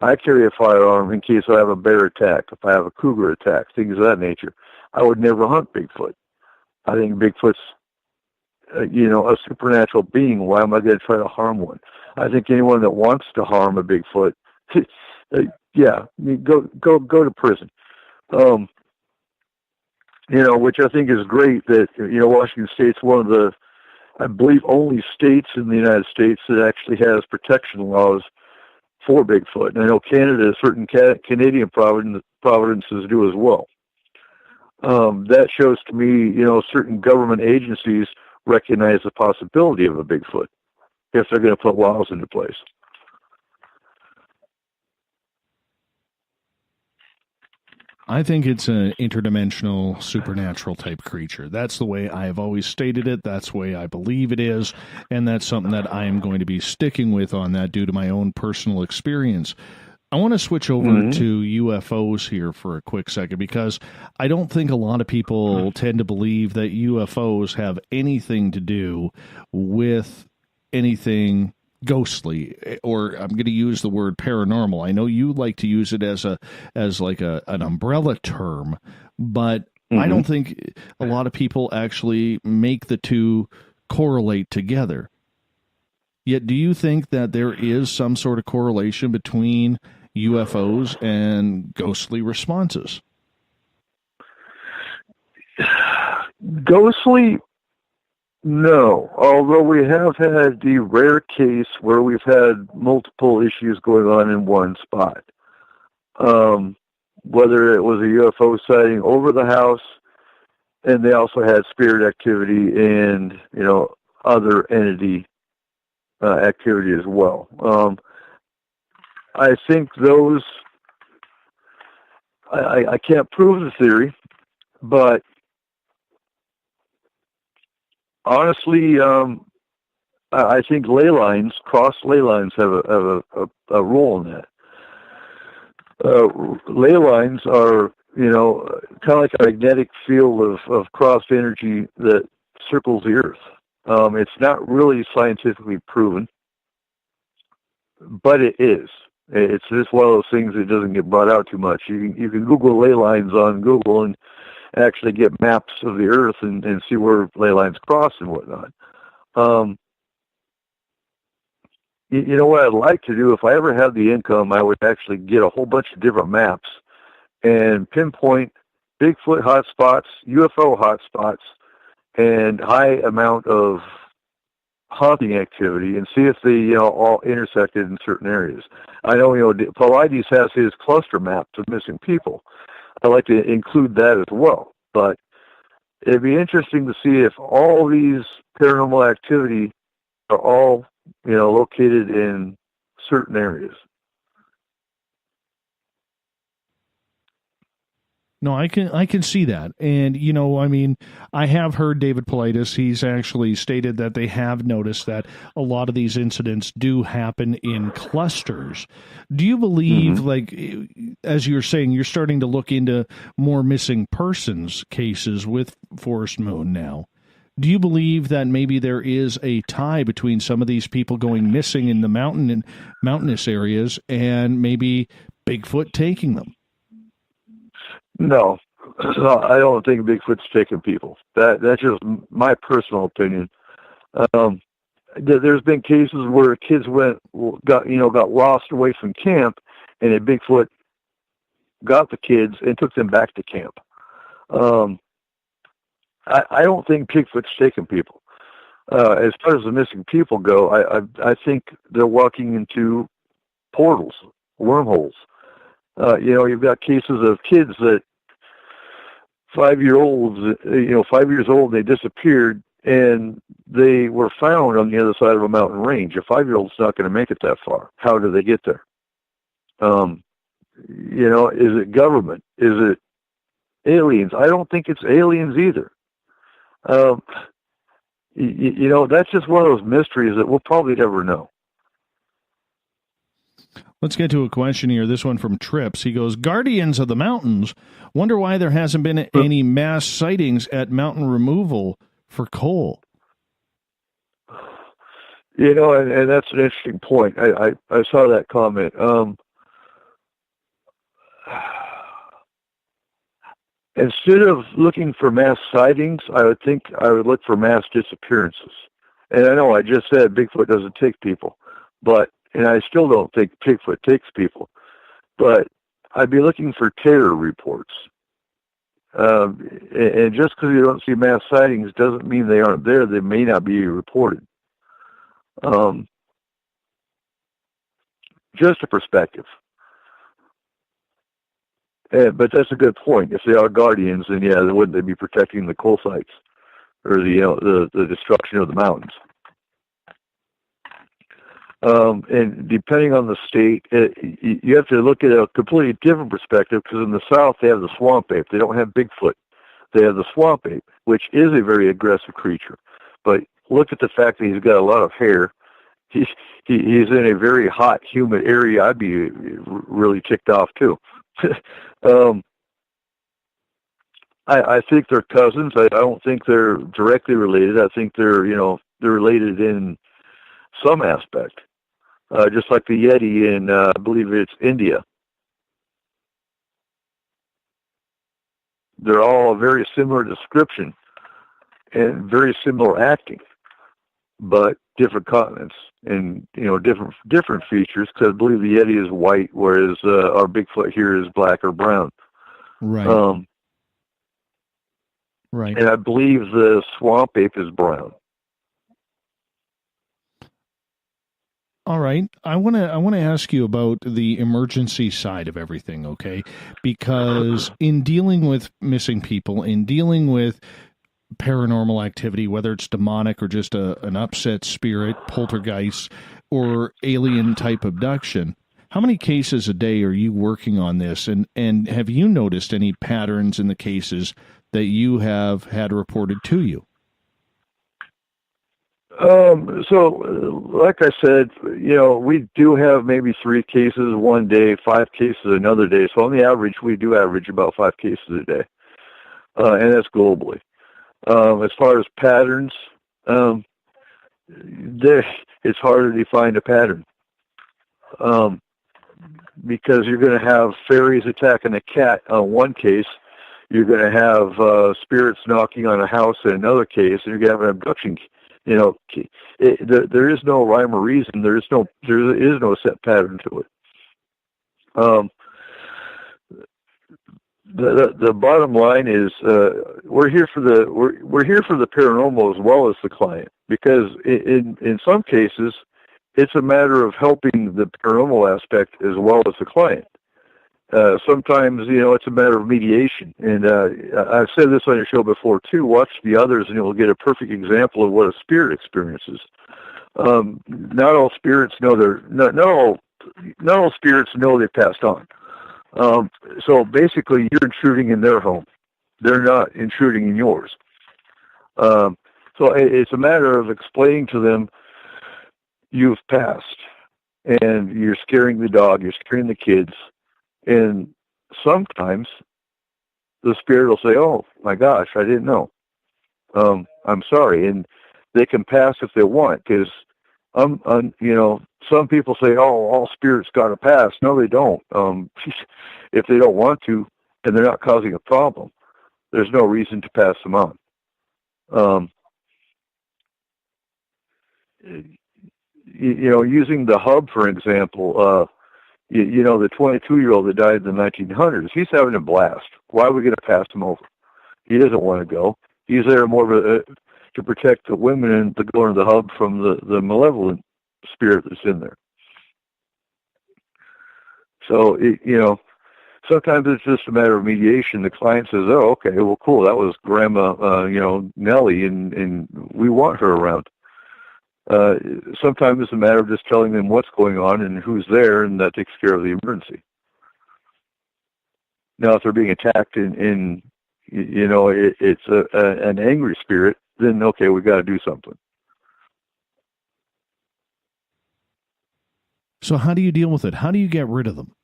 I carry a firearm in case I have a bear attack, if I have a cougar attack, things of that nature. I would never hunt Bigfoot. I think Bigfoot's, a supernatural being. Why am I going to try to harm one? I think anyone that wants to harm a Bigfoot, yeah, go to prison. Which I think is great that, Washington State's one of the, I believe, only states in the United States that actually has protection laws for Bigfoot. And I know Canada, certain Canadian provinces do as well. That shows to me, certain government agencies recognize the possibility of a Bigfoot if they're going to put laws into place. I think it's an interdimensional, supernatural type creature. That's the way I have always stated it. That's the way I believe it is. And that's something that I am going to be sticking with on that due to my own personal experience. I want to switch over to UFOs here for a quick second, because I don't think a lot of people tend to believe that UFOs have anything to do with anything ghostly, or I'm going to use the word paranormal. I know you like to use it as an umbrella term, but I don't think a lot of people actually make the two correlate together. Yet, do you think that there is some sort of correlation between UFOs and ghostly responses? Ghostly, No, although we have had the rare case where we've had multiple issues going on in one spot. Whether it was a UFO sighting over the house, and they also had spirit activity and, other entity activity as well. I think those, I can't prove the theory, but honestly, I think cross ley lines have a role in that. Ley lines are, kind of like a magnetic field of crossed energy that circles the Earth. It's not really scientifically proven, but it is. It's just one of those things that doesn't get brought out too much. You can Google ley lines on Google and actually get maps of the Earth and see where ley lines cross and whatnot. You know what I'd like to do, if I ever had the income, I would actually get a whole bunch of different maps and pinpoint Bigfoot hotspots, UFO hotspots, and high amount of haunting activity, and see if they all intersected in certain areas. I know Paulides has his cluster maps of missing people. I'd like to include that as well, but it'd be interesting to see if all these paranormal activity are all located in certain areas. No, I can see that. And, I have heard David Paulides, he's actually stated that they have noticed that a lot of these incidents do happen in clusters. Do you believe, like, as you're saying, you're starting to look into more missing persons cases with Forest Moon now? Do you believe that maybe there is a tie between some of these people going missing in the mountainous areas and maybe Bigfoot taking them? No, I don't think Bigfoot's taking people. That's just my personal opinion. There's been cases where kids got lost away from camp, and a Bigfoot got the kids and took them back to camp. I don't think Bigfoot's taking people. As far as the missing people go, I think they're walking into portals, wormholes. You've got cases of kids that 5 years old, they disappeared, and they were found on the other side of a mountain range. A 5-year-old's not going to make it that far. How do they get there? Is it government? Is it aliens? I don't think it's aliens either. That's just one of those mysteries that we'll probably never know. Let's get to a question here. This one from Trips. He goes, Guardians of the Mountains, wonder why there hasn't been any mass sightings at mountain removal for coal. And that's an interesting point. I saw that comment. Instead of looking for mass sightings, I would look for mass disappearances. And I know I just said Bigfoot doesn't take people, and I still don't think Bigfoot takes people, but I'd be looking for terror reports. And just because you don't see mass sightings doesn't mean they aren't there. They may not be reported. Just a perspective. But that's a good point. If they are guardians, then then wouldn't they be protecting the coal sites or the destruction of the mountains? And depending on the state, you have to look at a completely different perspective, because in the South they have the swamp ape. They don't have Bigfoot. They have the swamp ape, which is a very aggressive creature. But look at the fact that he's got a lot of hair. He's in a very hot, humid area. I'd be really ticked off too. I think they're cousins. I don't think they're directly related. I think they're related in some aspect. Just like the Yeti in, I believe it's India. They're all a very similar description and very similar acting, but different continents and, different features, because I believe the Yeti is white, whereas our Bigfoot here is black or brown. Right. Right. And I believe the swamp ape is brown. All right. I want to ask you about the emergency side of everything, okay? Because in dealing with missing people, in dealing with paranormal activity, whether it's demonic or just an upset spirit, poltergeist, or alien type abduction, how many cases a day are you working on this? And have you noticed any patterns in the cases that you have had reported to you? Like I said, we do have maybe 3 cases one day, 5 cases another day. So on the average, we do average about 5 cases a day, and that's globally. As far as patterns, it's hard to find a pattern, because you're going to have fairies attacking a cat on one case, you're going to have spirits knocking on a house in another case, and you're going to have an abduction. There is no rhyme or reason. There is no set pattern to it. The bottom line is we're here for the paranormal as well as the client, because in some cases it's a matter of helping the paranormal aspect as well as the client. Sometimes it's a matter of mediation, and I've said this on your show before too. Watch the others, and you'll get a perfect example of what a spirit experiences. Not all spirits know not all spirits know they passed on. So basically, you're intruding in their home; they're not intruding in yours. So it's a matter of explaining to them you've passed, and you're scaring the dog, you're scaring the kids. And sometimes the spirit will say, "Oh my gosh, I didn't know. I'm sorry," and they can pass if they want, because some people say, "Oh, all spirits got to pass." No, they don't. If they don't want to, and they're not causing a problem, there's no reason to pass them on. Using the hub for example. The 22-year-old that died in the 1900s, he's having a blast. Why are we going to pass him over? He doesn't want to go. He's there more to protect the women and to go into the hub from the malevolent spirit that's in there. So, sometimes it's just a matter of mediation. The client says, "Oh, okay, well, cool. That was Grandma, Nellie, and we want her around." Sometimes it's a matter of just telling them what's going on and who's there, and that takes care of the emergency. Now, if they're being attacked it's an angry spirit, then okay, we got to do something. So how do you deal with it? How do you get rid of them?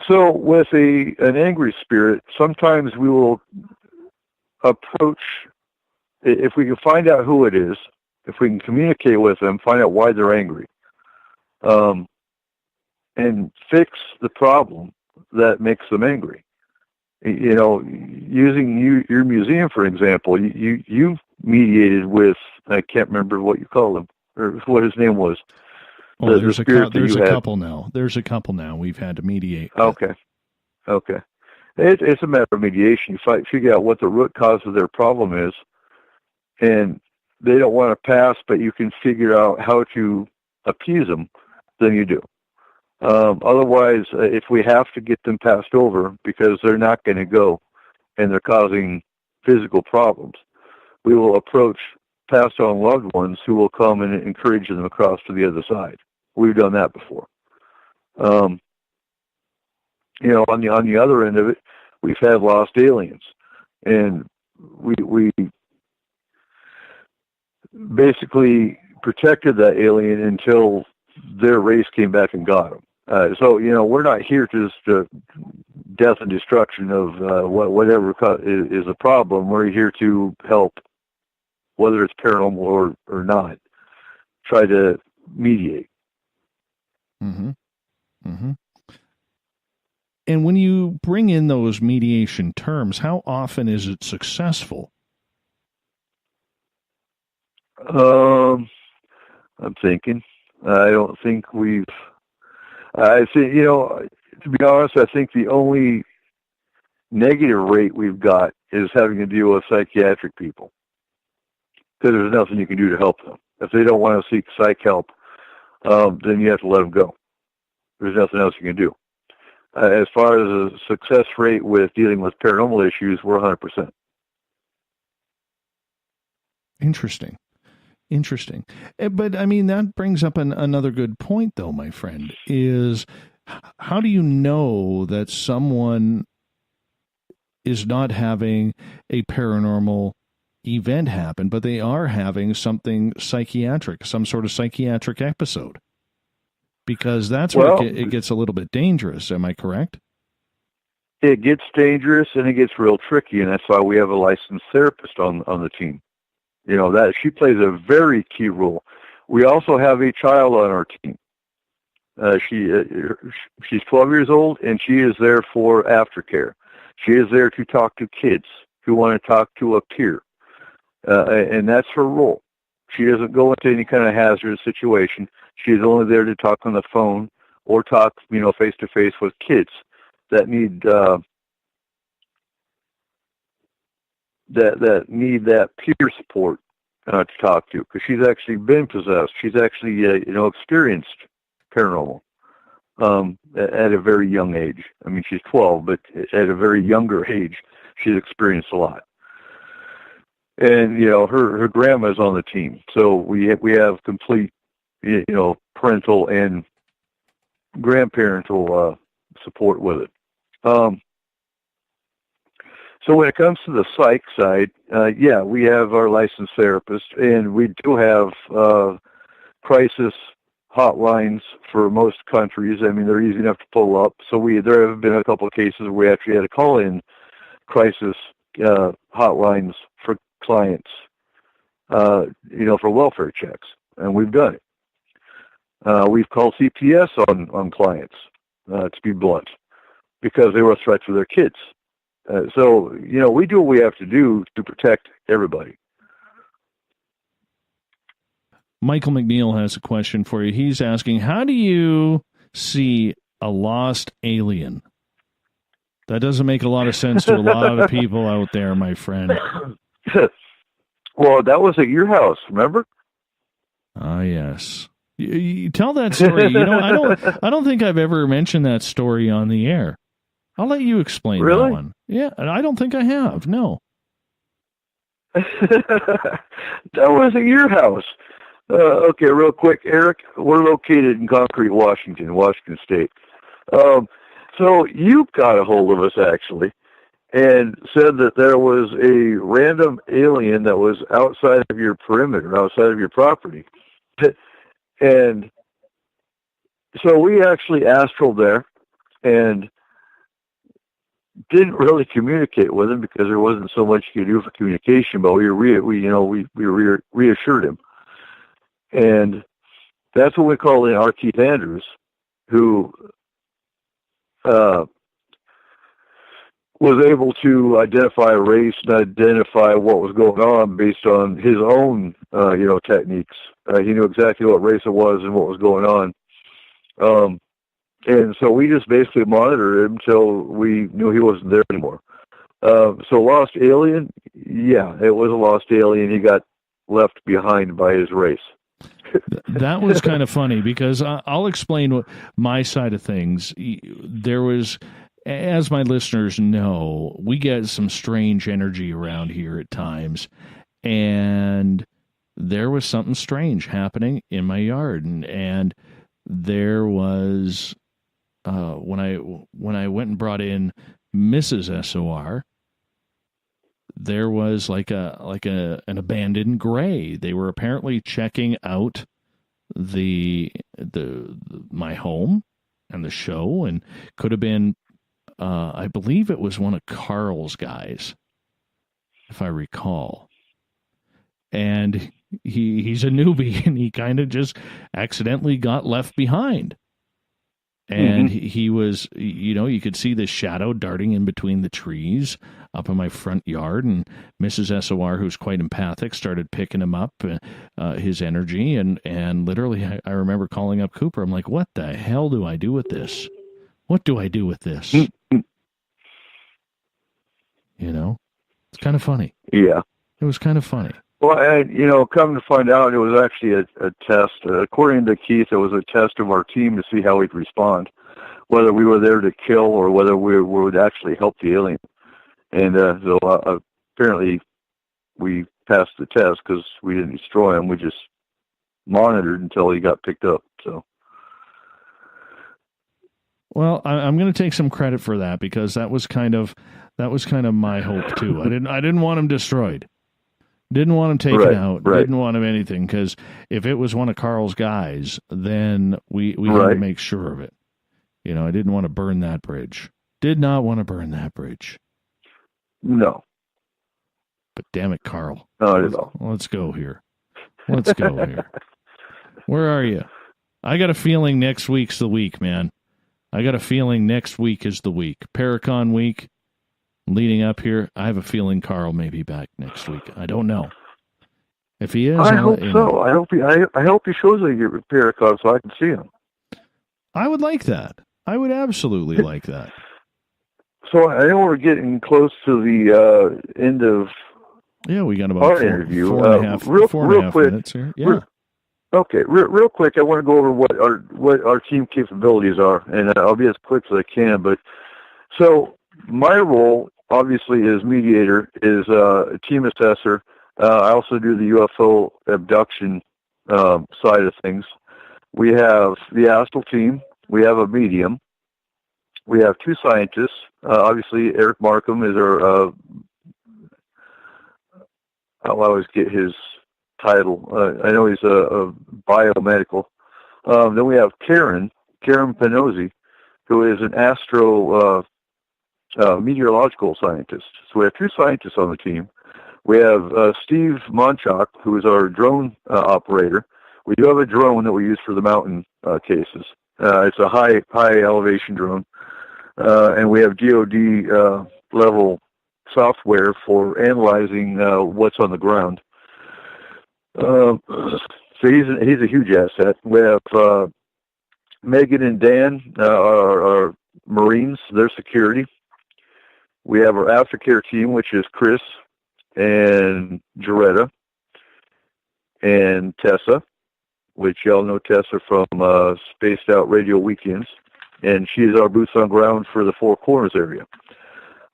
So with an angry spirit, sometimes we will approach, if we can find out who it is, if we can communicate with them, find out why they're angry, and fix the problem that makes them angry. Using your museum, for example, you mediated with, I can't remember what you call him, or what his name was. Well, there's a couple now. There's a couple now we've had to mediate. Okay. It's a matter of mediation. You figure out what the root cause of their problem is, and they don't want to pass, but you can figure out how to appease them, then you do. Otherwise, if we have to get them passed over because they're not going to go and they're causing physical problems, we will approach passed on loved ones who will come and encourage them across to the other side. We've done that before. On the other end of it, we've had lost aliens, and we basically protected that alien until their race came back and got them. So we're not here to just death and destruction of whatever is a problem. We're here to help, whether it's paranormal or not, try to mediate. Mm-hmm. Mm-hmm. And when you bring in those mediation terms, how often is it successful? I'm thinking. I don't think I think, to be honest, I think the only negative rate we've got is having to deal with psychiatric people, because there's nothing you can do to help them. If they don't want to seek psych help, then you have to let them go. There's nothing else you can do. As far as the success rate with dealing with paranormal issues, we're 100%. Interesting. But, I mean, that brings up another good point, though, my friend, is how do you know that someone is not having a paranormal event happen, but they are having something psychiatric, some sort of psychiatric episode? Because that's where it gets a little bit dangerous. Am I correct? It gets dangerous and it gets real tricky, and that's why we have a licensed therapist on the team. You know, that she plays a very key role. We also have a child on our team. She's 12 years old, and she is there for aftercare. She is there to talk to kids who want to talk to a peer, and that's her role. She doesn't go into any kind of hazardous situation. She's only there to talk on the phone or talk, face to face with kids that need that peer support to talk to, because she's actually been possessed. She's actually experienced paranormal at a very young age. I mean, she's 12, but at a very younger age, she's experienced a lot. And her grandma's on the team, so we have complete parental and grandparental support with it. So when it comes to the psych side, we have our licensed therapist, and we do have crisis hotlines for most countries. I mean, they're easy enough to pull up. So there have been a couple of cases where we actually had to call in crisis hotlines for clients, for welfare checks, and we've done it. We've called CPS on clients, to be blunt, because they were a threat to their kids. So we do what we have to do to protect everybody. Michael McNeil has a question for you. He's asking, how do you see a lost alien? That doesn't make a lot of sense to a lot of people out there, my friend. Well, that was at your house, remember? Ah, yes. You tell that story. I don't think I've ever mentioned that story on the air. I'll let you explain that one. Yeah, I don't think I have. No. That was at your house. Okay, real quick, Eric. We're located in Concrete, Washington State. So you got a hold of us, actually, and said that there was a random alien that was outside of your perimeter, outside of your property. And so we actually astral there and didn't really communicate with him because there wasn't so much you could do for communication, but we reassured him. And that's what we call in R. Keith Andrews, who was able to identify a race and identify what was going on based on his own, techniques. He knew exactly what race it was and what was going on. And so we just basically monitored him until we knew he wasn't there anymore. So lost alien, yeah, it was a lost alien. He got left behind by his race. That was kind of funny because I'll explain what my side of things. There was, as my listeners know, we get some strange energy around here at times, and there was something strange happening in my yard, and there was when I went and brought in Mrs. SOR, there was like an abandoned gray. They were apparently checking out my home and the show, and could have been I believe it was one of Carl's guys, if I recall. And he's a newbie, and he kind of just accidentally got left behind. And he was, you could see the shadow darting in between the trees up in my front yard. And Mrs. SOR, who's quite empathic, started picking him up, his energy. And literally, I remember calling up Cooper. I'm like, what the hell do I do with this? What do I do with this? It's kind of funny. Yeah. It was kind of funny. Well, come to find out, it was actually a test. According to Keith, it was a test of our team to see how we'd respond, whether we were there to kill or whether we would actually help the alien. And so apparently we passed the test because we didn't destroy him. We just monitored until he got picked up. So. Well, I'm going to take some credit for that because that was kind of my hope too. I didn't want him destroyed. Didn't want him taken out. Right. Didn't want him anything because if it was one of Carl's guys, then we had to make sure of it. I didn't want to burn that bridge. Did not want to burn that bridge. No. But damn it, Carl. Not at all. Let's go here. Where are you? I got a feeling next week's the week, man. I got a feeling next week is the week. Paracon week. Leading up here, I have a feeling Carl may be back next week. I don't know. If he is, I hope so. I hope he shows up here at Paracon so I can see him. I would like that. I would absolutely like that. So I know we're getting close to the end of we got about our interview. four and a half quick, minutes here. Yeah. Okay, real quick, I want to go over what our team capabilities are, and I'll be as quick as I can. But so my role, obviously, as mediator, is a team assessor. I also do the UFO abduction side of things. We have the astral team. We have a medium. We have 2 scientists. Obviously, Eric Markham is our. I'll always get his title. I know he's a biomedical. Then we have Karen Panozzi, who is an meteorological scientist. So we have 2 scientists on the team. We have Steve Monchok, who is our drone operator. We do have a drone that we use for the mountain cases. It's a high elevation drone. And we have DoD level software for analyzing what's on the ground. So he's a huge asset. We have Megan and Dan, our Marines, their security. We have our aftercare team, which is Chris and Jaretta and Tessa, which y'all know Tessa from Spaced Out Radio Weekends, and she's our boots on ground for the Four Corners area.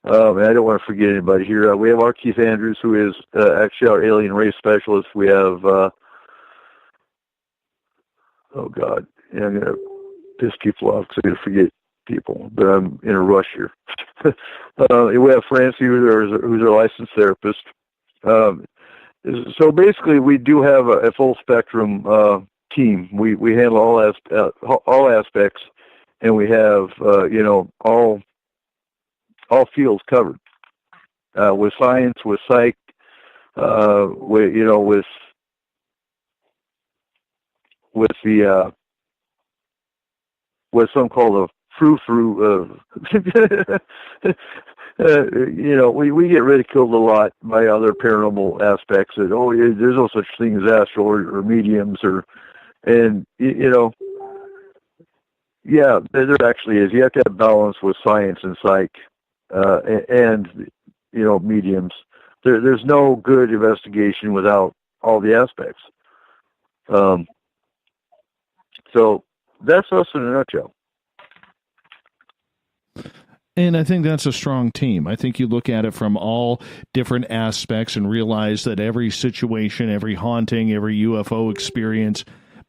And I don't want to forget anybody here. We have our Keith Andrews, who is actually our alien race specialist. We have, I'm going to piss people off because I'm going to forget people, but I'm in a rush here. We have Francie, who's our licensed therapist. So basically, we do have a full spectrum team. We handle all aspects, and we have all fields covered with science, with psych, with the what's some called a frou-frou. We get ridiculed a lot by other paranormal aspects that there's no such thing as astral or mediums yeah, there actually is. You have to have balance with science and psych. And mediums. There's no good investigation without all the aspects. So that's us in a nutshell. And I think that's a strong team. I think you look at it from all different aspects and realize that every situation, every haunting, every UFO experience,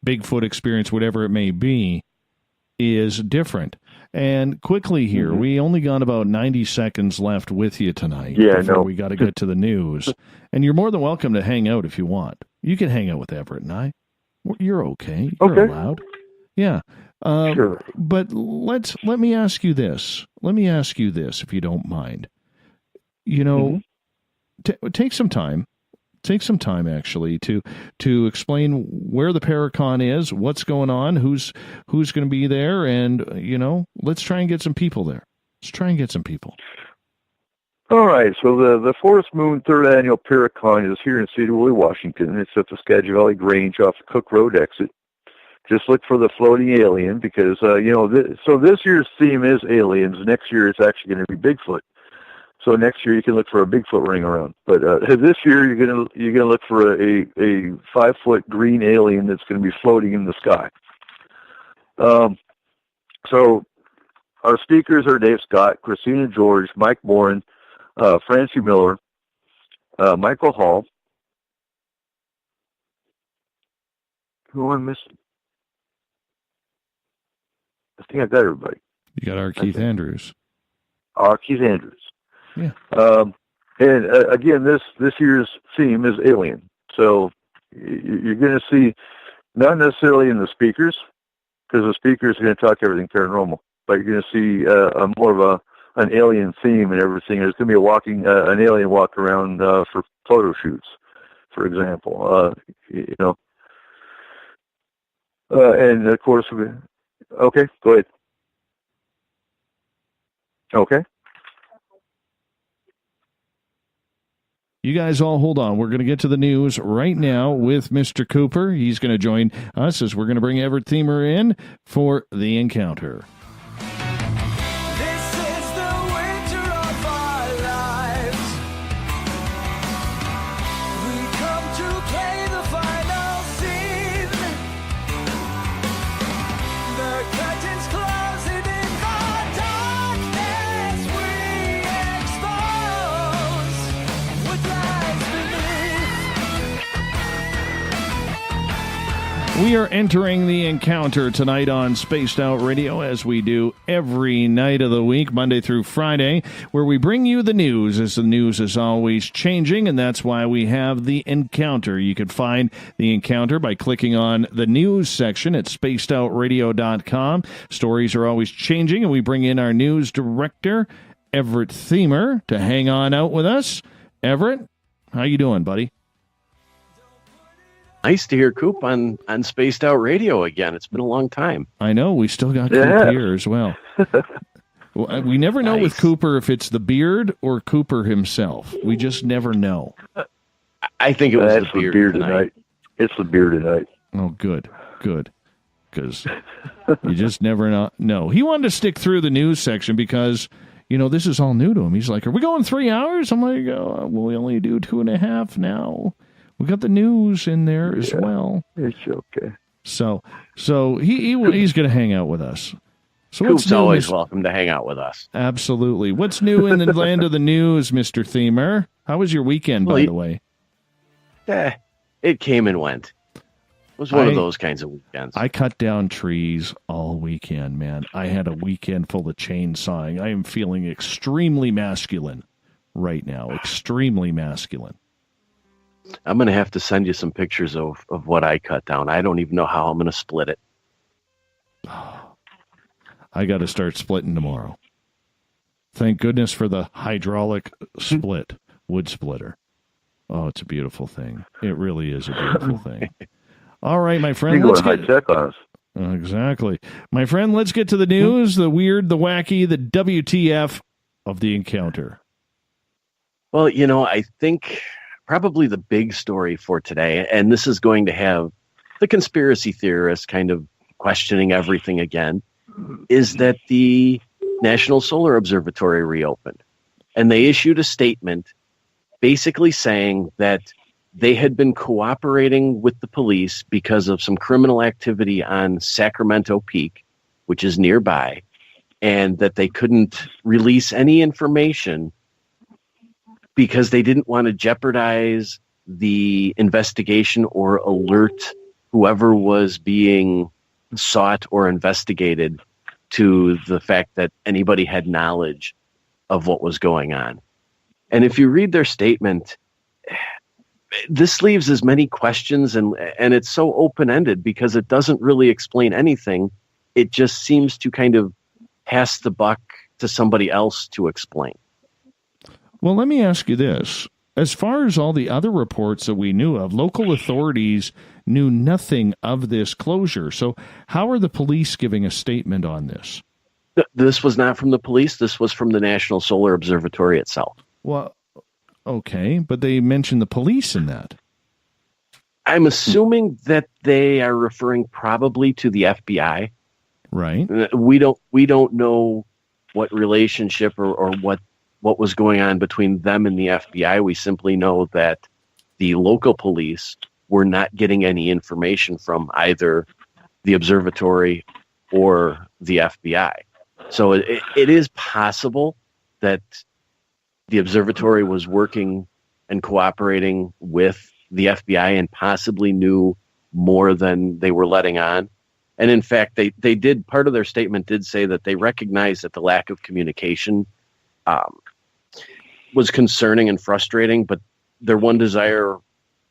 Bigfoot experience, whatever it may be, is different. And quickly here, we only got about 90 seconds left with you tonight. Before we got to get to the news. And you're more than welcome to hang out if you want. You can hang out with Everett and I. You're okay. You're allowed. Yeah. Sure. But let me ask you this. Let me ask you this, if you don't mind. Take some time. Take some time, actually, to explain where the Paracon is, what's going on, who's going to be there, and, let's try and get some people there. Let's try and get some people. All right, so the Forest Moon 3rd Annual Paracon is here in Cedarville, Washington. It's at the Skagit Valley Grange off the Cook Road exit. Just look for the floating alien because, so this year's theme is aliens. Next year it's actually going to be Bigfoot. So next year you can look for a Bigfoot ring around. But this year you're gonna look for a 5-foot green alien that's going to be floating in the sky. So our speakers are Dave Scott, Christina George, Mike Morin, Francie Miller, Michael Hall. Who am I missing? I think I got everybody. You got our Keith Andrews. Our Keith Andrews. Yeah. And again, this year's theme is alien. So you're going to see, not necessarily in the speakers, because the speakers are going to talk everything paranormal, but you're going to see more of an alien theme and everything. There's going to be an alien walk around for photo shoots, for example. And of course, okay, go ahead. Okay. You guys all hold on. We're going to get to the news right now with Mr. Cooper. He's going to join us as we're going to bring Everett Themer in for the encounter. This is the winter of our lives. We come to play the final scene. The curtains closing in the darkness. We expose what lies beneath. We are entering the encounter tonight on Spaced Out Radio, as we do every night of the week, Monday through Friday, where we bring you the news, as the news is always changing, and that's why we have the encounter. You can find the encounter by clicking on the news section at spacedoutradio.com. Stories are always changing, and we bring in our news director, Everett Themer, to hang on out with us. Everett, how you doing, buddy? Nice to hear Coop on Spaced Out Radio again. It's been a long time. I know. We still got Coop here as well. We never know with Cooper if it's the beard or Cooper himself. We just never know. I think it was the beard tonight. It's the beard tonight. Oh, good. Because you just never know. He wanted to stick through the news section because, this is all new to him. He's like, are we going 3 hours? I'm like, well, we only do 2.5 now. We got the news in there as well. It's okay. So he's going to hang out with us. So Coop's always welcome to hang out with us. Absolutely. What's new in the land of the news, Mr. Themer? How was your weekend, by the way? It came and went. It was one of those kinds of weekends. I cut down trees all weekend, man. I had a weekend full of chainsawing. I am feeling extremely masculine right now. Extremely masculine. I'm going to have to send you some pictures of what I cut down. I don't even know how I'm going to split it. I got to start splitting tomorrow. Thank goodness for the hydraulic wood splitter. Oh, it's a beautiful thing. It really is a beautiful thing. All right, my friend. Let's get high tech on us. Exactly. My friend, let's get to the news, the weird, the wacky, the WTF of the encounter. Well, I think probably the big story for today, and this is going to have the conspiracy theorists kind of questioning everything again, is that the National Solar Observatory reopened. And they issued a statement basically saying that they had been cooperating with the police because of some criminal activity on Sacramento Peak, which is nearby, and that they couldn't release any information because they didn't want to jeopardize the investigation or alert whoever was being sought or investigated to the fact that anybody had knowledge of what was going on. And if you read their statement, this leaves as many questions, and it's so open-ended because it doesn't really explain anything. It just seems to kind of pass the buck to somebody else to explain. Well, let me ask you this. As far as all the other reports that we knew of, local authorities knew nothing of this closure. So how are the police giving a statement on this? This was not from the police. This was from the National Solar Observatory itself. Well, okay, but they mentioned the police in that. I'm assuming that they are referring probably to the FBI. Right. We don't know what relationship or what what was going on between them and the FBI. We simply know that the local police were not getting any information from either the observatory or the FBI. So it is possible that the observatory was working and cooperating with the FBI and possibly knew more than they were letting on. And in fact, they did, part of their statement did say that they recognized that the lack of communication was concerning and frustrating, but their one desire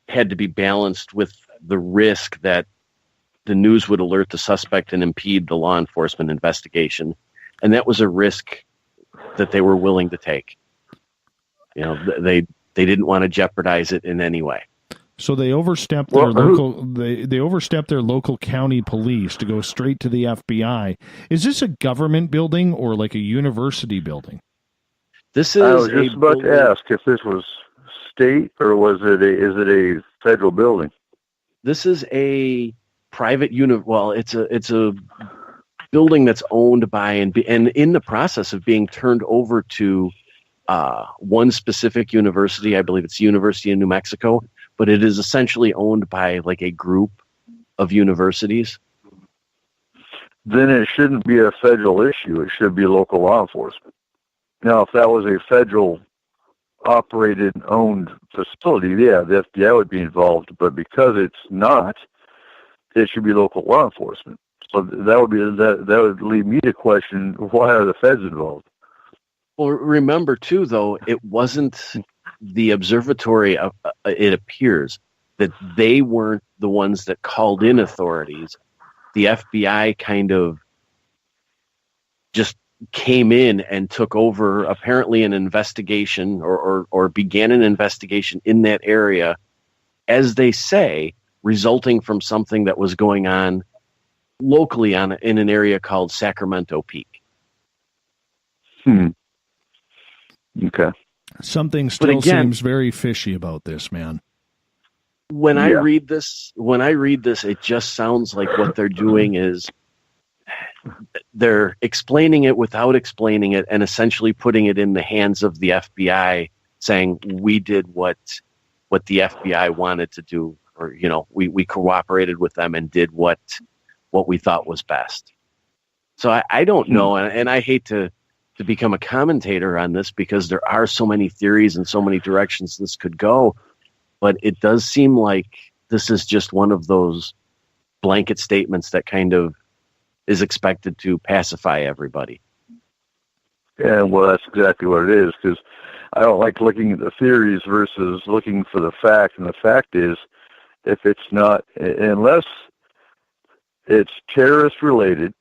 had to be balanced with the risk that the news would alert the suspect and impede the law enforcement investigation. And that was a risk that they were willing to take. You know, they didn't want to jeopardize it in any way. So they overstepped their they overstepped their local county police to go straight to the FBI. Is this a government building or like a university building? This is I was just about to ask if this was state or is it a federal building? This is a private it's a building that's owned by and in the process of being turned over to one specific university. I believe it's the University of New Mexico, but it is essentially owned by like a group of universities. Then it shouldn't be a federal issue. It should be local law enforcement. Now, if that was a federal operated, owned facility, yeah, the FBI would be involved. But because it's not, it should be local law enforcement. So that would lead me to question, why are the feds involved? Well, remember too, though, it wasn't the observatory. It appears that they weren't the ones that called in authorities. The FBI kind of just came in and took over, apparently an investigation or began an investigation in that area, as they say, resulting from something that was going on locally in an area called Sacramento Peak. Okay. Something still seems very fishy about this, man. When I read this, it just sounds like what they're doing is they're explaining it without explaining it and essentially putting it in the hands of the FBI, saying we did what the FBI wanted to do, or, you know, we cooperated with them and did what we thought was best. So I don't know. And I hate to become a commentator on this because there are so many theories and so many directions this could go, but it does seem like this is just one of those blanket statements that kind of is expected to pacify everybody. Yeah, well, that's exactly what it is, because I don't like looking at the theories versus looking for the fact. And the fact is, if it's not, unless it's terrorist related,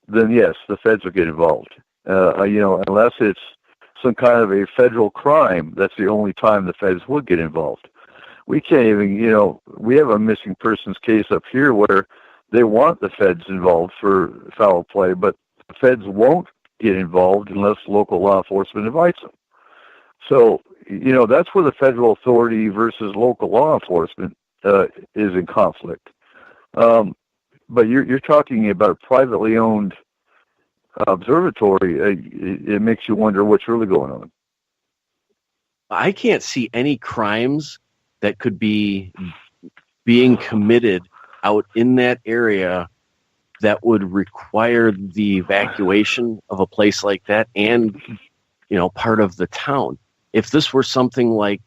then yes, the feds will get involved. Unless it's some kind of a federal crime, that's the only time the feds would get involved. We can't even, we have a missing persons case up here where they want the feds involved for foul play, but the feds won't get involved unless local law enforcement invites them. So, that's where the federal authority versus local law enforcement is in conflict. But you're talking about a privately owned observatory. It makes you wonder what's really going on. I can't see any crimes that could be being committed out in that area that would require the evacuation of a place like that and, part of the town. If this were something like,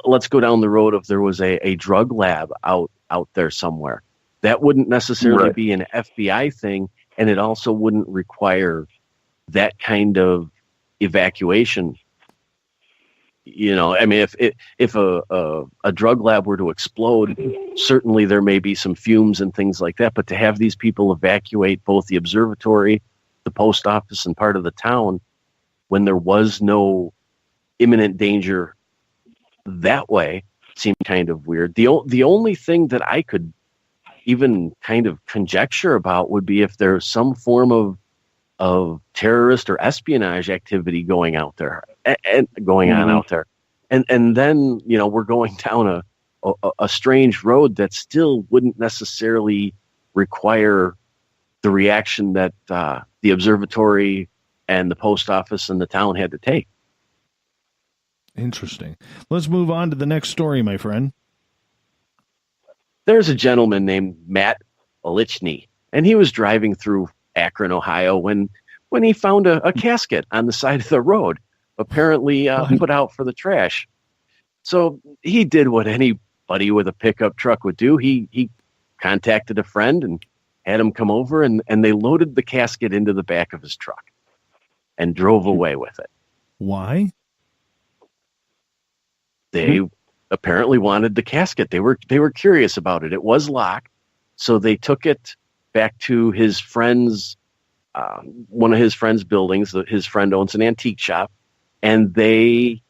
let's go down the road, if there was a drug lab out there somewhere, that wouldn't necessarily be an FBI thing, and it also wouldn't require that kind of evacuation. If a drug lab were to explode, certainly there may be some fumes and things like that, but to have these people evacuate both the observatory, the post office, and part of the town when there was no imminent danger that way seemed kind of weird. The only thing that I could even kind of conjecture about would be if there's some form of terrorist or espionage activity going out there and going on out there. And then, we're going down a strange road that still wouldn't necessarily require the reaction that the observatory and the post office and the town had to take. Interesting. Let's move on to the next story, my friend. There's a gentleman named Matt Olichny, and he was driving through Akron, Ohio, when he found a casket on the side of the road, apparently put out for the trash. So he did what anybody with a pickup truck would do. He contacted a friend and had him come over, and they loaded the casket into the back of his truck and drove away with it. Why? They apparently wanted the casket. They were curious about it. It was locked, so they took it back to his friend's, one of his friend's buildings. His friend owns an antique shop, and they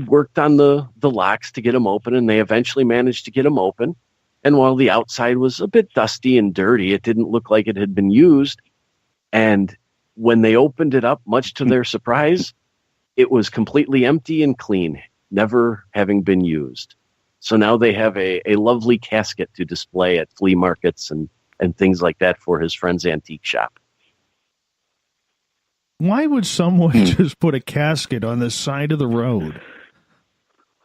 worked on the locks to get them open, and they eventually managed to get them open. And while the outside was a bit dusty and dirty, it didn't look like it had been used. And when they opened it up, much to their surprise, it was completely empty and clean, never having been used. So now they have a lovely casket to display at flea markets and things like that for his friend's antique shop. Why would someone just put a casket on the side of the road?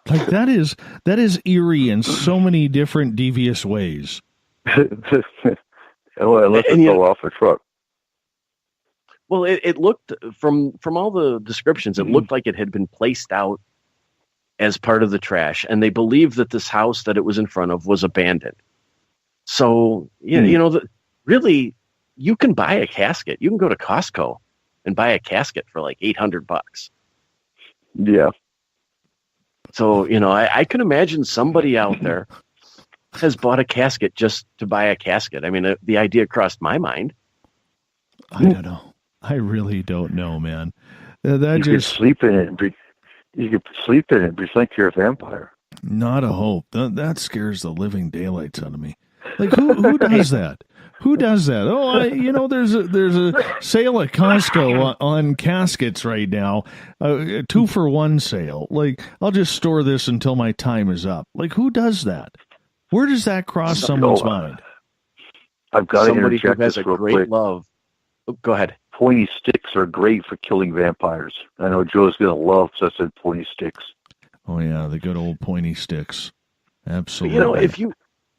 Like that is eerie in so many different devious ways. Unless it fell off a truck. Well, it looked from all the descriptions, it looked like it had been placed out as part of the trash, and they believed that this house that it was in front of was abandoned. So really, you can buy a casket. You can go to Costco and buy a casket for like $800. Yeah. So I can imagine somebody out there has bought a casket just to buy a casket. I mean, the idea crossed my mind. I don't know. I really don't know, man. That you just could sleep in it. You could sleep in it and think you're a vampire. Not a hope. That scares the living daylights out of me. Like who does that? Who does that? Oh, there's a sale at Costco on caskets right now, 2-for-1 sale. Like, I'll just store this until my time is up. Like, who does that? Where does that cross someone's mind? I've got somebody to interject who has this a real great quick. love. Oh, go ahead. Pointy sticks are great for killing vampires. I know Joe's going to love such a pointy sticks. Oh yeah, the good old pointy sticks. Absolutely. But,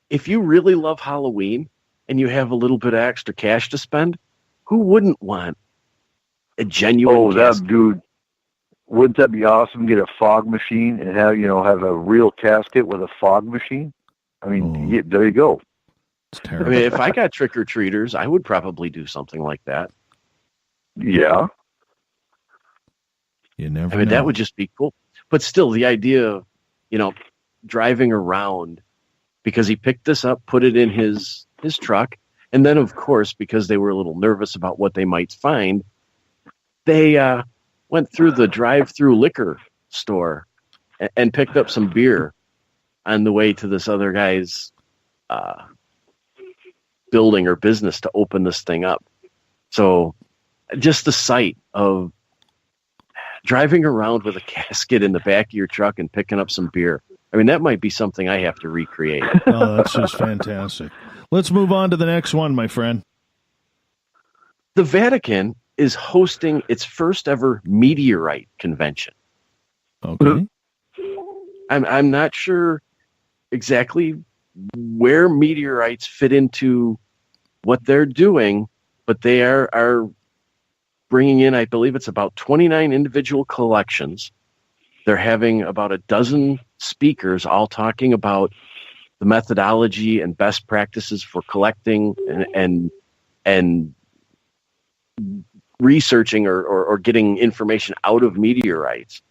if you really love Halloween and you have a little bit of extra cash to spend, who wouldn't want a genuine casket? That dude, wouldn't that be awesome? Get a fog machine and have a real casket with a fog machine. I mean, there you go. It's I terrible. mean, if I got trick-or-treaters, I would probably do something like that. Yeah. You never I mean, know. that would just be cool. But still, the idea of, driving around, because he picked this up, put it in his truck, and then, of course, because they were a little nervous about what they might find, they went through the drive-through liquor store and picked up some beer on the way to this other guy's building or business to open this thing up. So just the sight of driving around with a casket in the back of your truck and picking up some beer. I mean, that might be something I have to recreate. Oh, that's just fantastic. Let's move on to the next one, my friend. The Vatican is hosting its first ever meteorite convention. Okay. I'm not sure exactly where meteorites fit into what they're doing, but they are bringing in, I believe it's about 29 individual collections. They're having about a dozen speakers all talking about the methodology and best practices for collecting and researching or getting information out of meteorites.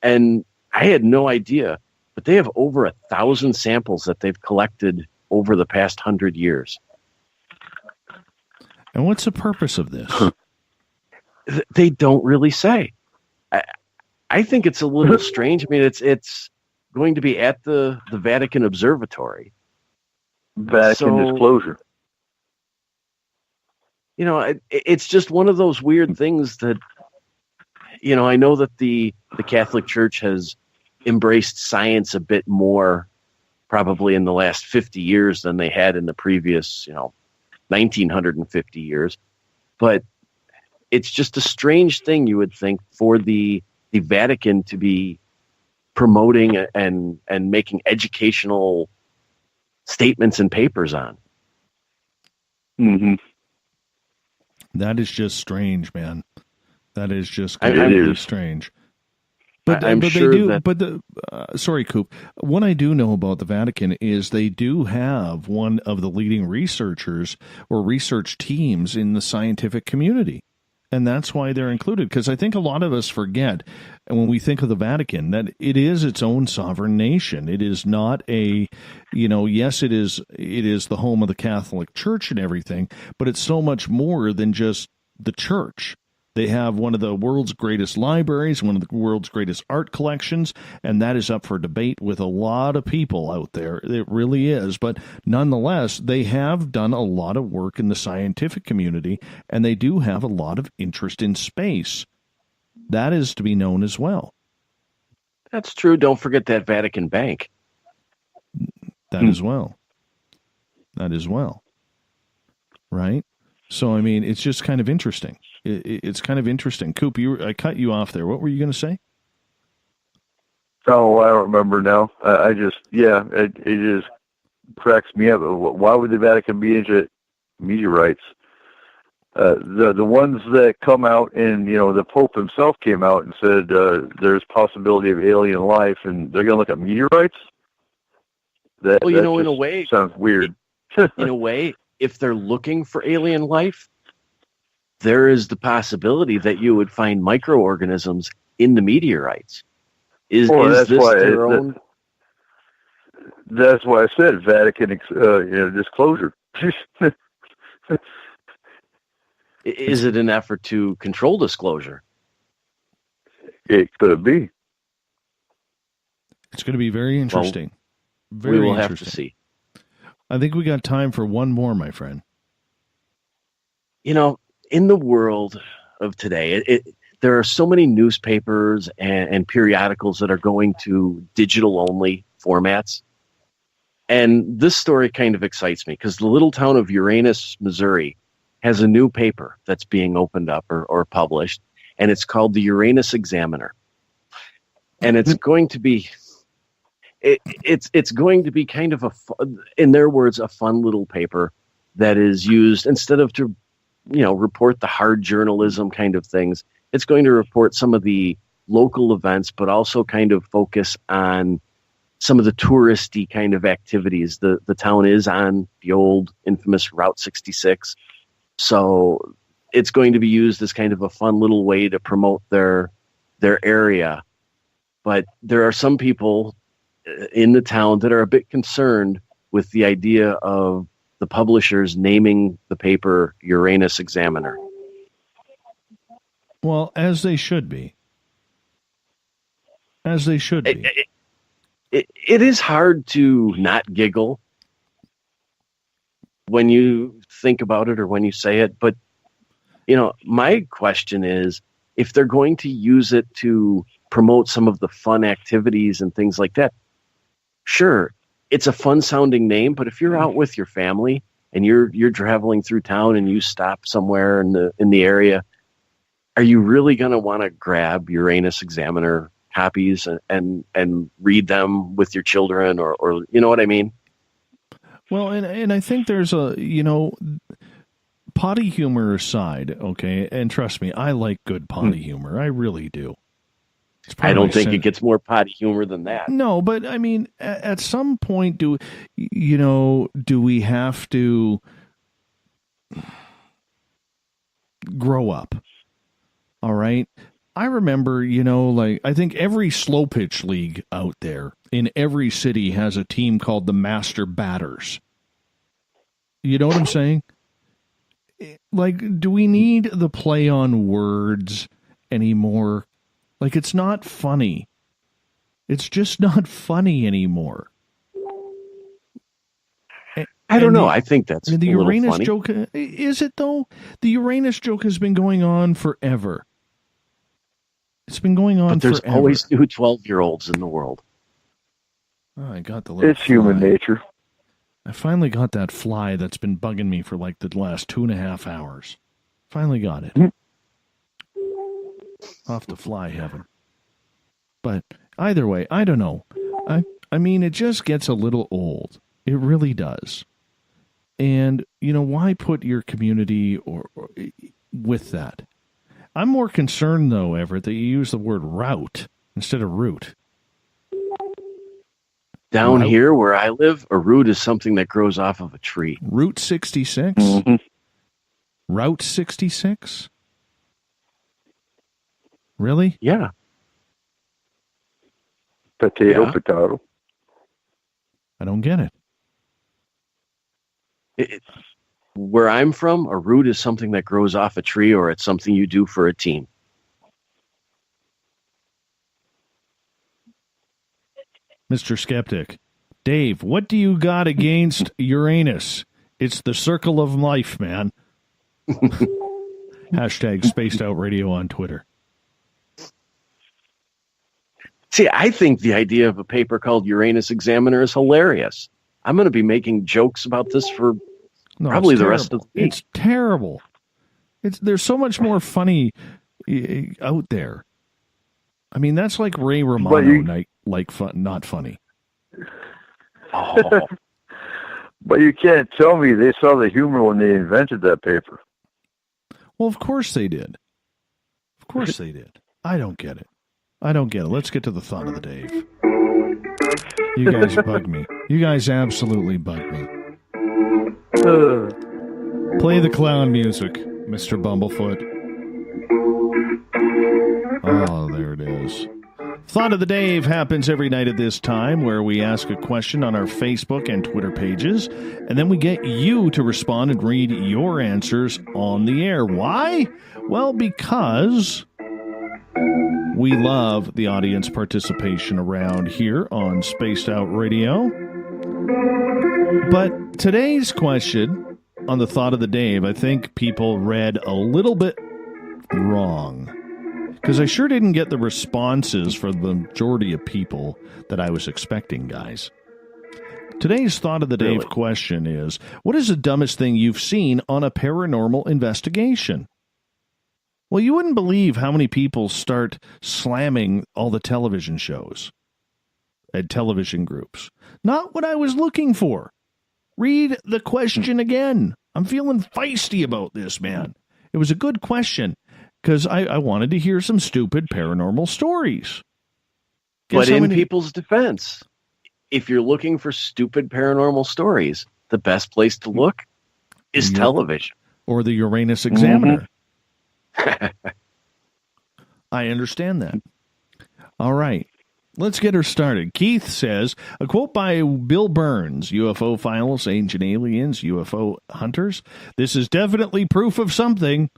And I had no idea, but they have over 1,000 samples that they've collected over the past 100 years. And what's the purpose of this? They don't really say. I think it's a little strange. I mean, it's going to be at the Vatican Observatory. Vatican disclosure. It's just one of those weird things that, I know that the Catholic Church has embraced science a bit more probably in the last 50 years than they had in the previous, 1950 years. But it's just a strange thing, you would think, for the Vatican to be promoting and making educational statements and papers on. Mm-hmm. That is just strange, man. That is just completely strange. But I'm but sure they do. that- But sorry, Coop. What I do know about the Vatican is they do have one of the leading researchers or research teams in the scientific community, and that's why they're included. Because I think a lot of us forget, and when we think of the Vatican, that it is its own sovereign nation. It is not a, yes, it is the home of the Catholic Church and everything, but it's so much more than just the church. They have one of the world's greatest libraries, one of the world's greatest art collections, and that is up for debate with a lot of people out there. It really is. But nonetheless, they have done a lot of work in the scientific community, and they do have a lot of interest in space. That is to be known as well. That's true. Don't forget that Vatican Bank. That as well. That as well. Right? So, I mean, it's just kind of interesting. It's kind of interesting. Coop, I cut you off there. What were you going to say? Oh, I don't remember now. I just, it just cracks me up. Why would the Vatican be into meteorites? The ones that come out, and the Pope himself came out and said there's possibility of alien life, and they're going to look at meteorites. That, Well, that in a just way, sounds weird. in a way, if they're looking for alien life, there is the possibility that you would find microorganisms in the meteorites. Is this their own? That's why I said Vatican disclosure. Is it an effort to control disclosure? It could be. It's going to be very interesting. We will have to see. I think we got time for one more, my friend. In the world of today, there are so many newspapers and periodicals that are going to digital-only formats. And this story kind of excites me because the little town of Uranus, Missouri, has a new paper that's being opened up or published, and it's called the Uranus Examiner. And it's going to be... It's going to be kind of in their words, a fun little paper that is used instead of to, report the hard journalism kind of things. It's going to report some of the local events, but also kind of focus on some of the touristy kind of activities. The town is on the old infamous Route 66. So it's going to be used as kind of a fun little way to promote their area. But there are some people in the town that are a bit concerned with the idea of the publishers naming the paper Uranus Examiner. Well, as they should be. As they should be. It is hard to not giggle when you think about it or when you say it. But, my question is, if they're going to use it to promote some of the fun activities and things like that, sure, it's a fun sounding name, but if you're out with your family and you're traveling through town and you stop somewhere in the area, are you really going to want to grab Uranus Examiner copies and read them with your children or you know what I mean? Well, and I think there's a, potty humor aside, okay, and trust me, I like good potty humor. I really do. I don't think it gets more potty humor than that. No, but I mean, at some point, do we have to grow up? All right. I remember, I think every slow pitch league out there in every city has a team called the Master Batters. You know what I'm saying? Like, do we need the play on words anymore? Like, it's not funny. It's just not funny anymore. I don't know. I think that's the a little Uranus funny. joke. Is it though? The Uranus joke has been going on forever. It's been going on But there's forever. always new 12-year-olds in the world. Oh, I got the little It's human fly. nature. I finally got that fly that's been bugging me for like the last 2.5 hours. Finally got it. Off to fly heaven. But Either way, I don't know. I mean, it just gets a little old. It really does. And, why put your community or with that? I'm more concerned, though, Everett, that you use the word route instead of root. Down here where I live, a root is something that grows off of a tree. Route 66? Mm-hmm. Route 66? Really? Yeah. Potato. I don't get it. Where I'm from, a root is something that grows off a tree, or it's something you do for a team. Mr. Skeptic. Dave, what do you got against Uranus? It's the circle of life, man. Hashtag Spaced Out Radio on Twitter. See, I think the idea of a paper called Uranus Examiner is hilarious. I'm going to be making jokes about this for probably the rest of the week. It's terrible. There's so much more funny out there. I mean, that's like Ray Romano, not funny. Oh. But you can't tell me they saw the humor when they invented that paper. Well, of course they did. Of course they did. I don't get it. Let's get to the thought of the day. You guys bug me. You guys absolutely bug me. Play the clown music, Mr. Bumblefoot. Oh, there it is. Thought of the Dave happens every night at this time, where we ask a question on our Facebook and Twitter pages, and then we get you to respond and read your answers on the air. Why? Well, because we love the audience participation around here on Spaced Out Radio. But today's question on the Thought of the Dave, I think people read a little bit wrong. Because I sure didn't get the responses for the majority of people that I was expecting, guys. Today's Thought of the Dave question is, what is the dumbest thing you've seen on a paranormal investigation? Well, you wouldn't believe how many people start slamming all the television shows and television groups. Not what I was looking for. Read the question again. I'm feeling feisty about this, man. It was a good question. Because I wanted to hear some stupid paranormal stories. But in people's defense, if you're looking for stupid paranormal stories, the best place to look is television. Or the Uranus Examiner. Mm-hmm. I understand that. All right. Let's get her started. Keith says, a quote by Bill Burns, UFO files, ancient aliens, UFO hunters. This is definitely proof of something.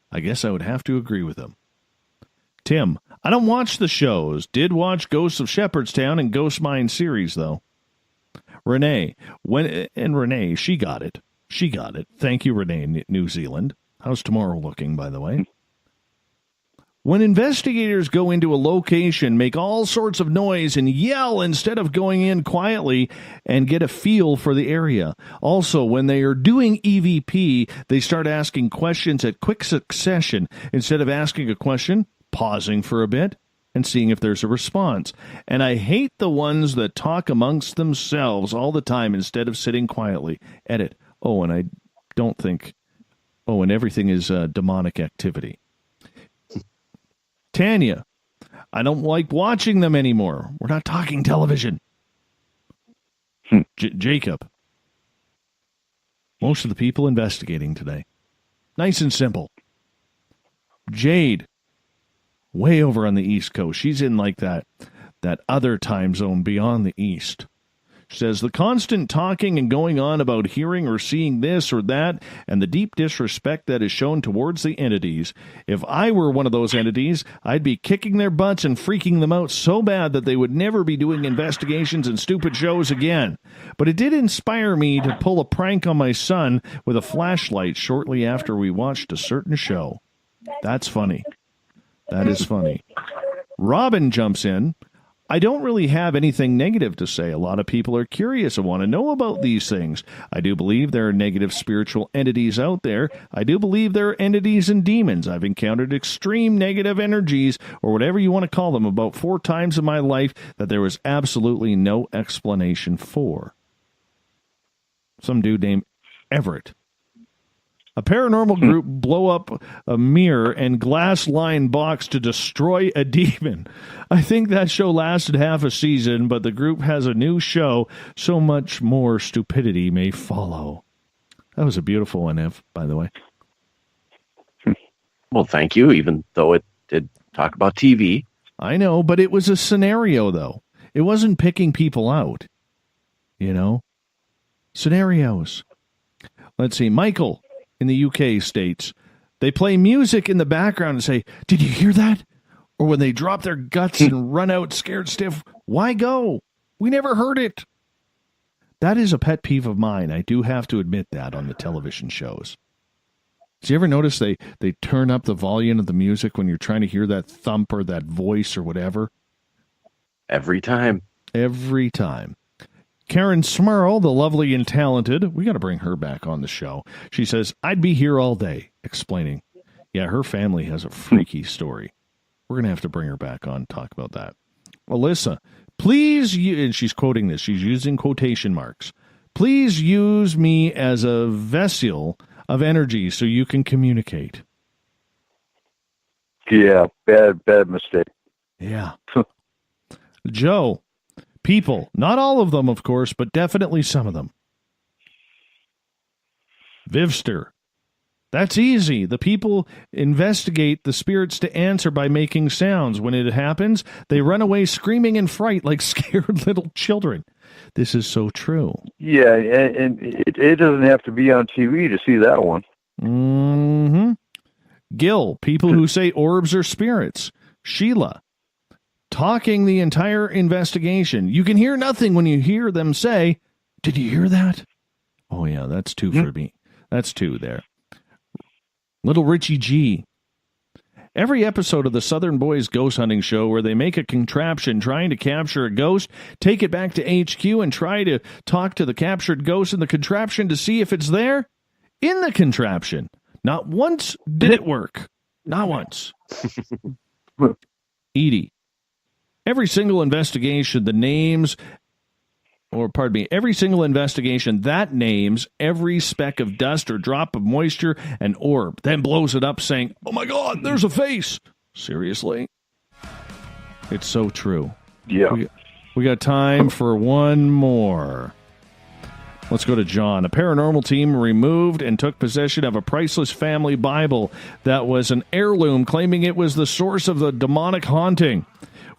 I guess I would have to agree with him. Tim, I don't watch the shows. Did watch Ghosts of Shepherdstown and Ghost Mine series, though. Renee, Renee, she got it. She got it. Thank you, Renee, New Zealand. How's tomorrow looking, by the way? When investigators go into a location, make all sorts of noise and yell instead of going in quietly and get a feel for the area. Also, when they are doing EVP, they start asking questions at quick succession instead of asking a question, pausing for a bit, and seeing if there's a response. And I hate the ones that talk amongst themselves all the time instead of sitting quietly. Edit. Oh, and I don't think... Oh, and everything is demonic activity. Tanya, I don't like watching them anymore. We're not talking television. Jacob, most of the people investigating today. Nice and simple. Jade, way over on the East Coast. She's in like that other time zone beyond the East. She says, the constant talking and going on about hearing or seeing this or that and the deep disrespect that is shown towards the entities. If I were one of those entities, I'd be kicking their butts and freaking them out so bad that they would never be doing investigations and stupid shows again. But it did inspire me to pull a prank on my son with a flashlight shortly after we watched a certain show. That's funny. That is funny. Robin jumps in. I don't really have anything negative to say. A lot of people are curious and want to know about these things. I do believe there are negative spiritual entities out there. I do believe there are entities and demons. I've encountered extreme negative energies, or whatever you want to call them, about 4 times in my life that there was absolutely no explanation for. Some dude named Everett. A paranormal group blow up a mirror and glass-lined box to destroy a demon. I think that show lasted half a season, but the group has a new show. So much more stupidity may follow. That was a beautiful one, Ev, by the way. Well, thank you, even though it did talk about TV. I know, but it was a scenario, though. It wasn't picking people out. You know? Scenarios. Let's see. Michael in the UK states, they play music in the background and say, "Did you hear that?" Or when they drop their guts and run out scared stiff, "Why go? We never heard it." That is a pet peeve of mine. I do have to admit that on the television shows. Do you ever notice they turn up the volume of the music when you're trying to hear that thump or that voice or whatever? Every time. Every time. Karen Smurl, the lovely and talented, we got to bring her back on the show. She says, "I'd be here all day," explaining. Yeah, her family has a freaky story. We're going to have to bring her back on and talk about that. Alyssa, please, and she's quoting this, she's using quotation marks, "Please use me as a vessel of energy so you can communicate." Yeah, bad mistake. Yeah. Joe, people, not all of them, of course, but definitely some of them. Vivster, that's easy. The people investigate the spirits to answer by making sounds. When it happens, they run away screaming in fright like scared little children. This is so true. Yeah, and it doesn't have to be on TV to see that one. Mm-hmm. Gil, people who say orbs are spirits. Sheila, talking the entire investigation. You can hear nothing when you hear them say, "Did you hear that?" Oh, yeah, that's 2 for me. That's 2 there. Little Richie G. Every episode of the Southern Boys Ghost Hunting Show where they make a contraption trying to capture a ghost, take it back to HQ and try to talk to the captured ghost in the contraption to see if it's there. In the contraption. Not once did it work. Not once. Edie. Every single investigation, every single investigation that names every speck of dust or drop of moisture and orb, then blows it up saying, "Oh my God, there's a face." Seriously? It's so true. Yeah. We got time for one more. Let's go to John. A paranormal team removed and took possession of a priceless family Bible that was an heirloom, claiming it was the source of the demonic haunting.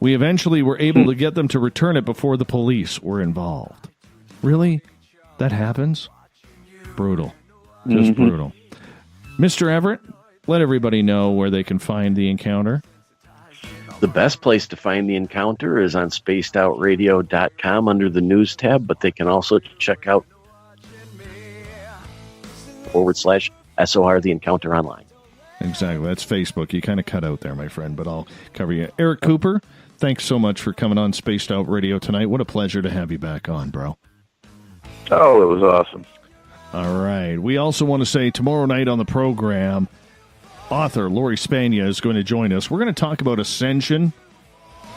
We eventually were able to get them to return it before the police were involved. Really? That happens? Brutal. Just brutal. Mr. Everett, let everybody know where they can find the encounter. The best place to find the encounter is on spacedoutradio.com under the news tab, but they can also check out /SOR the encounter online. Exactly. That's Facebook. You kind of cut out there, my friend, but I'll cover you. Eric Cooper, thanks so much for coming on Spaced Out Radio tonight. What a pleasure to have you back on, bro. Oh, it was awesome. All right. We also want to say tomorrow night on the program, author Lori Spania is going to join us. We're going to talk about ascension,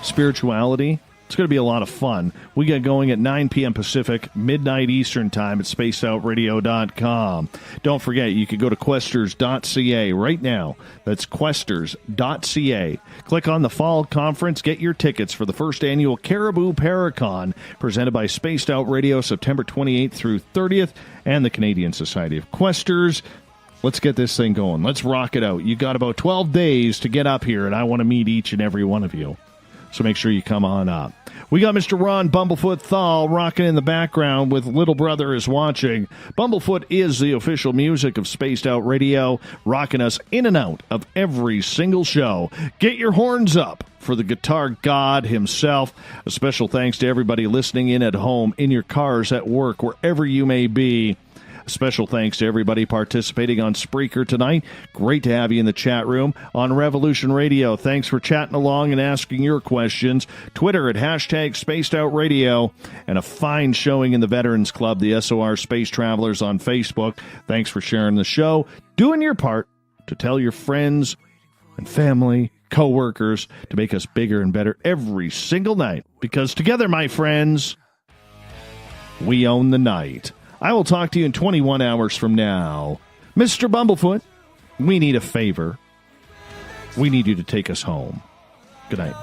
spirituality. It's going to be a lot of fun. We get going at 9 p.m. Pacific, midnight Eastern time at spacedoutradio.com. Don't forget, you can go to questers.ca right now. That's questers.ca. Click on the fall conference. Get your tickets for the first annual Caribou Paracon, presented by Spaced Out Radio, September 28th through 30th, and the Canadian Society of Questers. Let's get this thing going. Let's rock it out. You got about 12 days to get up here, and I want to meet each and every one of you. So make sure you come on up. We got Mr. Ron Bumblefoot Thal rocking in the background with Little Brother is Watching. Bumblefoot is the official music of Spaced Out Radio, rocking us in and out of every single show. Get your horns up for the guitar god himself. A special thanks to everybody listening in at home, in your cars, at work, wherever you may be. Special thanks to everybody participating on Spreaker tonight. Great to have you in the chat room. On Revolution Radio, thanks for chatting along and asking your questions. Twitter at #SpacedOutRadio. And a fine showing in the Veterans Club, the SOR Space Travelers on Facebook. Thanks for sharing the show. Doing your part to tell your friends and family, co-workers, to make us bigger and better every single night. Because together, my friends, we own the night. I will talk to you in 21 hours from now. Mr. Bumblefoot, we need a favor. We need you to take us home. Good night.